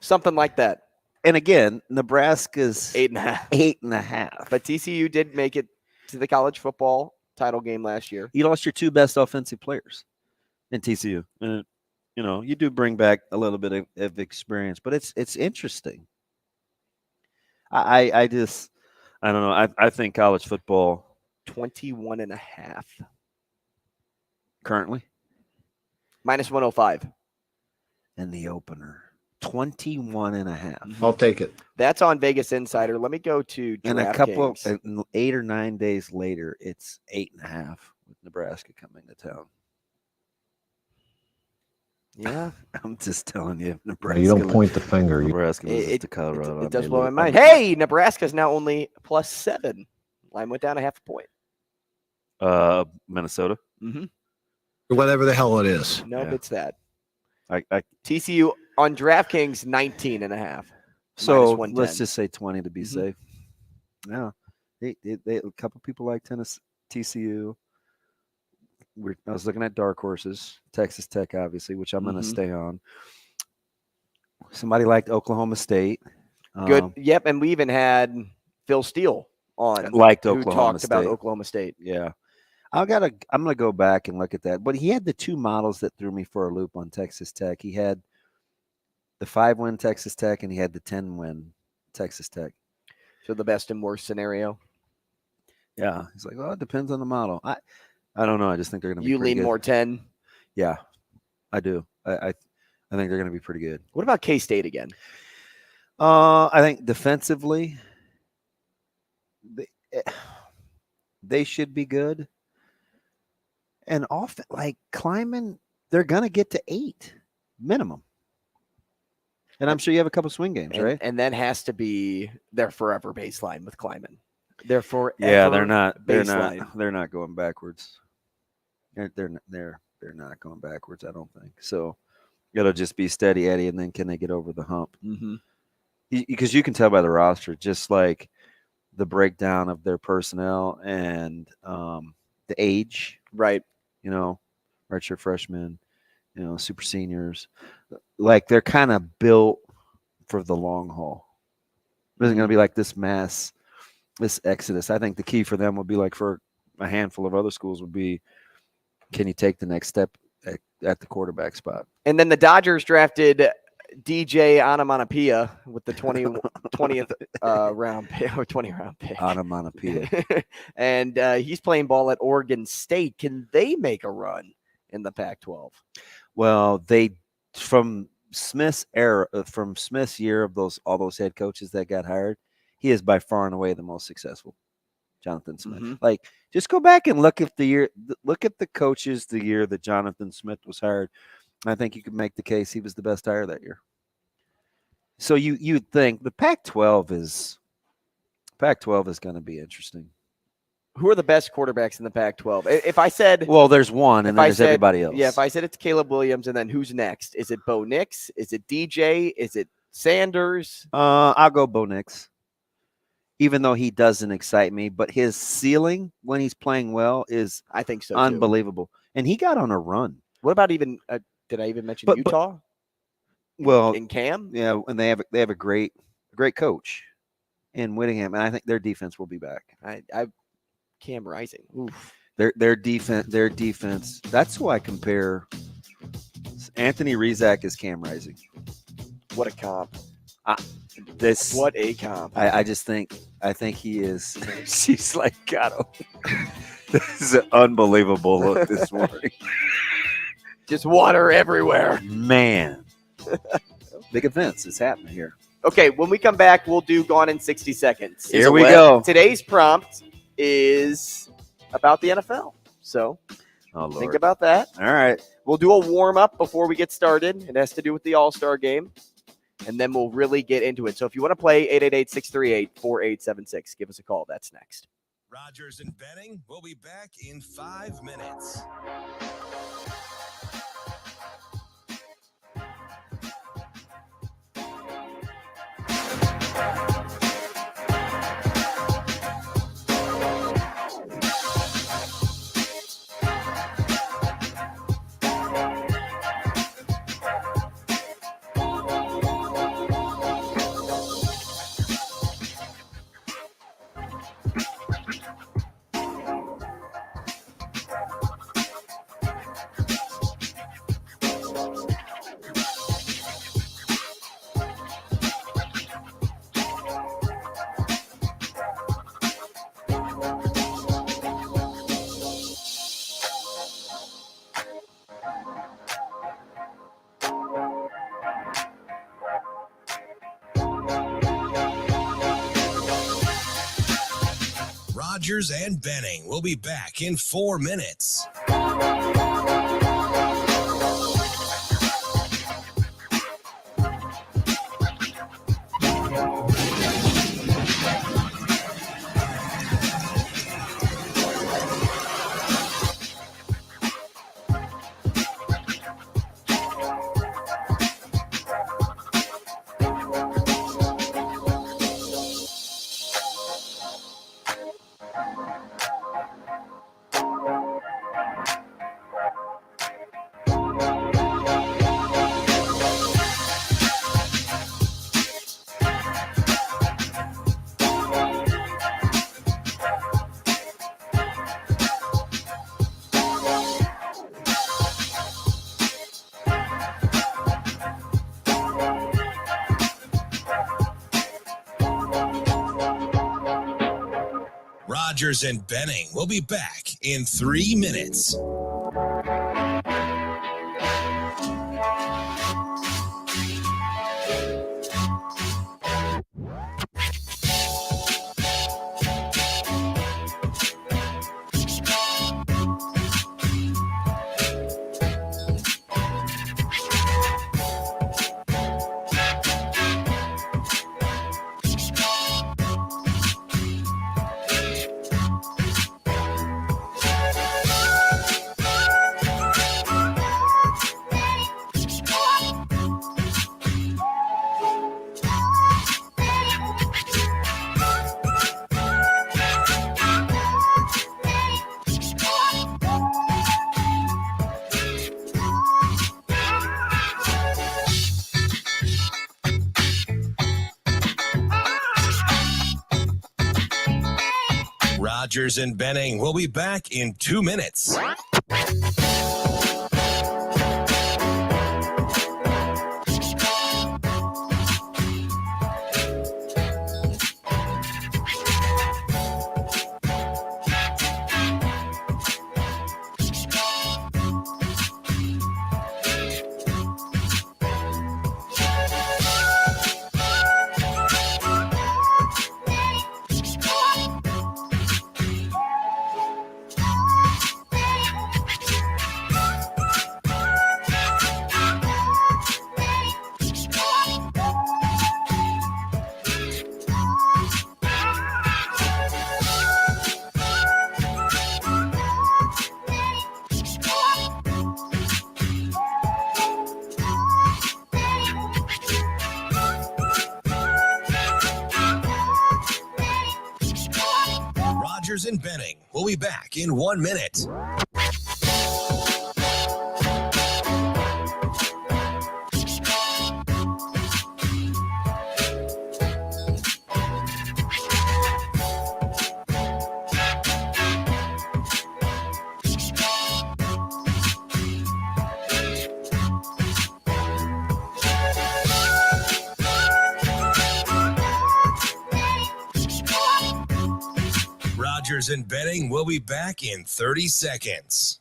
Something like that. And again, Nebraska's 8.5. 8.5. But TCU did make it to the college football title game last year. You lost your 2 best offensive players in TCU. And, you do bring back a little bit of experience, but it's interesting. I don't know. I think college football 21.5 currently minus 105. in the opener. 21.5. I'll take it. That's on Vegas Insider. Let me go to And a couple Kings. of 8 or 9 days later, it's 8.5 with Nebraska coming to town. Yeah, I'm just telling you, Nebraska. You don't point the finger. Nebraska loses to Colorado. It does blow my mind. Hey, Nebraska's now only +7. Line went down a half a point. Minnesota. Mm-hmm. Whatever the hell it is. Nope, it's that. I TCU on DraftKings 19.5. So let's just say 20 to be safe. Yeah, they a couple people like TCU. I was looking at dark horses, Texas Tech, obviously, which I'm going to stay on. Somebody liked Oklahoma State. Good. Yep, and we even had Phil Steele on. Liked who Oklahoma talked State. about Oklahoma State. Yeah. I'm going to go back and look at that. But he had the two models that threw me for a loop on Texas Tech. He had the 5-win Texas Tech, and he had the 10-win Texas Tech. So the best and worst scenario. Yeah. He's like, well, it depends on the model. I don't know. I just think they're going to be You pretty lean good. more 10? Yeah, I do. I think they're going to be pretty good. What about K-State again? I think defensively, they should be good. And climbing, they're going to get to 8 minimum. And I'm sure you have a couple swing games, right? And that has to be their forever baseline with Kleiman. They're forever. Yeah, they're not going backwards. They're not going backwards, I don't think. So it'll just be steady Eddie, and then can they get over the hump? Mm-hmm. Because you can tell by the roster, just like the breakdown of their personnel and the age. Right. Redshirt freshmen, super seniors. Like they're kind of built for the long haul. It isn't going to be like this exodus. I think the key for them would be like for a handful of other schools would be, can you take the next step at the quarterback spot? And then the Dodgers drafted DJ Onomatopoeia with the 20th round pick or 20 round pick. Onomatopoeia. And he's playing ball at Oregon State. Can they make a run in the Pac-12? Well, from Smith's year of all those head coaches that got hired, he is by far and away the most successful. Jonathan Smith. Mm-hmm. Like, just go back and look at the coaches the year that Jonathan Smith was hired. I think you could make the case he was the best hire that year. So you'd think the Pac-12 is going to be interesting. Who are the best quarterbacks in the Pac-12? If I said, well, there's one, and then there's everybody else. Yeah, if I said it's Caleb Williams, and then who's next? Is it Bo Nix? Is it DJ? Is it Sanders? I'll go Bo Nix. Even though he doesn't excite me, but his ceiling when he's playing well is, I think so, unbelievable. And he got on a run. What about even? Did I even mention Utah? In Cam, yeah, and they have a great coach in Whittingham, and I think their defense will be back. Cam Rising. Oof. Their defense. That's who I compare. Anthony Rizak is Cam Rising. What a comp! What a comp! I think he is. She's like, God, this is an unbelievable look this morning. Just water everywhere, man. Big events is happening here. Okay, when we come back, we'll do Gone in 60 Seconds. Here we go. Today's prompt is about the NFL. So think about that. All right. We'll do a warm-up before we get started. It has to do with the All-Star game. And then we'll really get into it. So if you want to play, 888-638-4876. Give us a call. That's next. Rogers and Benning will be back in 5 minutes. Rogers and Benning will be back in 4 minutes. Rogers and Benning will be back in 3 minutes. Rogers and Benning will be back in 2 minutes. Rogers and Benning will be back in 1 minute. Rogers and Benning will be back in 30 seconds.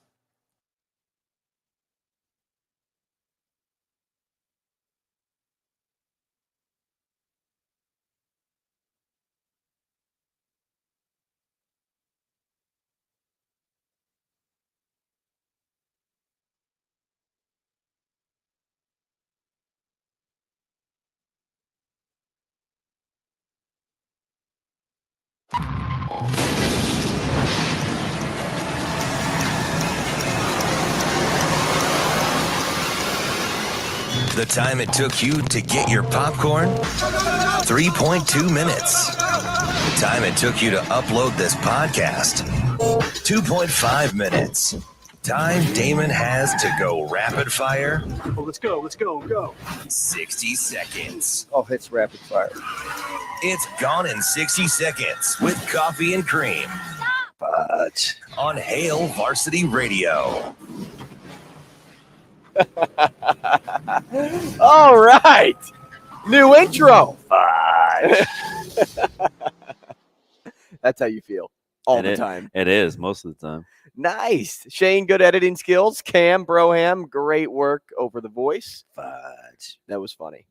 The time it took you to get your popcorn? 3.2 minutes. The time it took you to upload this podcast? 2.5 minutes. Time Damon has to go rapid fire? Oh, let's go, go. 60 seconds. Oh, it's rapid fire. It's Gone in 60 Seconds with Coffee and Cream. Fudge. On Hail Varsity Radio. All right. New intro. Fudge. That's how you feel all the time. It is most of the time. Nice. Shane, good editing skills. Cam, Broham, great work over the voice. Fudge. That was funny.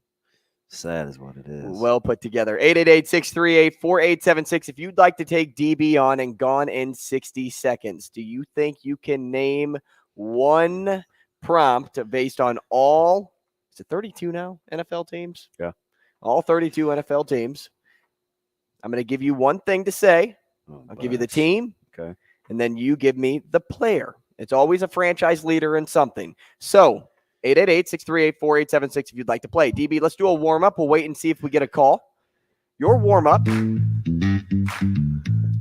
Sad is what it is. Well put together. 888-638-4876. If you'd like to take DB on and gone in 60 seconds, do you think you can name one prompt based on all, is it 32 now, NFL teams? Yeah. All 32 NFL teams. I'm going to give you one thing to say. I'll give you the team. Okay. And then you give me the player. It's always a franchise leader in something. So 888-638-4876 if you'd like to play. DB, let's do a warm-up. We'll wait and see if we get a call. Your warm-up.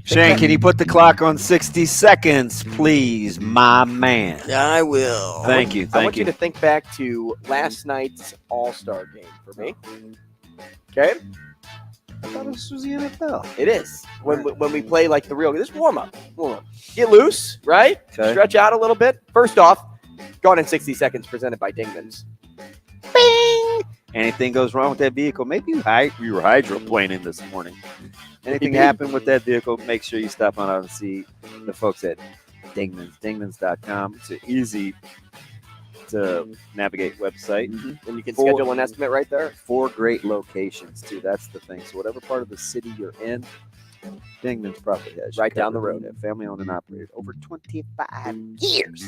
Shane, can you put the clock on 60 seconds, please, my man? I will. Thank you. I want you to think back to last night's All-Star game for me. Okay? I thought this was the NFL. It is. When we play like the real, this warm-up. Get loose, right? Okay. Stretch out a little bit. First off, Gone in 60 Seconds presented by Dingman's. Bing! Anything goes wrong with that vehicle, maybe you were hydroplaning this morning. Anything happened with that vehicle, make sure you stop on out and see the folks at Dingman's. Dingman's.com. It's an easy to navigate website. Mm-hmm. And you can schedule an estimate right there. 4 great locations, too. That's the thing. So whatever part of the city you're in, Dingman's probably has. Right down the road. Family owned and operated over 25 years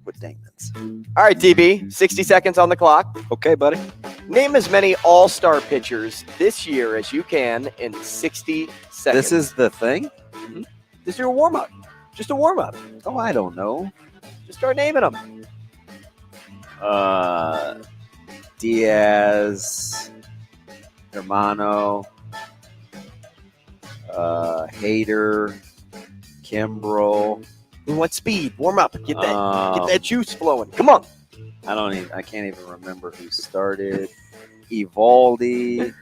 with Dingman's. All right, DB, 60 seconds on the clock. Okay, buddy. Name as many all-star pitchers this year as you can in 60 seconds. This is the thing? Mm-hmm. This is your warm-up. Just a warm-up. Oh, I don't know. Just start naming them. Diaz, Hermano, Hader, Kimbrel. What speed? Warm up. Get that juice flowing. Come on. I can't even remember who started. Evaldi.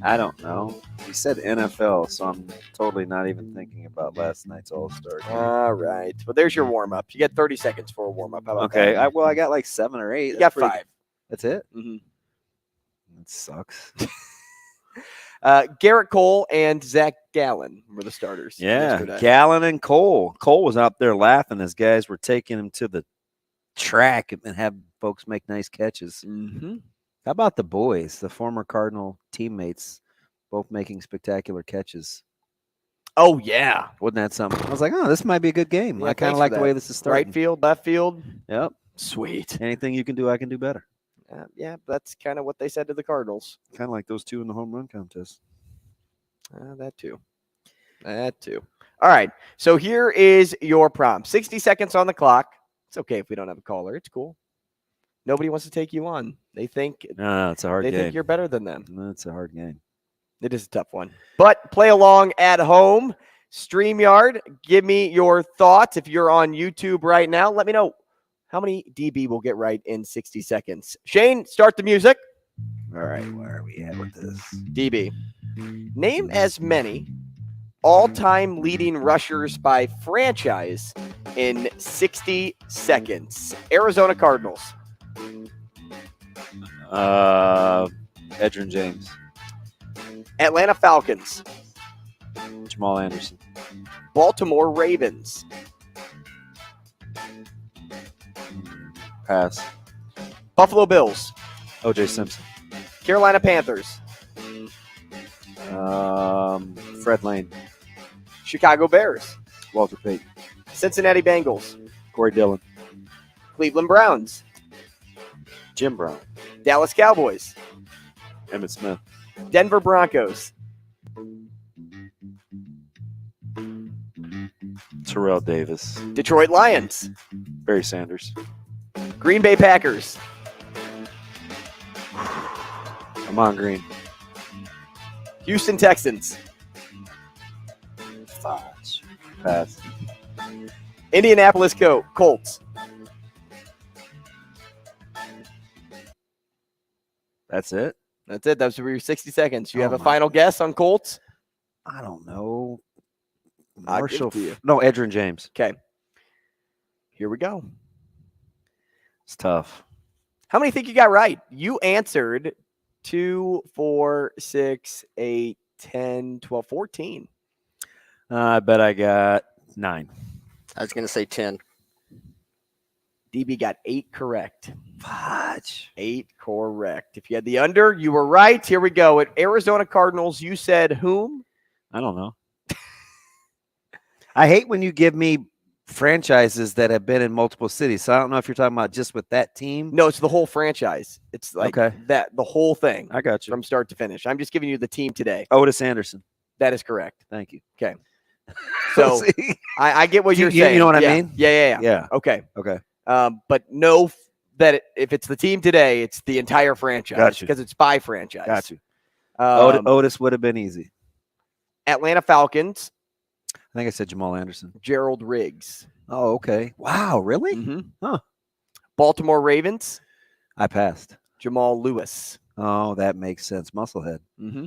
I don't know. You said NFL, so I'm totally not even thinking about last night's All-Star game. All right. Well, there's your warm-up. You get 30 seconds for a warm-up. How about okay. that? I got like 7 or 8. You got 5. That's it? Mm-hmm. That sucks. Garrett Cole and Zach Gallen were the starters. Yeah, yesterday. Gallen and Cole. Cole was out there laughing as guys were taking him to the track and have folks make nice catches. Mm-hmm. How about the boys, the former Cardinal teammates, both making spectacular catches? Oh, yeah. Wasn't that something? I was like, oh, this might be a good game. Yeah, I kind of like the way this is starting. Right field, left field. Yep. Sweet. Anything you can do, I can do better. Yeah, that's kind of what they said to the Cardinals. Kind of like those 2 in the home run contest. That too. All right. So here is your prompt. 60 seconds on the clock. It's okay if we don't have a caller. It's cool. Nobody wants to take you on. They think no, it's a hard game. They think you're better than them. No, it's a hard game. It is a tough one. But play along at home. StreamYard, give me your thoughts. If you're on YouTube right now, let me know how many DB will get right in 60 seconds. Shane, start the music. All right, where are we at with this? DB, name as many all-time leading rushers by franchise in 60 seconds. Arizona Cardinals. Edgerrin James. Atlanta Falcons. Jamal Anderson. Baltimore Ravens. Pass. Buffalo Bills. O.J. Simpson. Carolina Panthers. Fred Lane. Chicago Bears. Walter Payton. Cincinnati Bengals. Corey Dillon. Cleveland Browns. Jim Brown. Dallas Cowboys. Emmitt Smith. Denver Broncos. Terrell Davis. Detroit Lions. Barry Sanders. Green Bay Packers. Amon Green. Houston Texans. Fudge. Pass. Indianapolis Colts. That's it? That's it. That's your 60 seconds. You have a final guess on Colts? I don't know. I'll give it to you. No, Edgerrin James. Okay. Here we go. It's tough. How many think you got right? You answered 2, 4, 6, 8, 10, 12, 14. I bet I got 9. I was going to say 10. DB got 8 correct. Fudge. 8 correct. If you had the under, you were right. Here we go. At Arizona Cardinals, you said whom? I don't know. I hate when you give me franchises that have been in multiple cities. So I don't know if you're talking about just with that team. No, it's the whole franchise. It's like that, the whole thing. I got you. From start to finish. I'm just giving you the team today. Otis Anderson. That is correct. Thank you. Okay. So I get what you're saying. You know what I mean? Yeah. Okay. Okay. But know that if it's the team today, it's the entire franchise because it's by franchise. Got you. Otis would have been easy. Atlanta Falcons. I think I said Jamal Anderson. Gerald Riggs. Oh, okay. Wow, really? Mm-hmm. Huh. Baltimore Ravens. I passed. Jamal Lewis. Oh, that makes sense. Musclehead. Mm-hmm.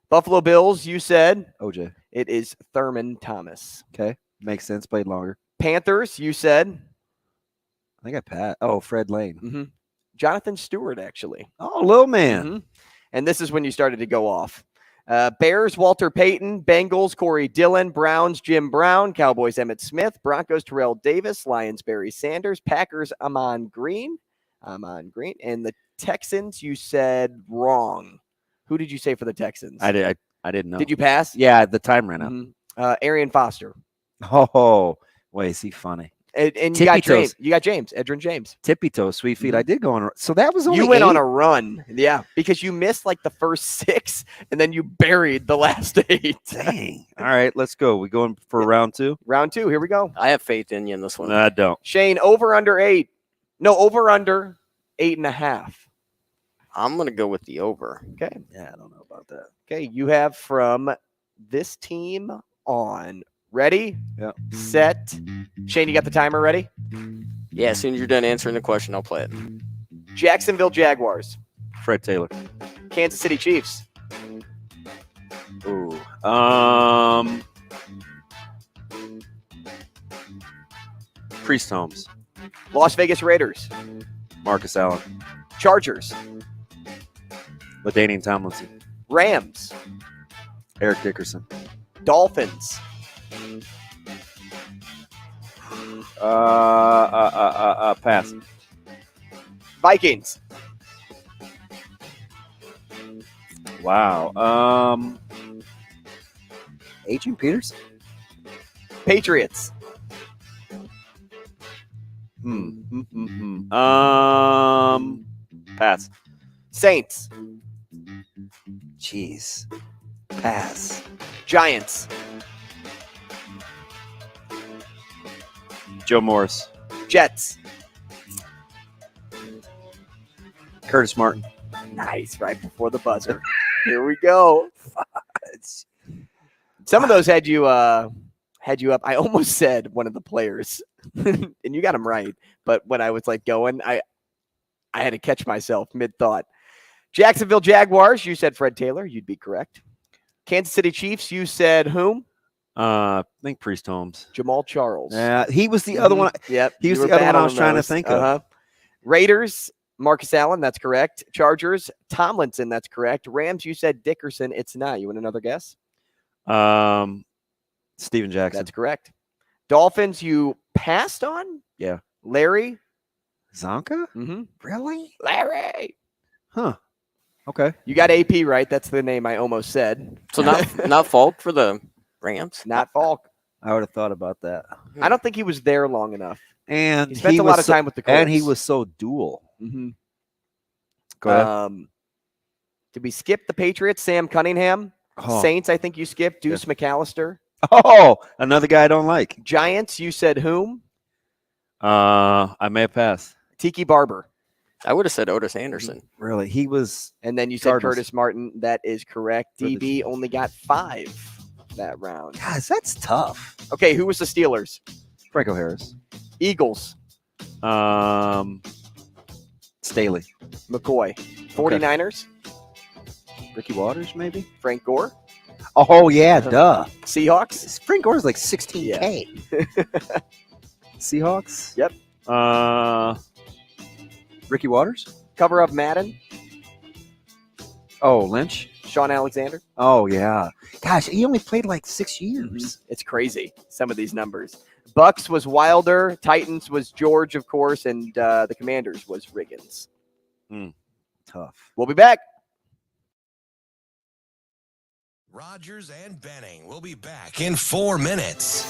Buffalo Bills, you said. OJ. It is Thurman Thomas. Okay. Makes sense. Played longer. Panthers, you said. I think I passed. Oh, Fred Lane. Mm-hmm. Jonathan Stewart, actually. Oh, little man. Mm-hmm. And this is when you started to go off. Bears, Walter Payton. Bengals, Corey Dillon. Browns, Jim Brown. Cowboys, Emmitt Smith. Broncos, Terrell Davis. Lions, Barry Sanders. Packers, Amon Green. And the Texans, you said wrong. Who did you say for the Texans? I didn't know. Did you pass? Yeah, the time ran out. Mm-hmm. Arian Foster. Oh, wait, is he funny? And you got James. You got James. Edrin James. Tippy toes, sweet feet. I did go on. So that was only you went 8? on a run. Yeah, because you missed like the first 6, and then you buried the last 8. Dang. All right, let's go. We going for round 2? Round 2. Here we go. I have faith in you in this one. No, I don't. Shane, over under 8. No, over under 8.5. I'm going to go with the over. Okay. Yeah, I don't know about that. Okay, you have from this team on. Ready? Yep. Set. Shane, you got the timer ready? Yeah, as soon as you're done answering the question, I'll play it. Jacksonville Jaguars. Fred Taylor. Kansas City Chiefs. Ooh. Priest Holmes. Las Vegas Raiders. Marcus Allen. Chargers. LaDainian Tomlinson. Rams. Eric Dickerson. Dolphins. Pass. Vikings. Wow. Adrian Peters. Patriots. Pass. Saints. Jeez. Pass. Giants. Joe Morris. Jets. Curtis Martin. Nice, right before the buzzer. Here we go. Some of those had you up. I almost said one of the players, and you got him right. But when I was like going, I had to catch myself mid-thought. Jacksonville Jaguars, you said Fred Taylor. You'd be correct. Kansas City Chiefs, you said whom? I think Priest Holmes. Jamal Charles. Yeah, he was the other one. Yep. He was the other one I was trying to think of. Raiders, Marcus Allen. That's correct. Chargers, Tomlinson. That's correct. Rams, you said Dickerson. It's not. You want another guess? Steven Jackson. That's correct. Dolphins, you passed on? Yeah. Larry? Zonka? Mm-hmm. Really? Larry. Huh. Okay. You got AP right. That's the name I almost said. So not Falk for the Rams? Not Falk. I would have thought about that. I don't think he was there long enough. And he spent a lot of time with the Colts. And he was so dual. Mm-hmm. Go ahead. Did we skip the Patriots? Sam Cunningham. Oh. Saints, I think you skipped. Deuce McAllister. Oh, another guy I don't like. Giants, you said whom? I may have passed. Tiki Barber. I would have said Otis Anderson. Really? He was. And then you said Cardinals. Curtis Martin. That is correct. DB only got 5 that round. Guys, that's tough. Okay, who was the Steelers? Franco Harris. Eagles. Staley. McCoy. 49ers. Ricky Waters, maybe? Frank Gore. Oh, yeah, duh. Seahawks. Frank Gore's like 16K. Yeah. Seahawks? Yep. Ricky Waters? Cover up Madden. Oh, Lynch? Sean Alexander. Oh, yeah. Gosh, he only played like 6 years. It's crazy, some of these numbers. Bucks was Wilder. Titans was George, of course. And the Commanders was Riggins. Tough. We'll be back. Rogers and Benning will be back in 4 minutes.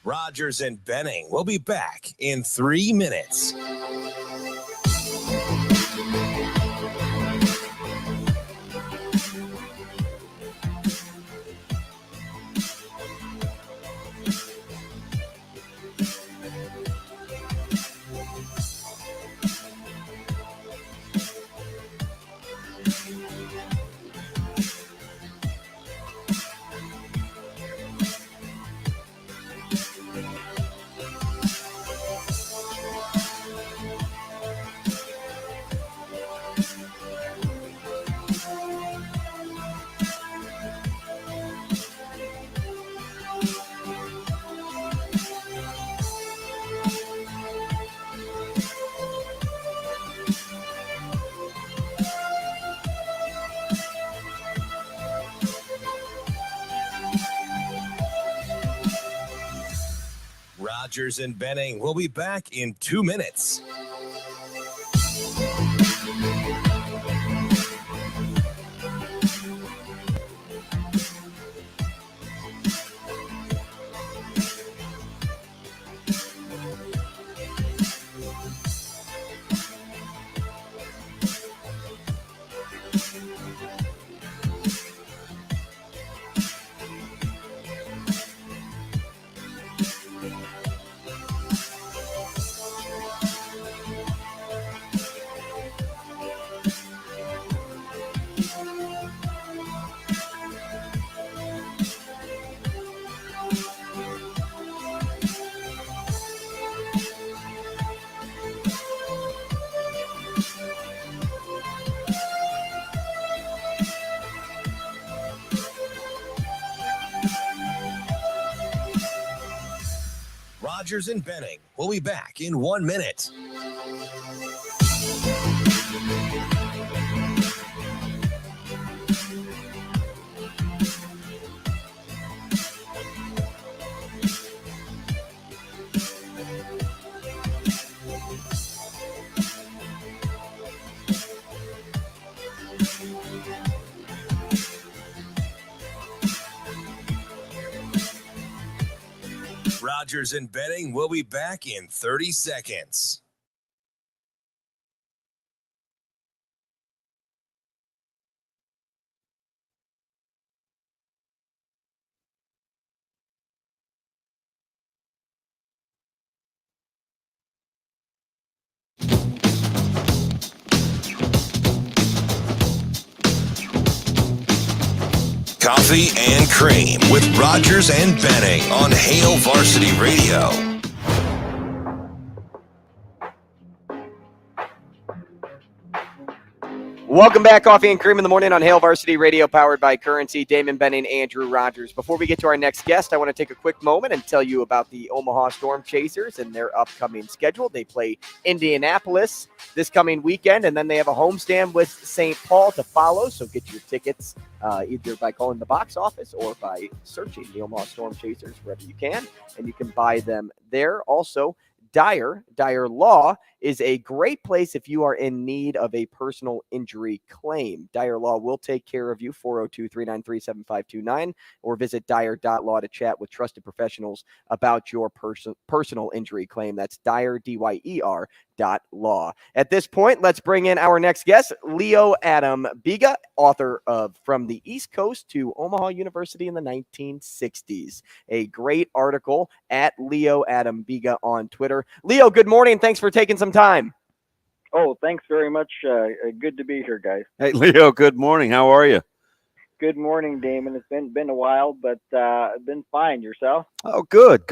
Rogers and Benning will be back in 3 minutes. Rogers and Benning will be back in 2 minutes. Rogers and Benning will be back in 1 minute. Rogers and Benning will be back in 30 seconds. Coffee and Cream with Rogers and Benning on Hail Varsity Radio. Welcome back, Coffee and Cream in the morning on Hail Varsity Radio, powered by Currency. Damon Benning, Andrew Rogers. Before we get to our next guest, I want to take a quick moment and tell you about the Omaha Storm Chasers and their upcoming schedule. They play Indianapolis this coming weekend, and then they have a homestand with St. Paul to follow. So get your tickets either by calling the box office or by searching the Omaha Storm Chasers wherever you can, and you can buy them there. Also, Dyer Law is a great place if you are in need of a personal injury claim. Dyer Law will take care of you, 402-393-7529, or visit dyer.law to chat with trusted professionals about your personal injury claim. That's Dyer, D-Y-E-R, Law. At this point, let's bring in our next guest, Leo Adam Biga, author of From the East Coast to Omaha University in the 1960s. A great article at Leo Adam Biga on Twitter. Leo, good morning. Thanks for taking some time. Oh, thanks very much. Good to be here, guys. Hey, Leo, good morning. How are you? Good morning, Damon. It's been a while, but been fine. Yourself? Oh, good.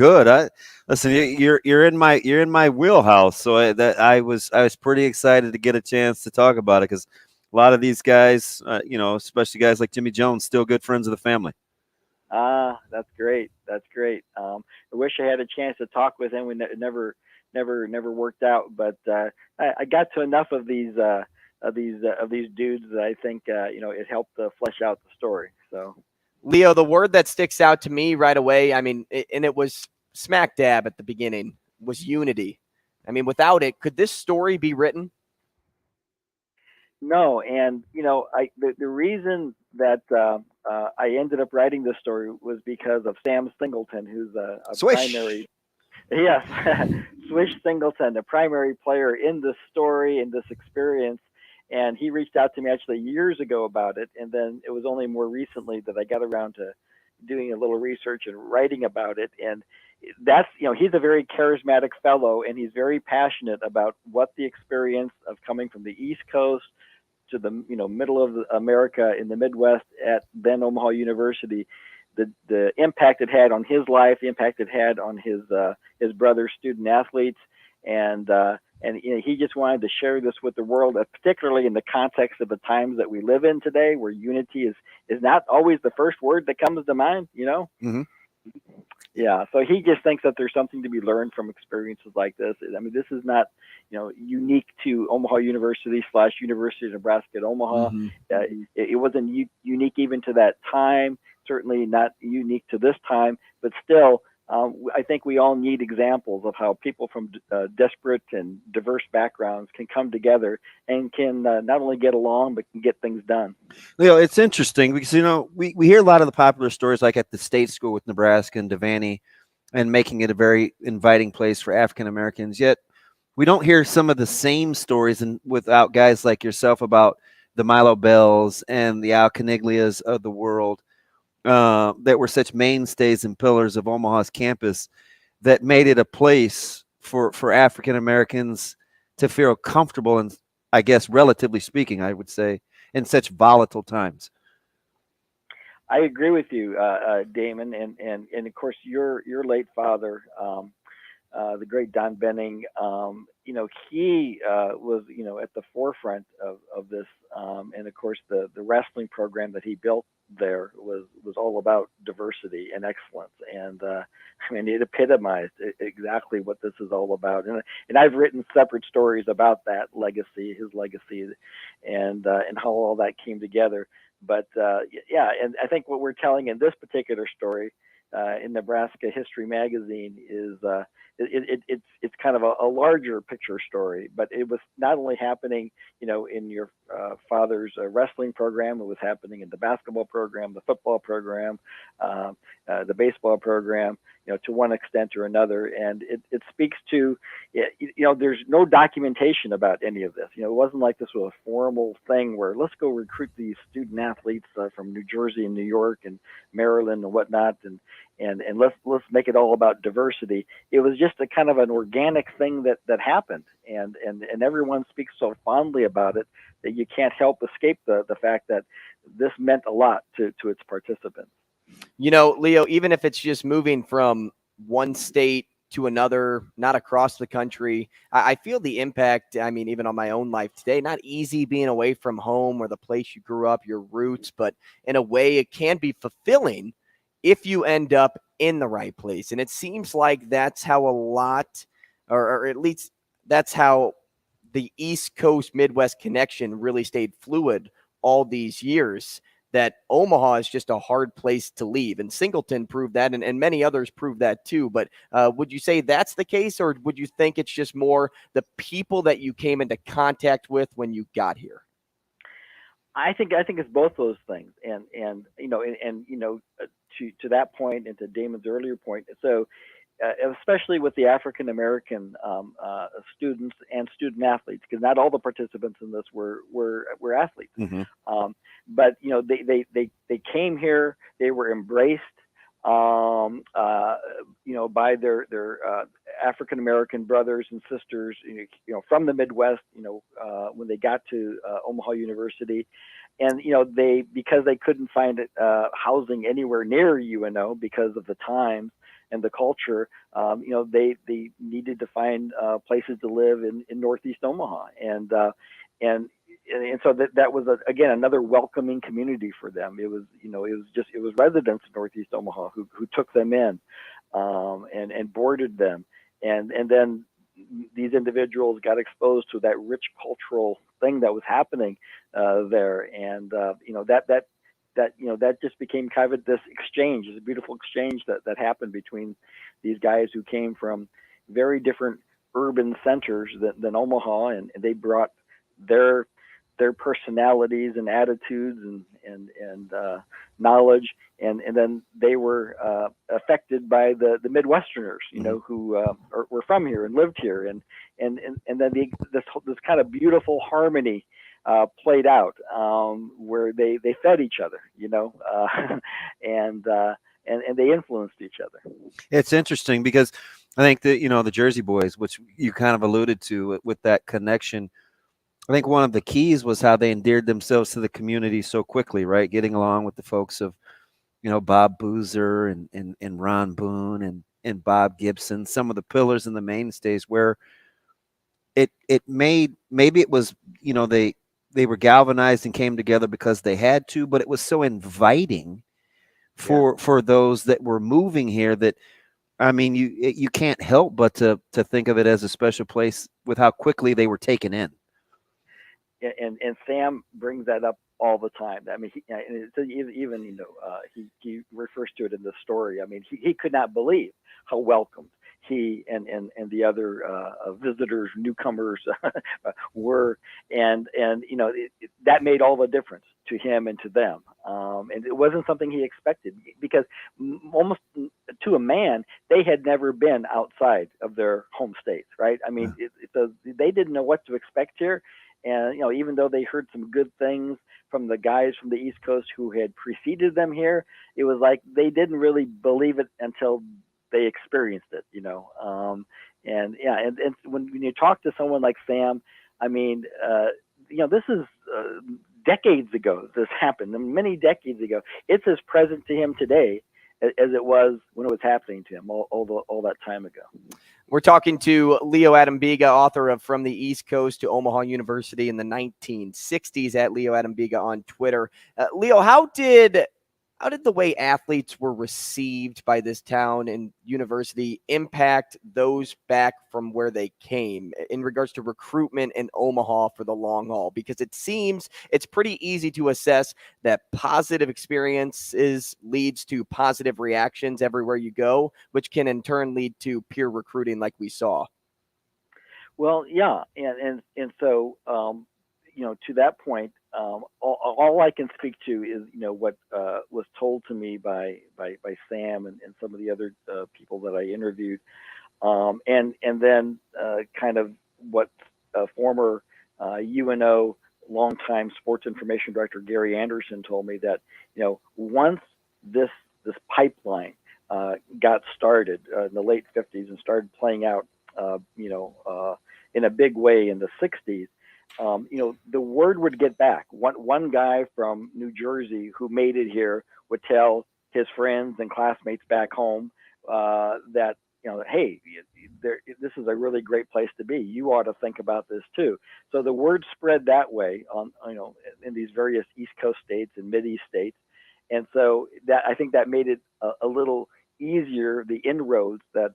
Listen, you're in my wheelhouse. So I was pretty excited to get a chance to talk about it because a lot of these guys, especially guys like Jimmy Jones, still good friends of the family. That's great. I wish I had a chance to talk with him. We never worked out, but I got to enough of these dudes that I think it helped flesh out the story. So, Leo, the word that sticks out to me right away, and it was smack dab at the beginning, was unity. Without it, could this story be written? No, and the reason that I ended up writing this story was because of Sam Singleton, who's a primary. Yes, Swish Singleton, the primary player in this story, in this experience. And he reached out to me actually years ago about it. And then it was only more recently that I got around to doing a little research and writing about it. And that's, he's a very charismatic fellow, and he's very passionate about what the experience of coming from the East Coast to the, middle of America in the Midwest at then Omaha University, the impact it had on his life, the impact it had on his brother's student athletes. And he just wanted to share this with the world, particularly in the context of the times that we live in today, where unity is not always the first word that comes to mind, Mm-hmm. Yeah. So he just thinks that there's something to be learned from experiences like this. This is not, unique to Omaha University / University of Nebraska at Omaha. Mm-hmm. It wasn't unique even to that time. Certainly not unique to this time, but still, I think we all need examples of how people from disparate and diverse backgrounds can come together and can not only get along, but can get things done. Leo, it's interesting because, we hear a lot of the popular stories like at the state school with Nebraska and Devaney and making it a very inviting place for African Americans. Yet we don't hear some of the same stories without guys like yourself about the Milo Bells and the Al Caniglias of the world. That were such mainstays and pillars of Omaha's campus that made it a place for African Americans to feel comfortable and, I guess, relatively speaking, I would say, in such volatile times. I agree with you, Damon, and of course your late father, the great Don Benning. He was at the forefront of this, and of course the wrestling program that he built there was all about diversity and excellence, and it epitomized exactly what this is all about. And I've written separate stories about that legacy, his legacy, and how all that came together. But and I think what we're telling in this particular story in Nebraska History Magazine is it's kind of a larger picture story, but it was not only happening, in your father's wrestling program, it was happening in the basketball program, the football program, the baseball program, to one extent or another. And it speaks to, there's no documentation about any of this. It wasn't like this was a formal thing where let's go recruit these student athletes from New Jersey and New York and Maryland and whatnot, and let's make it all about diversity. It was just a kind of an organic thing that happened, and everyone speaks so fondly about it that you can't help escape the fact that this meant a lot to its participants. Leo, even if it's just moving from one state to another, not across the country, I feel the impact. Even on my own life today, not easy being away from home or the place you grew up, your roots, but in a way it can be fulfilling if you end up in the right place. And it seems like that's how a lot, or at least that's how the East Coast Midwest connection really stayed fluid all these years, that Omaha is just a hard place to leave. And Singleton proved that, and many others proved that too. But would you say that's the case, or would you think it's just more the people that you came into contact with when you got here? I think it's both those things, and to that point and to Damon's earlier point. So especially with the African American students and student athletes, because not all the participants in this were athletes. Mm-hmm. But they came here. They were embraced, by their African American brothers and sisters, from the Midwest. When they got to Omaha University, and because they couldn't find housing anywhere near UNO because of the times and the culture, they needed to find places to live in Northeast Omaha, and so that was again another welcoming community for them. It was residents in Northeast Omaha who took them in, and boarded them, and then these individuals got exposed to that rich cultural thing that was happening there, and that just became kind of this exchange, this beautiful exchange that happened between these guys who came from very different urban centers than Omaha, and they brought their personalities and attitudes and knowledge, and then they were affected by the Midwesterners, who were from here and lived here, and then this kind of beautiful harmony played out, where they fed each other, and they influenced each other. It's interesting because I think that the Jersey boys, which you kind of alluded to with that connection, I think one of the keys was how they endeared themselves to the community so quickly, right? Getting along with the folks of, Bob Boozer and Ron Boone and Bob Gibson, some of the pillars and the mainstays, where it made, maybe it was, they were galvanized and came together because they had to, but it was so inviting for those that were moving here that, I mean, you can't help but to think of it as a special place with how quickly they were taken in. And Sam brings that up all the time. I mean, he refers to it in the story. I mean, he could not believe how welcomed he and the other visitors, newcomers were, and that made all the difference to him and to them. And it wasn't something he expected, because almost to a man, they had never been outside of their home states, right? I mean, they didn't know what to expect here. And, even though they heard some good things from the guys from the East Coast who had preceded them here, it was like they didn't really believe it until they experienced it, and when you talk to someone like Sam, I mean, this is decades ago. This happened many decades ago. It's as present to him today as it was when it was happening to him all that time ago. We're talking to Leo Adam Biga, author of From the East Coast to Omaha University in the 1960s, at Leo Adam Biga on Twitter. Leo, how did the way athletes were received by this town and university impact those back from where they came in regards to recruitment in Omaha for the long haul? Because it seems it's pretty easy to assess that positive experiences leads to positive reactions everywhere you go, which can in turn lead to peer recruiting like we saw. Well, yeah. And so, to that point, all I can speak to is, what was told to me by Sam and some of the other people that I interviewed, and then kind of what former UNO longtime sports information director Gary Anderson told me, that once this pipeline got started in the late 50s and started playing out, in a big way in the 60s. The word would get back. One guy from New Jersey who made it here would tell his friends and classmates back home that, hey, this is a really great place to be. You ought to think about this too. So the word spread that way on, in these various East Coast states and Mid-East states. And so that, I think that made it a little easier, the inroads that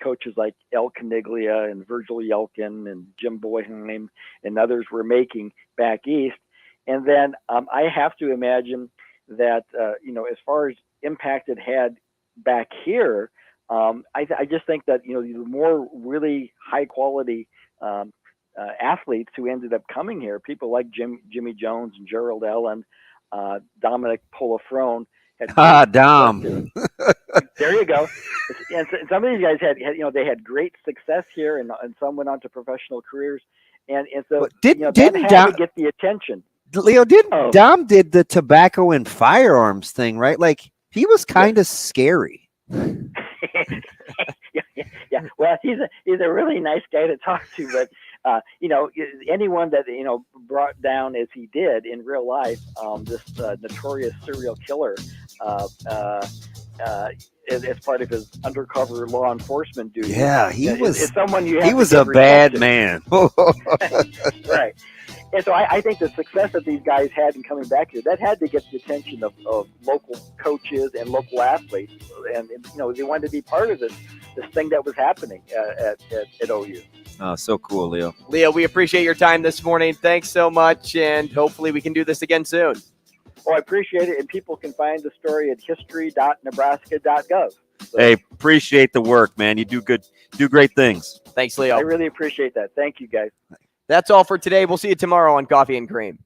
coaches like El Caniglia and Virgil Yelkin and Jim Boyheim and others were making back east. And then I have to imagine that, as far as impact it had back here, I just think that, the more really high quality athletes who ended up coming here, people like Jimmy Jones and Gerald Ellen, Dominic Polifrone. Dom. There you go. And some of these guys had they had great success here, and some went on to professional careers, and so didn't had Dom to get the attention. Leo, Dom did the tobacco and firearms thing, right? Like he was kind of scary. Yeah. Well, he's a really nice guy to talk to, but anyone that brought down as he did in real life, this notorious serial killer, as part of his undercover law enforcement duty. Yeah, he was someone he was a bad man. Right. And so I think the success that these guys had in coming back here, that had to get the attention of local coaches and local athletes. And they wanted to be part of this thing that was happening at OU. Oh, so cool, Leo. Leo, we appreciate your time this morning. Thanks so much, and hopefully we can do this again soon. Oh, I appreciate it, and people can find the story at history.nebraska.gov. So, hey, appreciate the work, man. You do great things. Thanks, Leo. I really appreciate that. Thank you, guys. That's all for today. We'll see you tomorrow on Coffee and Cream.